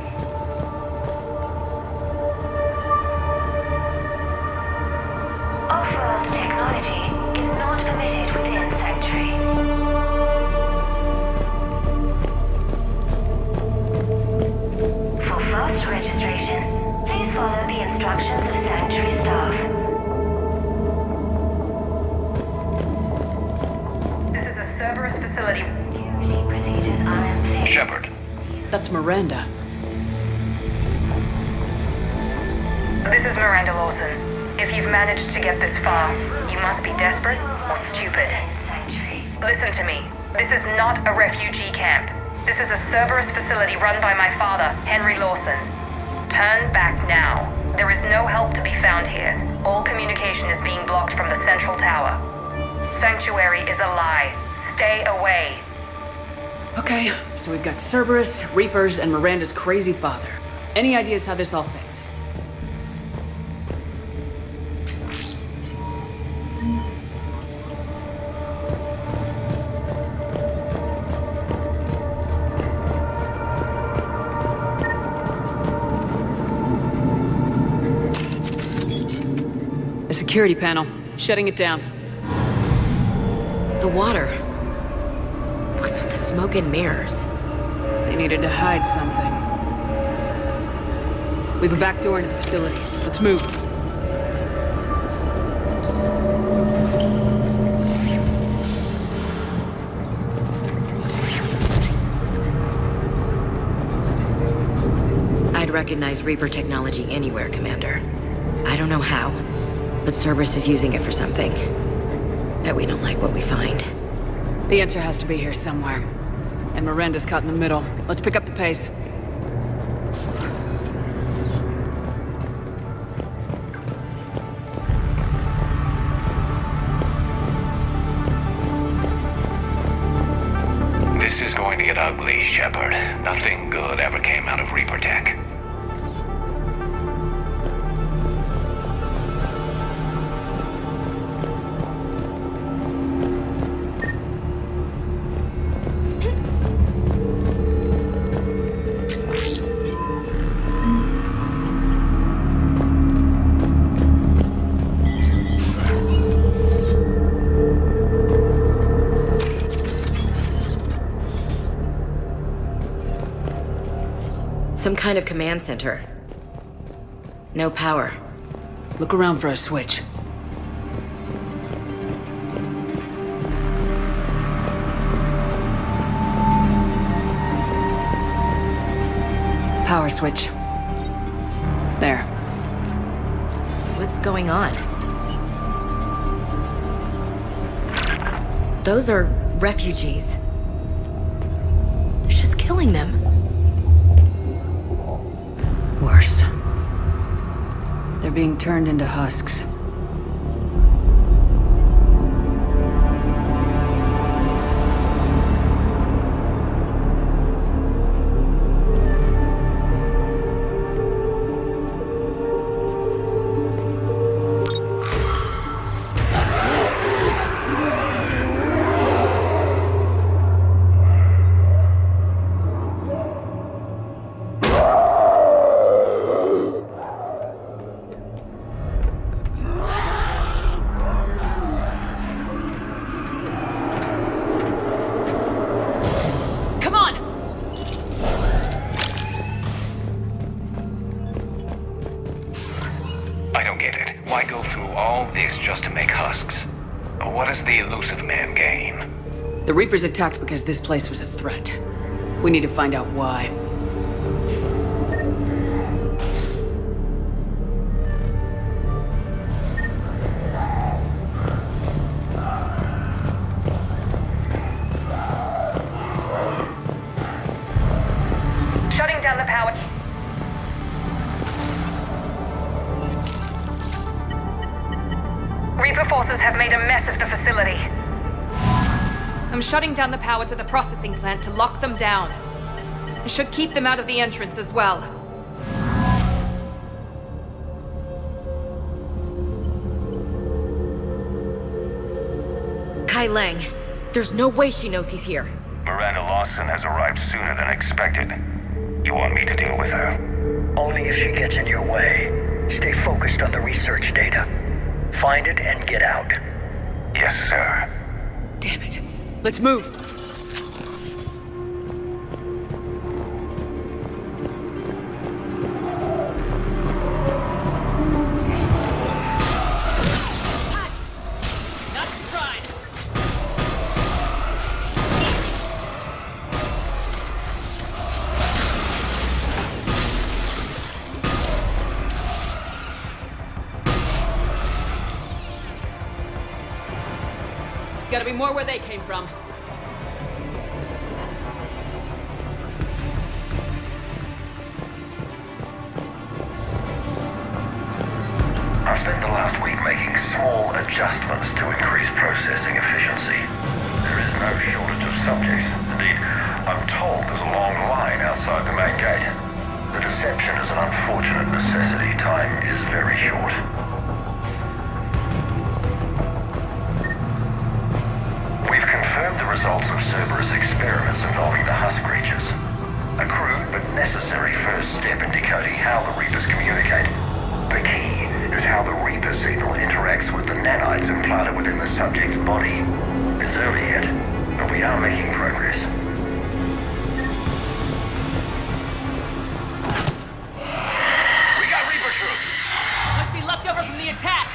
Shepard. That's Miranda. This is Miranda Lawson. If you've managed to get this far, you must be desperate or stupid. Listen to me. This is not a refugee camp. This is a Cerberus facility run by my father, Henry Lawson. Turn back now. There is no help to be found here. All communication is being blocked from the central tower. Sanctuary is a lie. Stay away. Okay, so we've got Cerberus, Reapers, and Miranda's crazy father. Any ideas how this all fits? The security panel. Shutting it down. The water. What's with the smoke and mirrors? They needed to hide something. We have a back door into the facility. Let's move. I'd recognize Reaper technology anywhere, Commander. I don't know how, but Cerberus is using it for something. Bet we don't like what we find. The answer has to be here somewhere. And Miranda's caught in the middle. Let's pick up the pace. This is going to get ugly, Shepard. Nothing good ever came out of Reaper tech. Some kind of command center. No power. Look around for a switch. Power switch. There. What's going on? Those are refugees. They're just killing them. Worse. They're being turned into husks. I don't get it. Why go through all this just to make husks? What does the elusive man gain? The Reapers attacked because this place was a threat. We need to find out why. Shutting down the power. Reaper forces have made a mess of the facility. I'm shutting down the power to the processing plant to lock them down. I should keep them out of the entrance as well. Kai Lang. There's no way she knows he's here. Miranda Lawson has arrived sooner than expected. You want me to deal with her? Only if she gets in your way. Stay focused on the research data. Find it and get out. Yes, sir. Damn it. Let's move. gotta be more where they came from. I've spent the last week making small adjustments to increase processing efficiency. There is no shortage of subjects. Indeed, I'm told there's a long line outside the main gate. The deception is an unfortunate necessity. Time is very short. We've confirmed the results of Cerberus experiments involving the husk creatures. A crude but necessary first step in decoding how the Reapers communicate. The key is how the Reaper signal interacts with the nanites implanted within the subject's body. It's early yet, but we are making progress. We got Reaper troops! Must be left over from the attack!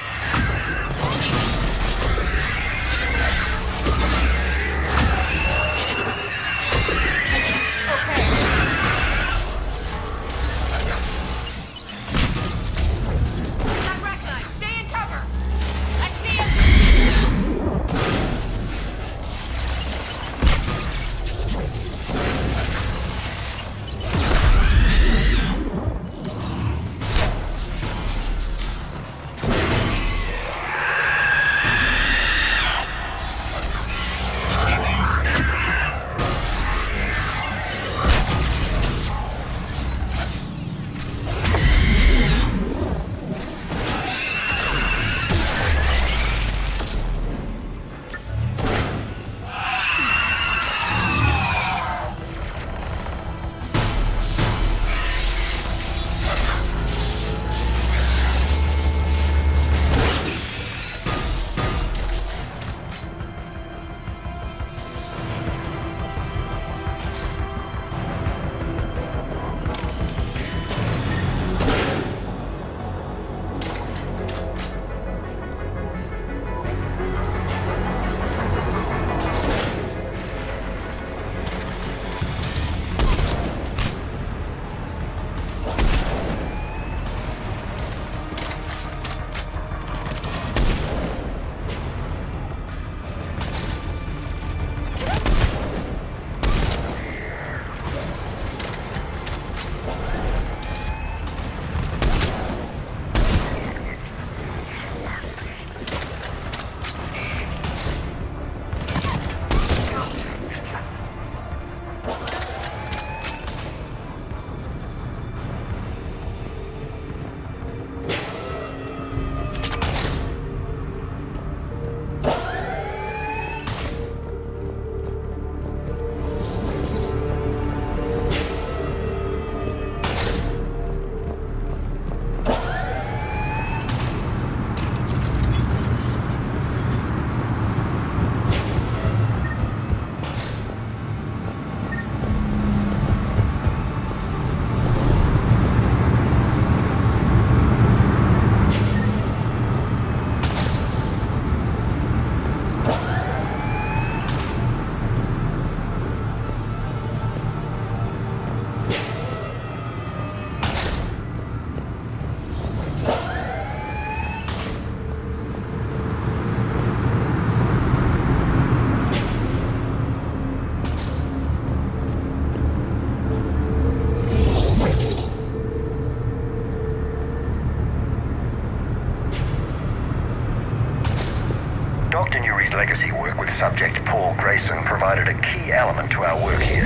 Dr. Nuri's legacy work with subject Paul Grayson provided a key element to our work here.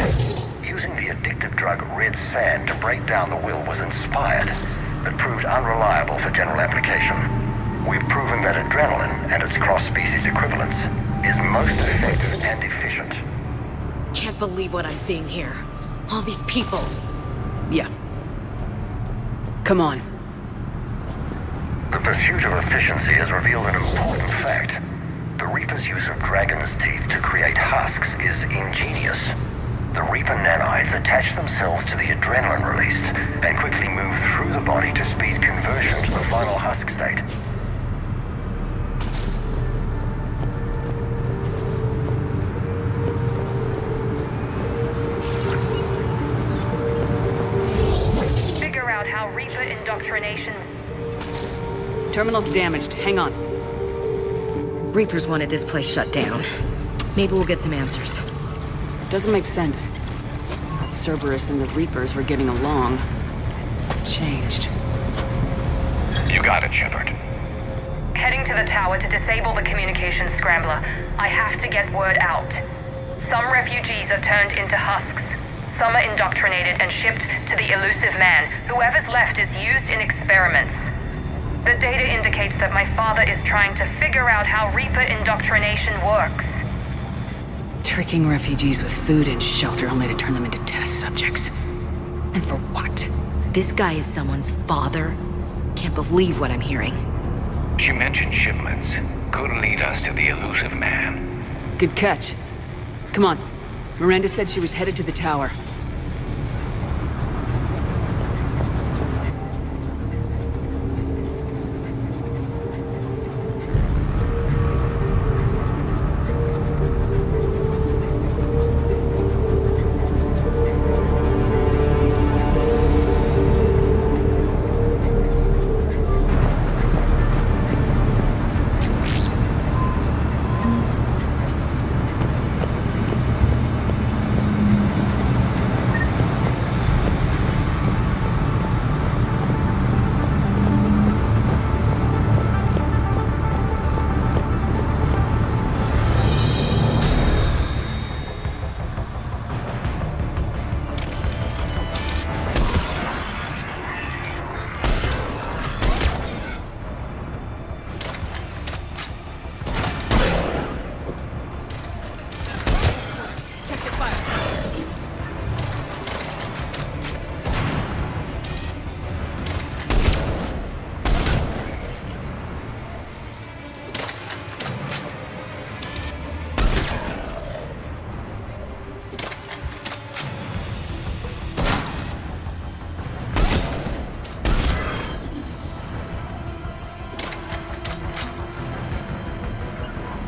Using the addictive drug Red Sand to break down the will was inspired, but proved unreliable for general application. We've proven that adrenaline and its cross-species equivalence is most effective and efficient. Can't believe what I'm seeing here. All these people. Yeah. Come on. The pursuit of efficiency has revealed an important fact. The Reaper's use of dragon's teeth to create husks is ingenious. The Reaper nanites attach themselves to the adrenaline released and quickly move through the body to speed conversion to the final husk state. Figure out how Reaper indoctrination... Terminal's damaged. Hang on. Reapers wanted this place shut down. Maybe we'll get some answers. Doesn't make sense. Thought Cerberus and the Reapers were getting along. Changed. You got it, Shepard. Heading to the tower to disable the communications scrambler. I have to get word out. Some refugees are turned into husks. Some are indoctrinated and shipped to the Elusive Man. Whoever's left is used in experiments. The data indicates that my father is trying to figure out how Reaper indoctrination works. Tricking refugees with food and shelter only to turn them into test subjects. And for what? This guy is someone's father? Can't believe what I'm hearing. She mentioned shipments. Could lead us to the Elusive Man. Good catch. Come on. Miranda said she was headed to the tower.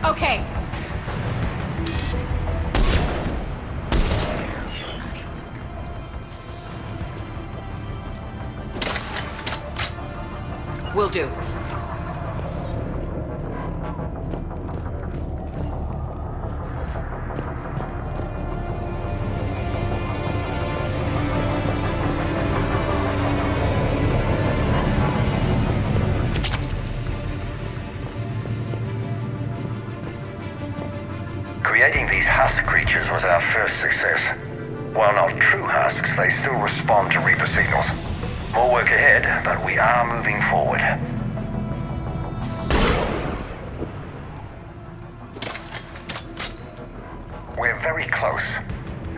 Okay. Will do. Creating these husk creatures was our first success. While not true husks, they still respond to Reaper signals. More work ahead, but we are moving forward. We're very close.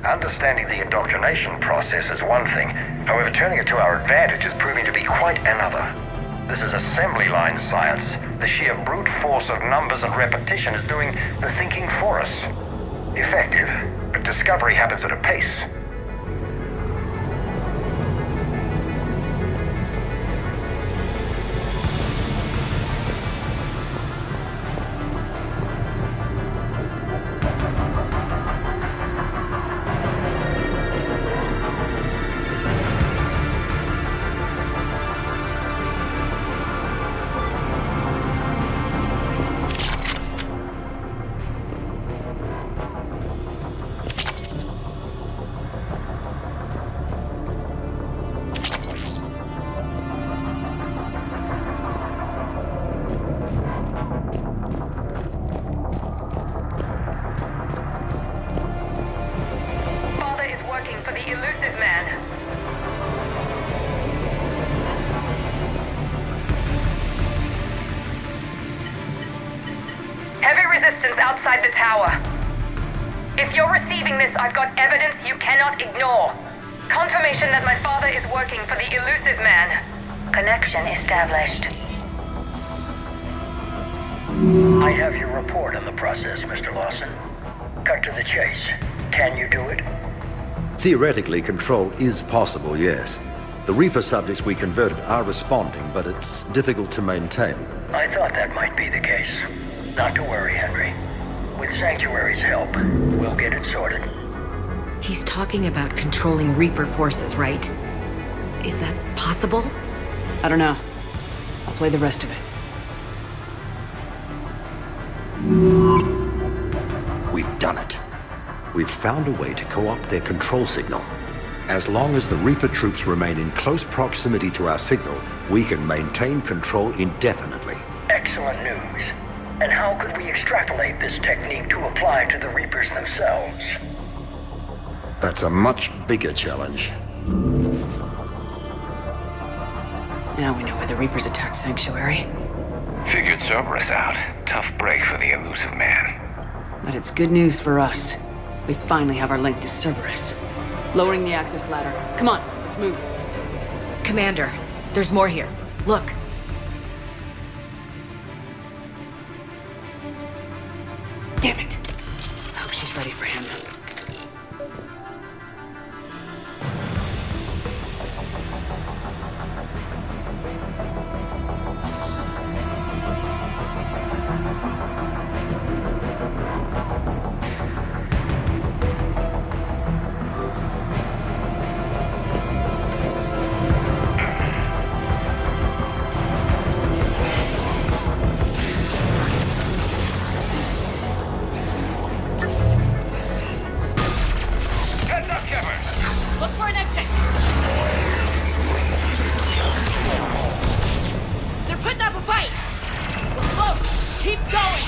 Understanding the indoctrination process is one thing. However, turning it to our advantage is proving to be quite another. This is assembly line science. The sheer brute force of numbers and repetition is doing the thinking for us. Effective, but discovery happens at a pace. Outside the tower. If you're receiving this, I've got evidence you cannot ignore. Confirmation that my father is working for the Elusive Man. Connection established. I have your report on the process, Mr. Lawson. Cut to the chase. Can you do it? Theoretically, control is possible, yes. The Reaper subjects we converted are responding, but it's difficult to maintain. I thought that might be the case. Not to worry, Henry. With Sanctuary's help, we'll get it sorted. He's talking about controlling Reaper forces, right? Is that possible? I don't know. I'll play the rest of it. We've done it. We've found a way to co-opt their control signal. As long as the Reaper troops remain in close proximity to our signal, we can maintain control indefinitely. Excellent news. And how could we extrapolate this technique to apply to the Reapers themselves? That's a much bigger challenge. Now we know where the Reapers attacked Sanctuary. Figured Cerberus out. Tough break for the elusive man. But it's good news for us. We finally have our link to Cerberus. Lowering the access ladder. Come on, let's move. Commander, there's more here. Look. Damn it. I hope she's ready for him. Look for an exit! They're putting up a fight! We're close! Keep going!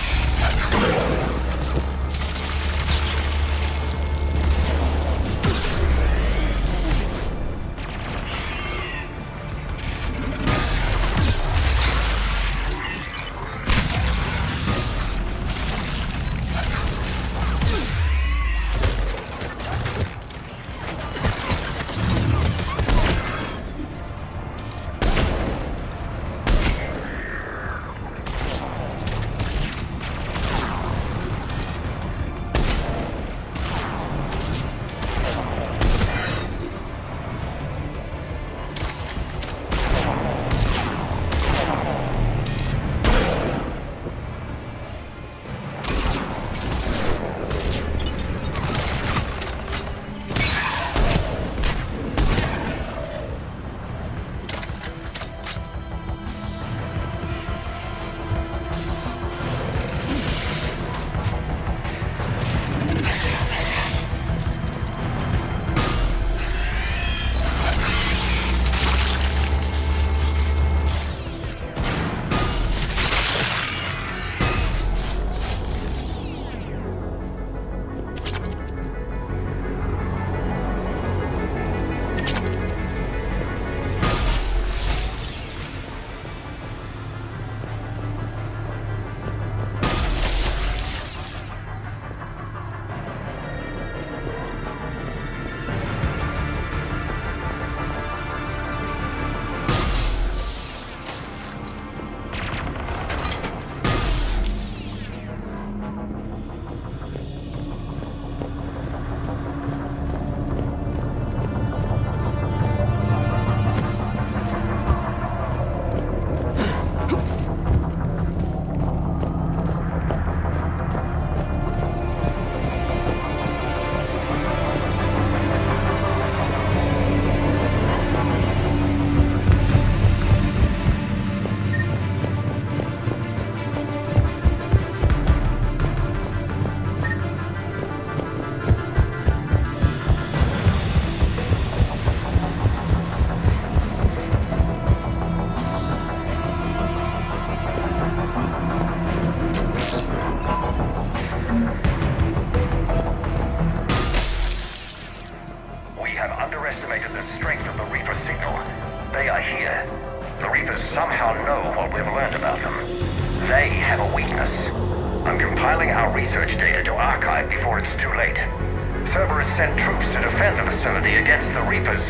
They are here. The Reapers somehow know what we've learned about them. They have a weakness. I'm compiling our research data to archive before it's too late. Cerberus sent troops to defend the facility against the Reapers.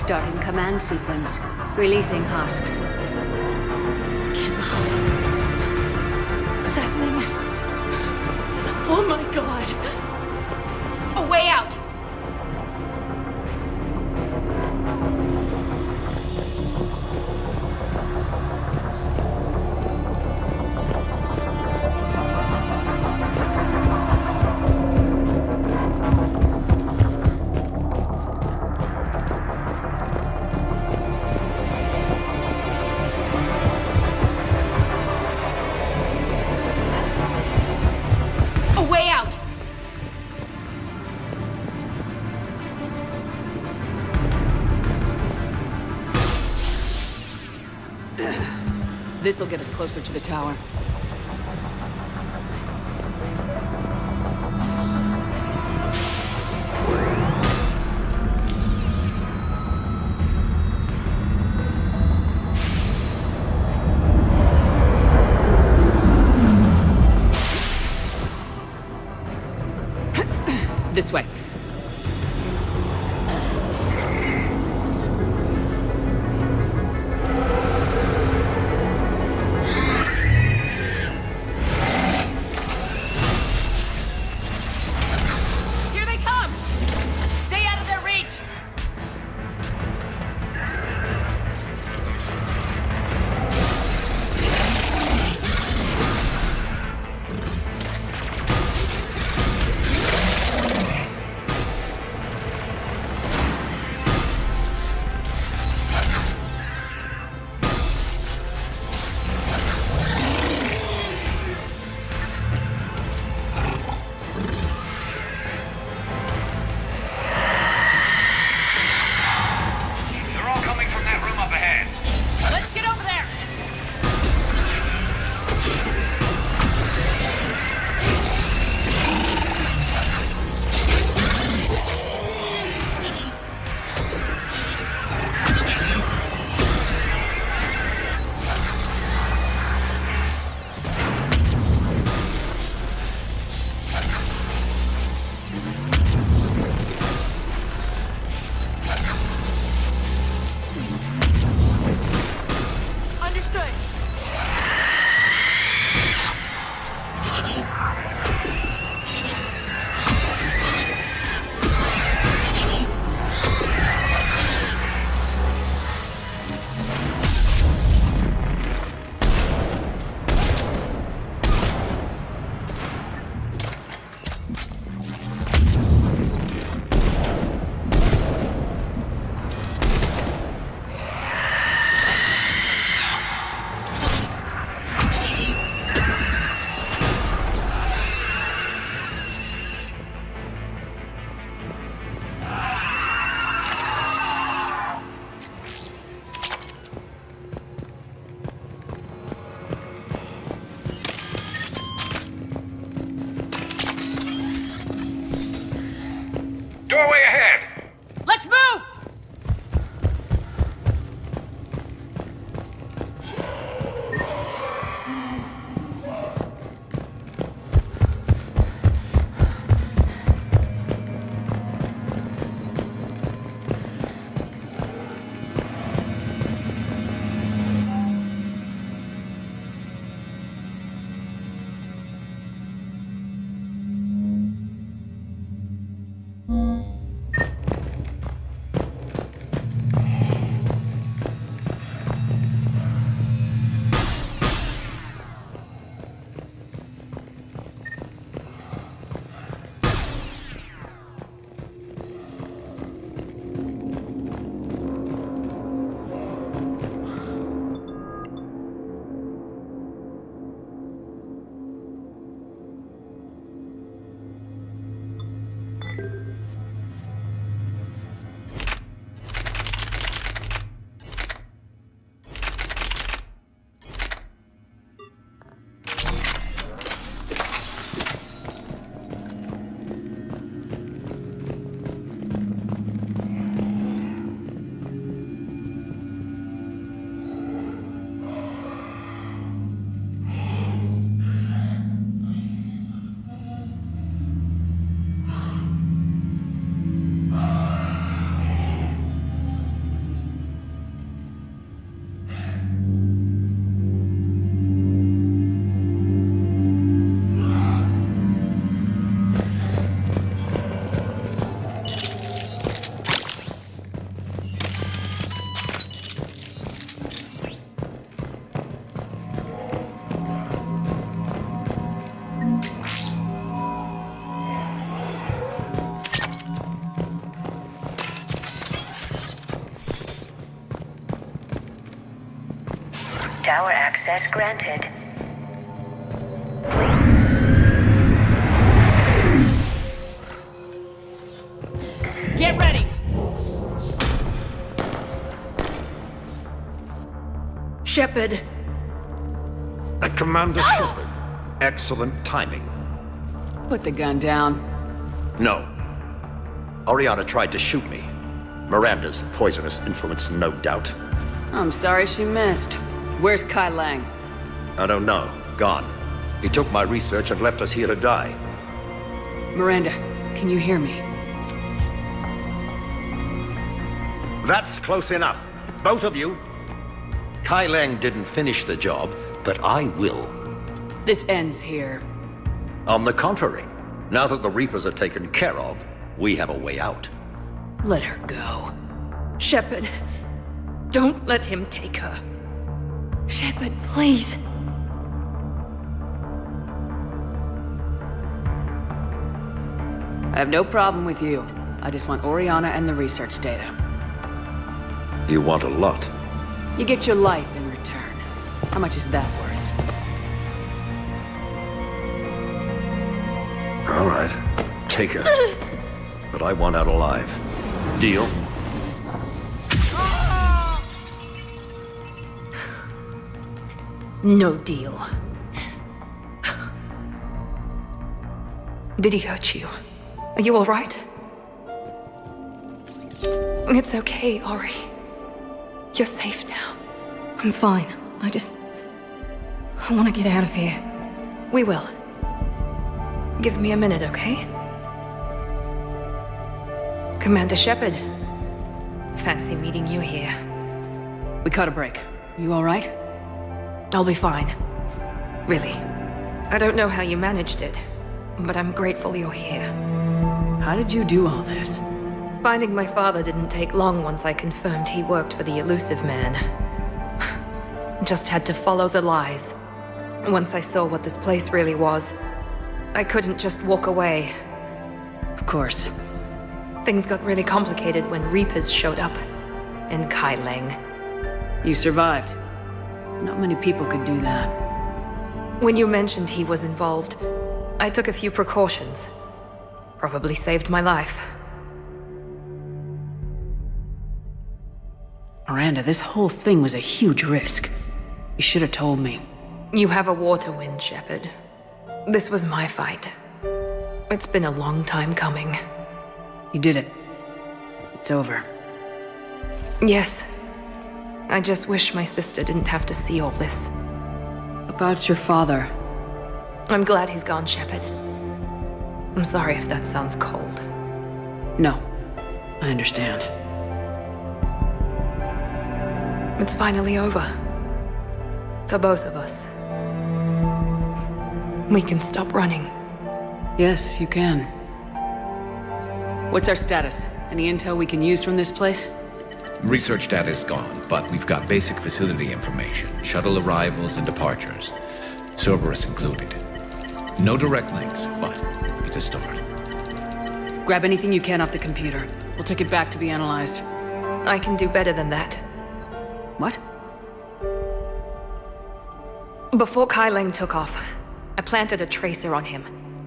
Starting command sequence. Releasing husks. Can't move. What's happening? Oh my god. A way out! This'll get us closer to the tower. This way. Here they come! Stay out of their reach! They're all coming from that room up ahead. Let's get over there! Understood. Doorway ahead! Let's move! Tower access granted. Get ready! Shepard, Commander Shepard, excellent timing. Put the gun down. No. Oriana tried to shoot me. Miranda's poisonous influence, no doubt. I'm sorry she missed. Where's Kai Lang? I don't know. Gone. He took my research and left us here to die. Miranda, can you hear me? That's close enough. Both of you. Kai Lang didn't finish the job, but I will. This ends here. On the contrary, now that the Reapers are taken care of, we have a way out. Let her go. Shepard, don't let him take her. Shepard, please. I have no problem with you. I just want Oriana and the research data. You want a lot. You get your life in return. How much is that worth? All right. Take her. But I want out alive. Deal? No deal. Did he hurt you? Are you all right? It's okay, Ori. You're safe now. I'm fine. I want to get out of here. We will. Give me a minute, okay? Commander Shepard. Fancy meeting you here. We caught a break. You all right? I'll be fine. Really. I don't know how you managed it, but I'm grateful you're here. How did you do all this? Finding my father didn't take long once I confirmed he worked for the Elusive Man. Just had to follow the lies. Once I saw what this place really was, I couldn't just walk away. Of course. Things got really complicated when Reapers showed up. And Kai Lang. You survived. Not many people could do that. When you mentioned he was involved, I took a few precautions. Probably saved my life. Miranda, this whole thing was a huge risk. You should have told me. You have a war to win, Shepard. This was my fight. It's been a long time coming. You did it. It's over. Yes. I just wish my sister didn't have to see all this. About your father. I'm glad he's gone, Shepard. I'm sorry if that sounds cold. No. I understand. It's finally over. For both of us. We can stop running. Yes, you can. What's our status? Any intel we can use from this place? Research data is gone, but we've got basic facility information, shuttle arrivals and departures, Cerberus included. No direct links, but it's a start. Grab anything you can off the computer. We'll take it back to be analyzed. I can do better than that. What? Before Kai Lang took off, I planted a tracer on him.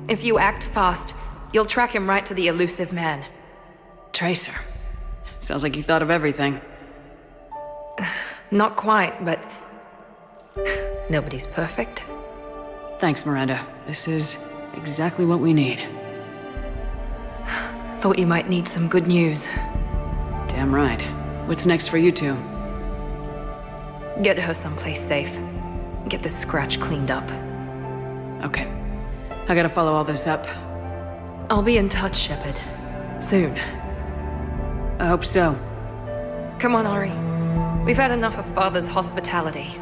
If you act fast, you'll track him right to the Elusive Man. Tracer? Sounds like you thought of everything. Not quite, but nobody's perfect. Thanks, Miranda. This is exactly what we need. Thought you might need some good news. Damn right. What's next for you two? Get her someplace safe. Get this scratch cleaned up. Okay. I gotta follow all this up. I'll be in touch, Shepard. Soon. I hope so. Come on, Ori. We've had enough of Father's hospitality.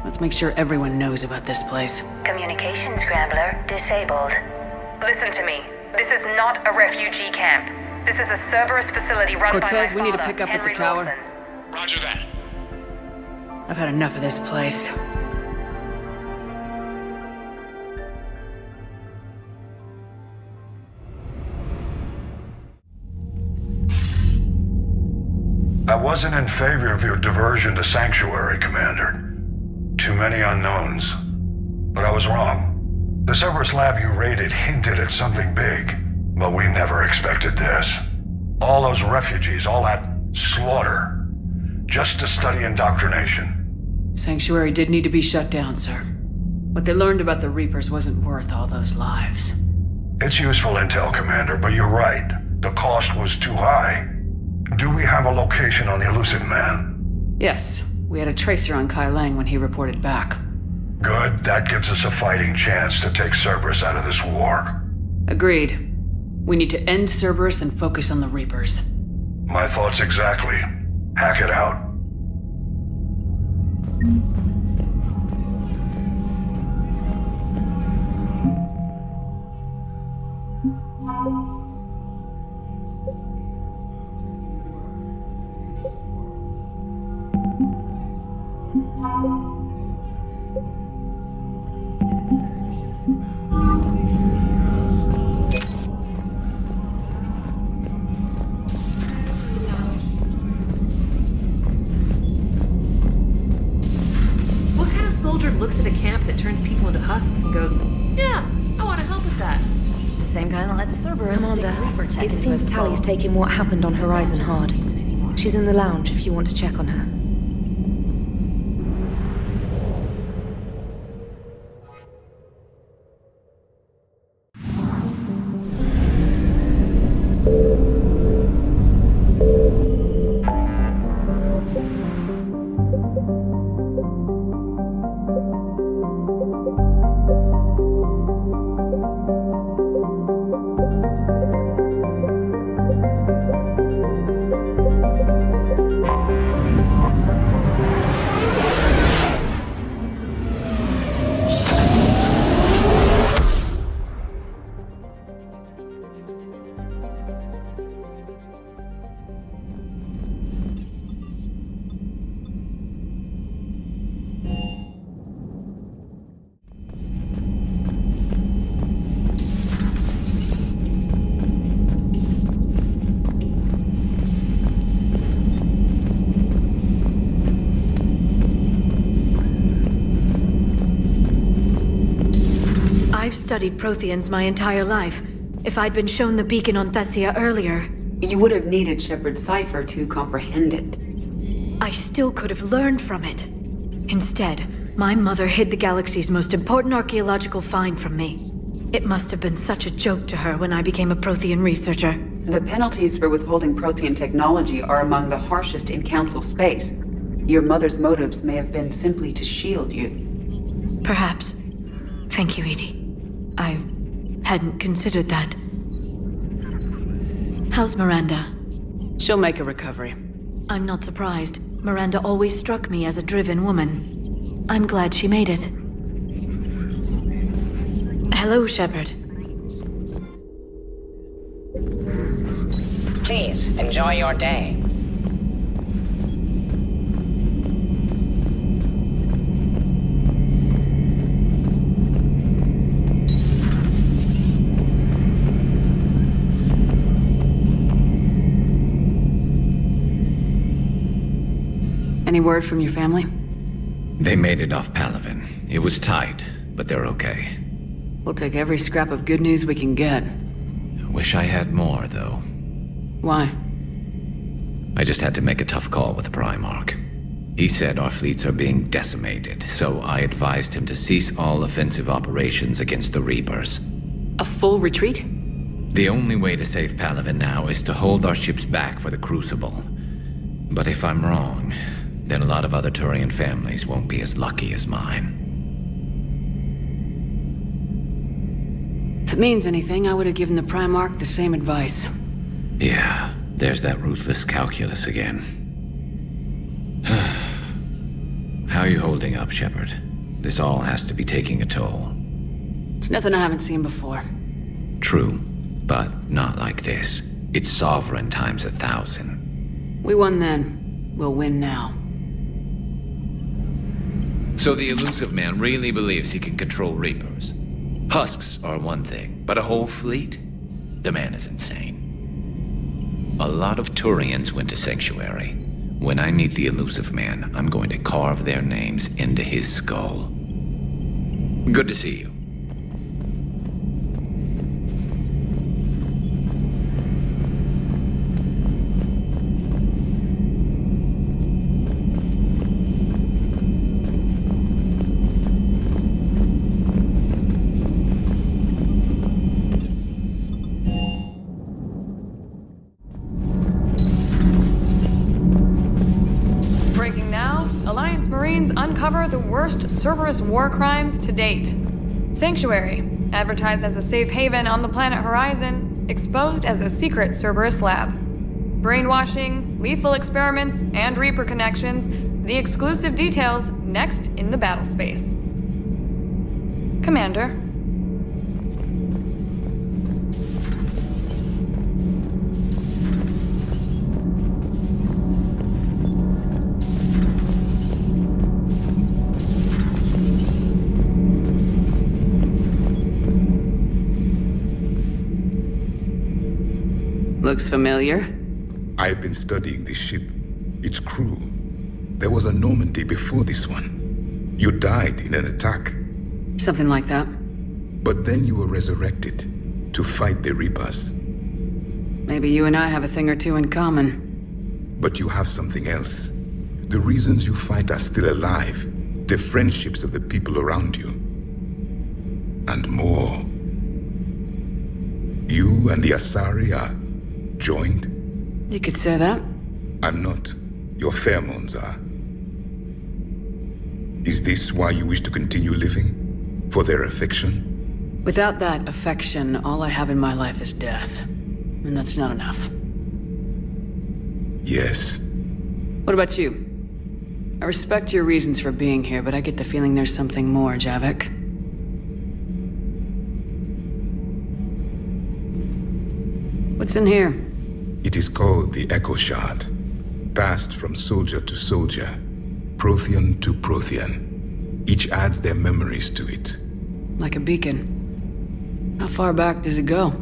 Let's make sure everyone knows about this place. Communication scrambler disabled. Listen to me. This is not a refugee camp. This is a Cerberus facility run Cortez, by my father, we need to pick up Henry at the tower. Lawson. Roger that. I've had enough of this place. I wasn't in favor of your diversion to Sanctuary, Commander. Too many unknowns. But I was wrong. The Cerberus lab you raided hinted at something big, but we never expected this. All those refugees, all that slaughter, just to study indoctrination. Sanctuary did need to be shut down, sir. What they learned about the Reapers wasn't worth all those lives. It's useful intel, Commander, but you're right. The cost was too high. Do we have a location on the Illusive Man? Yes, we had a tracer on Kai Lang when he reported back. Good, that gives us a fighting chance to take Cerberus out of this war. Agreed. We need to end Cerberus and focus on the Reapers. My thoughts exactly. Hack it out. What kind of soldier looks at a camp that turns people into husks and goes, yeah, I want to help with that? The same guy that lets Cerberus Commander, stick Reaper tech it into seems his Tally's skull. taking what happened on Horizon hard. She's in the lounge if you want to check on her. I've studied Protheans my entire life. If I'd been shown the beacon on Thessia earlier... You would have needed Shepard's cipher to comprehend it. I still could have learned from it. Instead, my mother hid the galaxy's most important archaeological find from me. It must have been such a joke to her when I became a Prothean researcher. The penalties for withholding Prothean technology are among the harshest in Council space. Your mother's motives may have been simply to shield you. Perhaps. Thank you, Edie. I hadn't considered that. How's Miranda? She'll make a recovery. I'm not surprised. Miranda always struck me as a driven woman. I'm glad she made it. Hello, Shepard. Please, enjoy your day. Any word from your family? They made it off Palaven. It was tight, but they're okay. We'll take every scrap of good news we can get. Wish I had more, though. Why? I just had to make a tough call with the Primarch. He said our fleets are being decimated, so I advised him to cease all offensive operations against the Reapers. A full retreat? The only way to save Palaven now is to hold our ships back for the Crucible. But if I'm wrong, then a lot of other Turian families won't be as lucky as mine. If it means anything, I would have given the Primarch the same advice. Yeah, there's that ruthless calculus again. How are you holding up, Shepard? This all has to be taking a toll. It's nothing I haven't seen before. True, but not like this. It's Sovereign times 1,000. We won then. We'll win now. So the Illusive Man really believes he can control Reapers. Husks are one thing, but a whole fleet? The man is insane. A lot of Turians went to Sanctuary. When I meet the Illusive Man, I'm going to carve their names into his skull. Good to see you. worst Cerberus war crimes to date. Sanctuary, advertised as a safe haven on the planet Horizon, exposed as a secret Cerberus lab. Brainwashing, lethal experiments, and Reaper connections, the exclusive details next in the battle space. Commander. Looks familiar. I've been studying this ship, its crew. There was a Normandy before this one. You died in an attack. Something like that. But then you were resurrected to fight the Reapers. Maybe you and I have a thing or two in common. But you have something else. The reasons you fight are still alive. The friendships of the people around you. And more. You and the Asari are joined? You could say that. I'm not. Your pheromones are. Is this why you wish to continue living? For their affection? Without that affection, all I have in my life is death. And that's not enough. Yes. What about you? I respect your reasons for being here, but I get the feeling there's something more, Javik. What's in here? It is called the Echo Shard. Passed from soldier to soldier, Prothean to Prothean. Each adds their memories to it. Like a beacon. How far back does it go?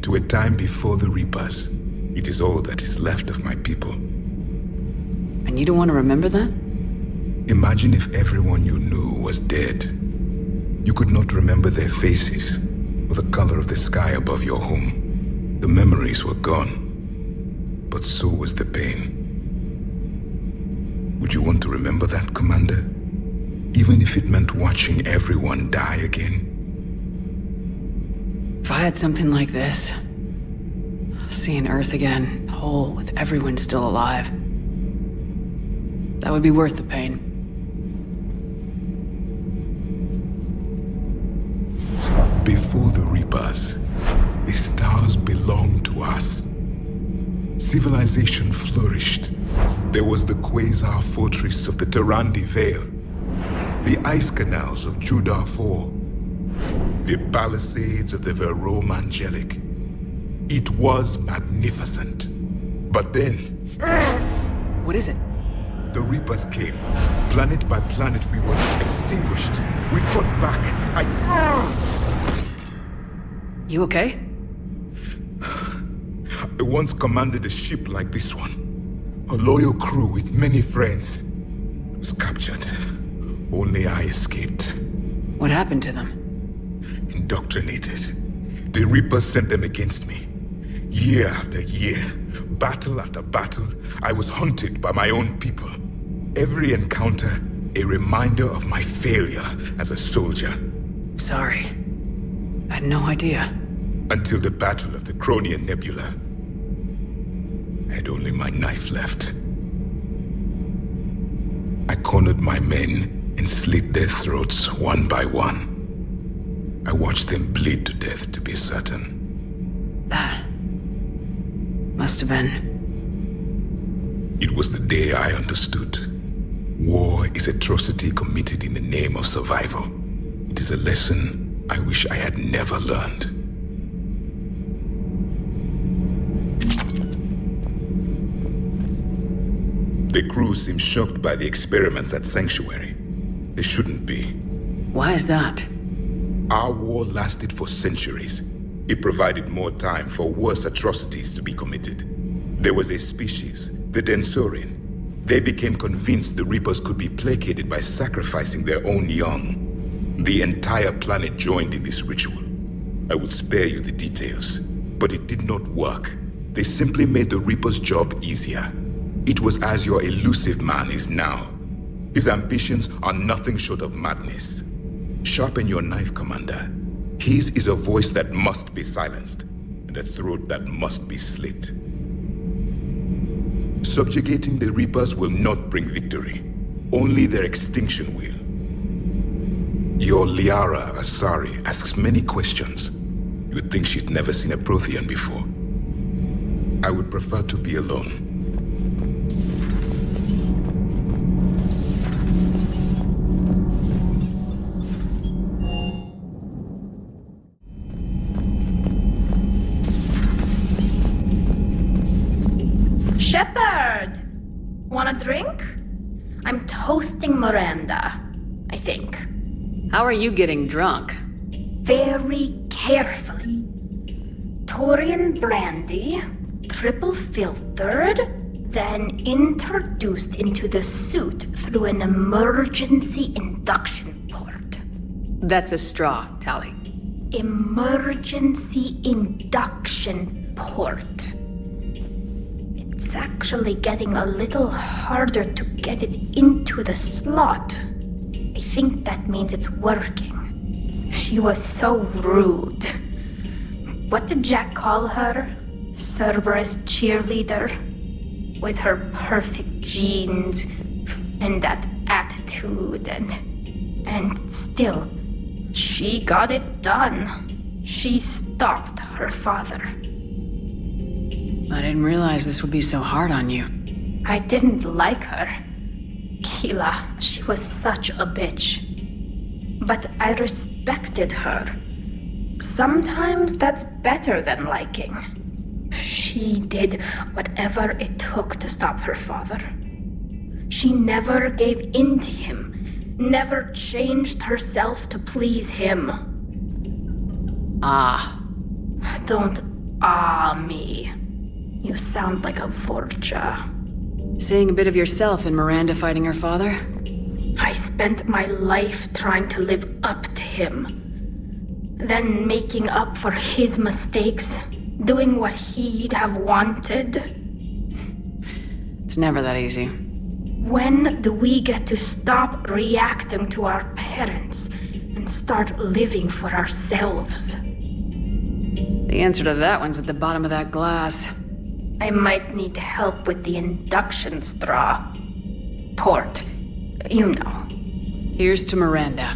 To a time before the Reapers. It is all that is left of my people. And you don't want to remember that? Imagine if everyone you knew was dead. You could not remember their faces, or the color of the sky above your home. The memories were gone. But so was the pain. Would you want to remember that, Commander? Even if it meant watching everyone die again? If I had something like this, seeing Earth again, whole with everyone still alive, that would be worth the pain. Before the Reapers, the stars belonged to us. Civilization flourished. There was the Quasar Fortress of the Tarandi Vale, the ice canals of Judar IV, the palisades of the Verome Angelic. It was magnificent. But then... What is it? The Reapers came. Planet by planet, we were extinguished. We fought back. You okay? I once commanded a ship like this one. A loyal crew with many friends. Was captured. Only I escaped. What happened to them? Indoctrinated. The Reapers sent them against me. Year after year, battle after battle, I was hunted by my own people. Every encounter, a reminder of my failure as a soldier. Sorry. I had no idea. Until the Battle of the Cronian Nebula. I had only my knife left. I cornered my men and slit their throats one by one. I watched them bleed to death, to be certain. That must have been... It was the day I understood. War is atrocity committed in the name of survival. It is a lesson I wish I had never learned. The crew seems shocked by the experiments at Sanctuary. They shouldn't be. Why is that? Our war lasted for centuries. It provided more time for worse atrocities to be committed. There was a species, the Densorian. They became convinced the Reapers could be placated by sacrificing their own young. The entire planet joined in this ritual. I would spare you the details, but it did not work. They simply made the Reaper's job easier. It was as your elusive man is now. His ambitions are nothing short of madness. Sharpen your knife, Commander. His is a voice that must be silenced, and a throat that must be slit. Subjugating the Reapers will not bring victory. Only their extinction will. Your Liara Asari asks many questions. You'd think she'd never seen a Prothean before. I would prefer to be alone. Shepard! Want a drink? I'm toasting Miranda, I think. How are you getting drunk? Very carefully. Taurian brandy, triple filtered, then introduced into the suit through an emergency induction port. That's a straw, Tali. Emergency induction port. It's actually getting a little harder to get it into the slot. I think that means it's working. She was so rude. What did Jack call her? Cerberus cheerleader? With her perfect genes and that attitude and still, she got it done. She stopped her father. I didn't realize this would be so hard on you. I didn't like her. Keela, she was such a bitch. But I respected her. Sometimes that's better than liking. She did whatever it took to stop her father. She never gave in to him, never changed herself to please him. Ah. Don't me. You sound like a Vorcha. Seeing a bit of yourself in Miranda fighting her father? I spent my life trying to live up to him. Then making up for his mistakes, doing what he'd have wanted. It's never that easy. When do we get to stop reacting to our parents and start living for ourselves? The answer to that one's at the bottom of that glass. I might need help with the induction straw. Port. You know. Here's to Miranda.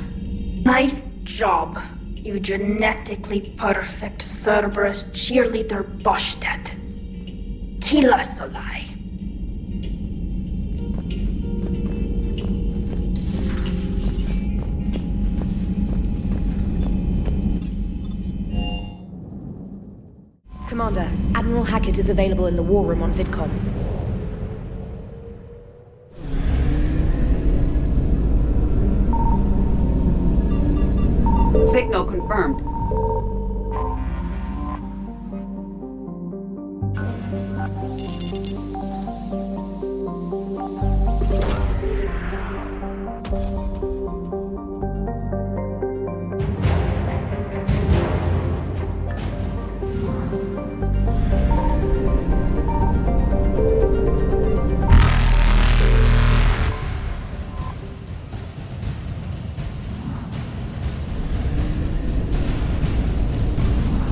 Nice job, you genetically perfect Cerberus cheerleader Boshtet. Keela Solai. Commander, Admiral Hackett is available in the war room on VidCom. Signal confirmed.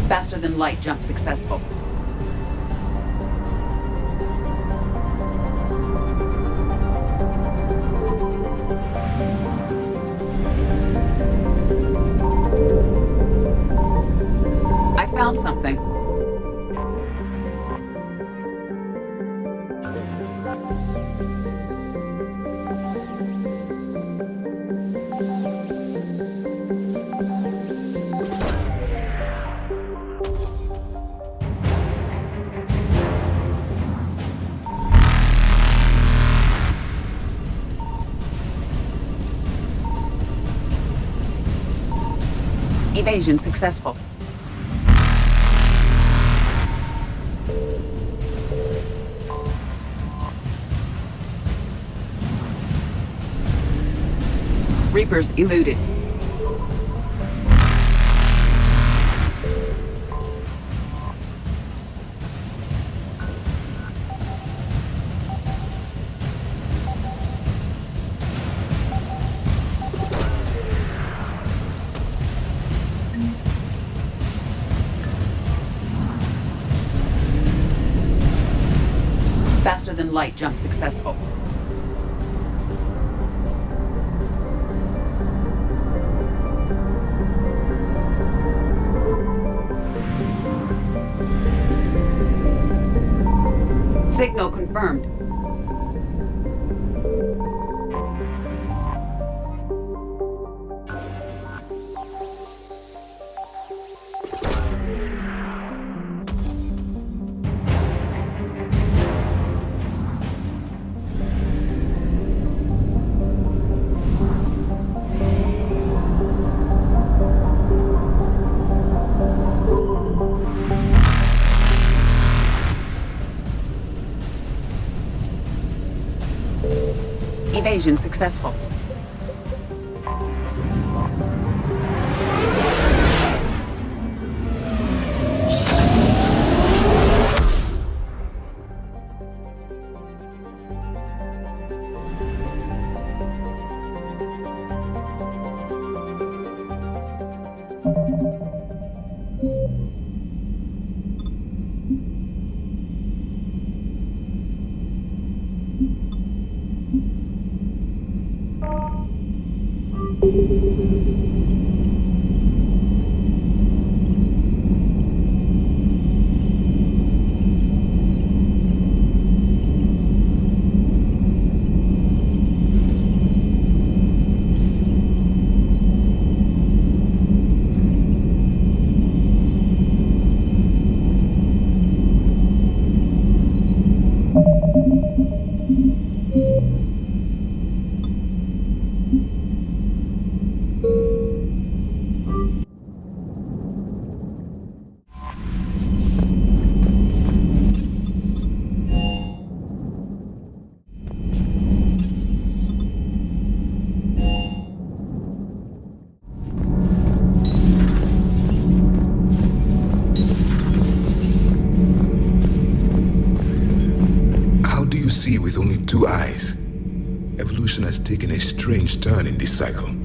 Faster than light jump successful. I found something. Evasion successful. Reapers eluded. Faster than light jump successful. Signal confirmed. Evasion successful. See with only 2 eyes. Evolution has taken a strange turn in this cycle.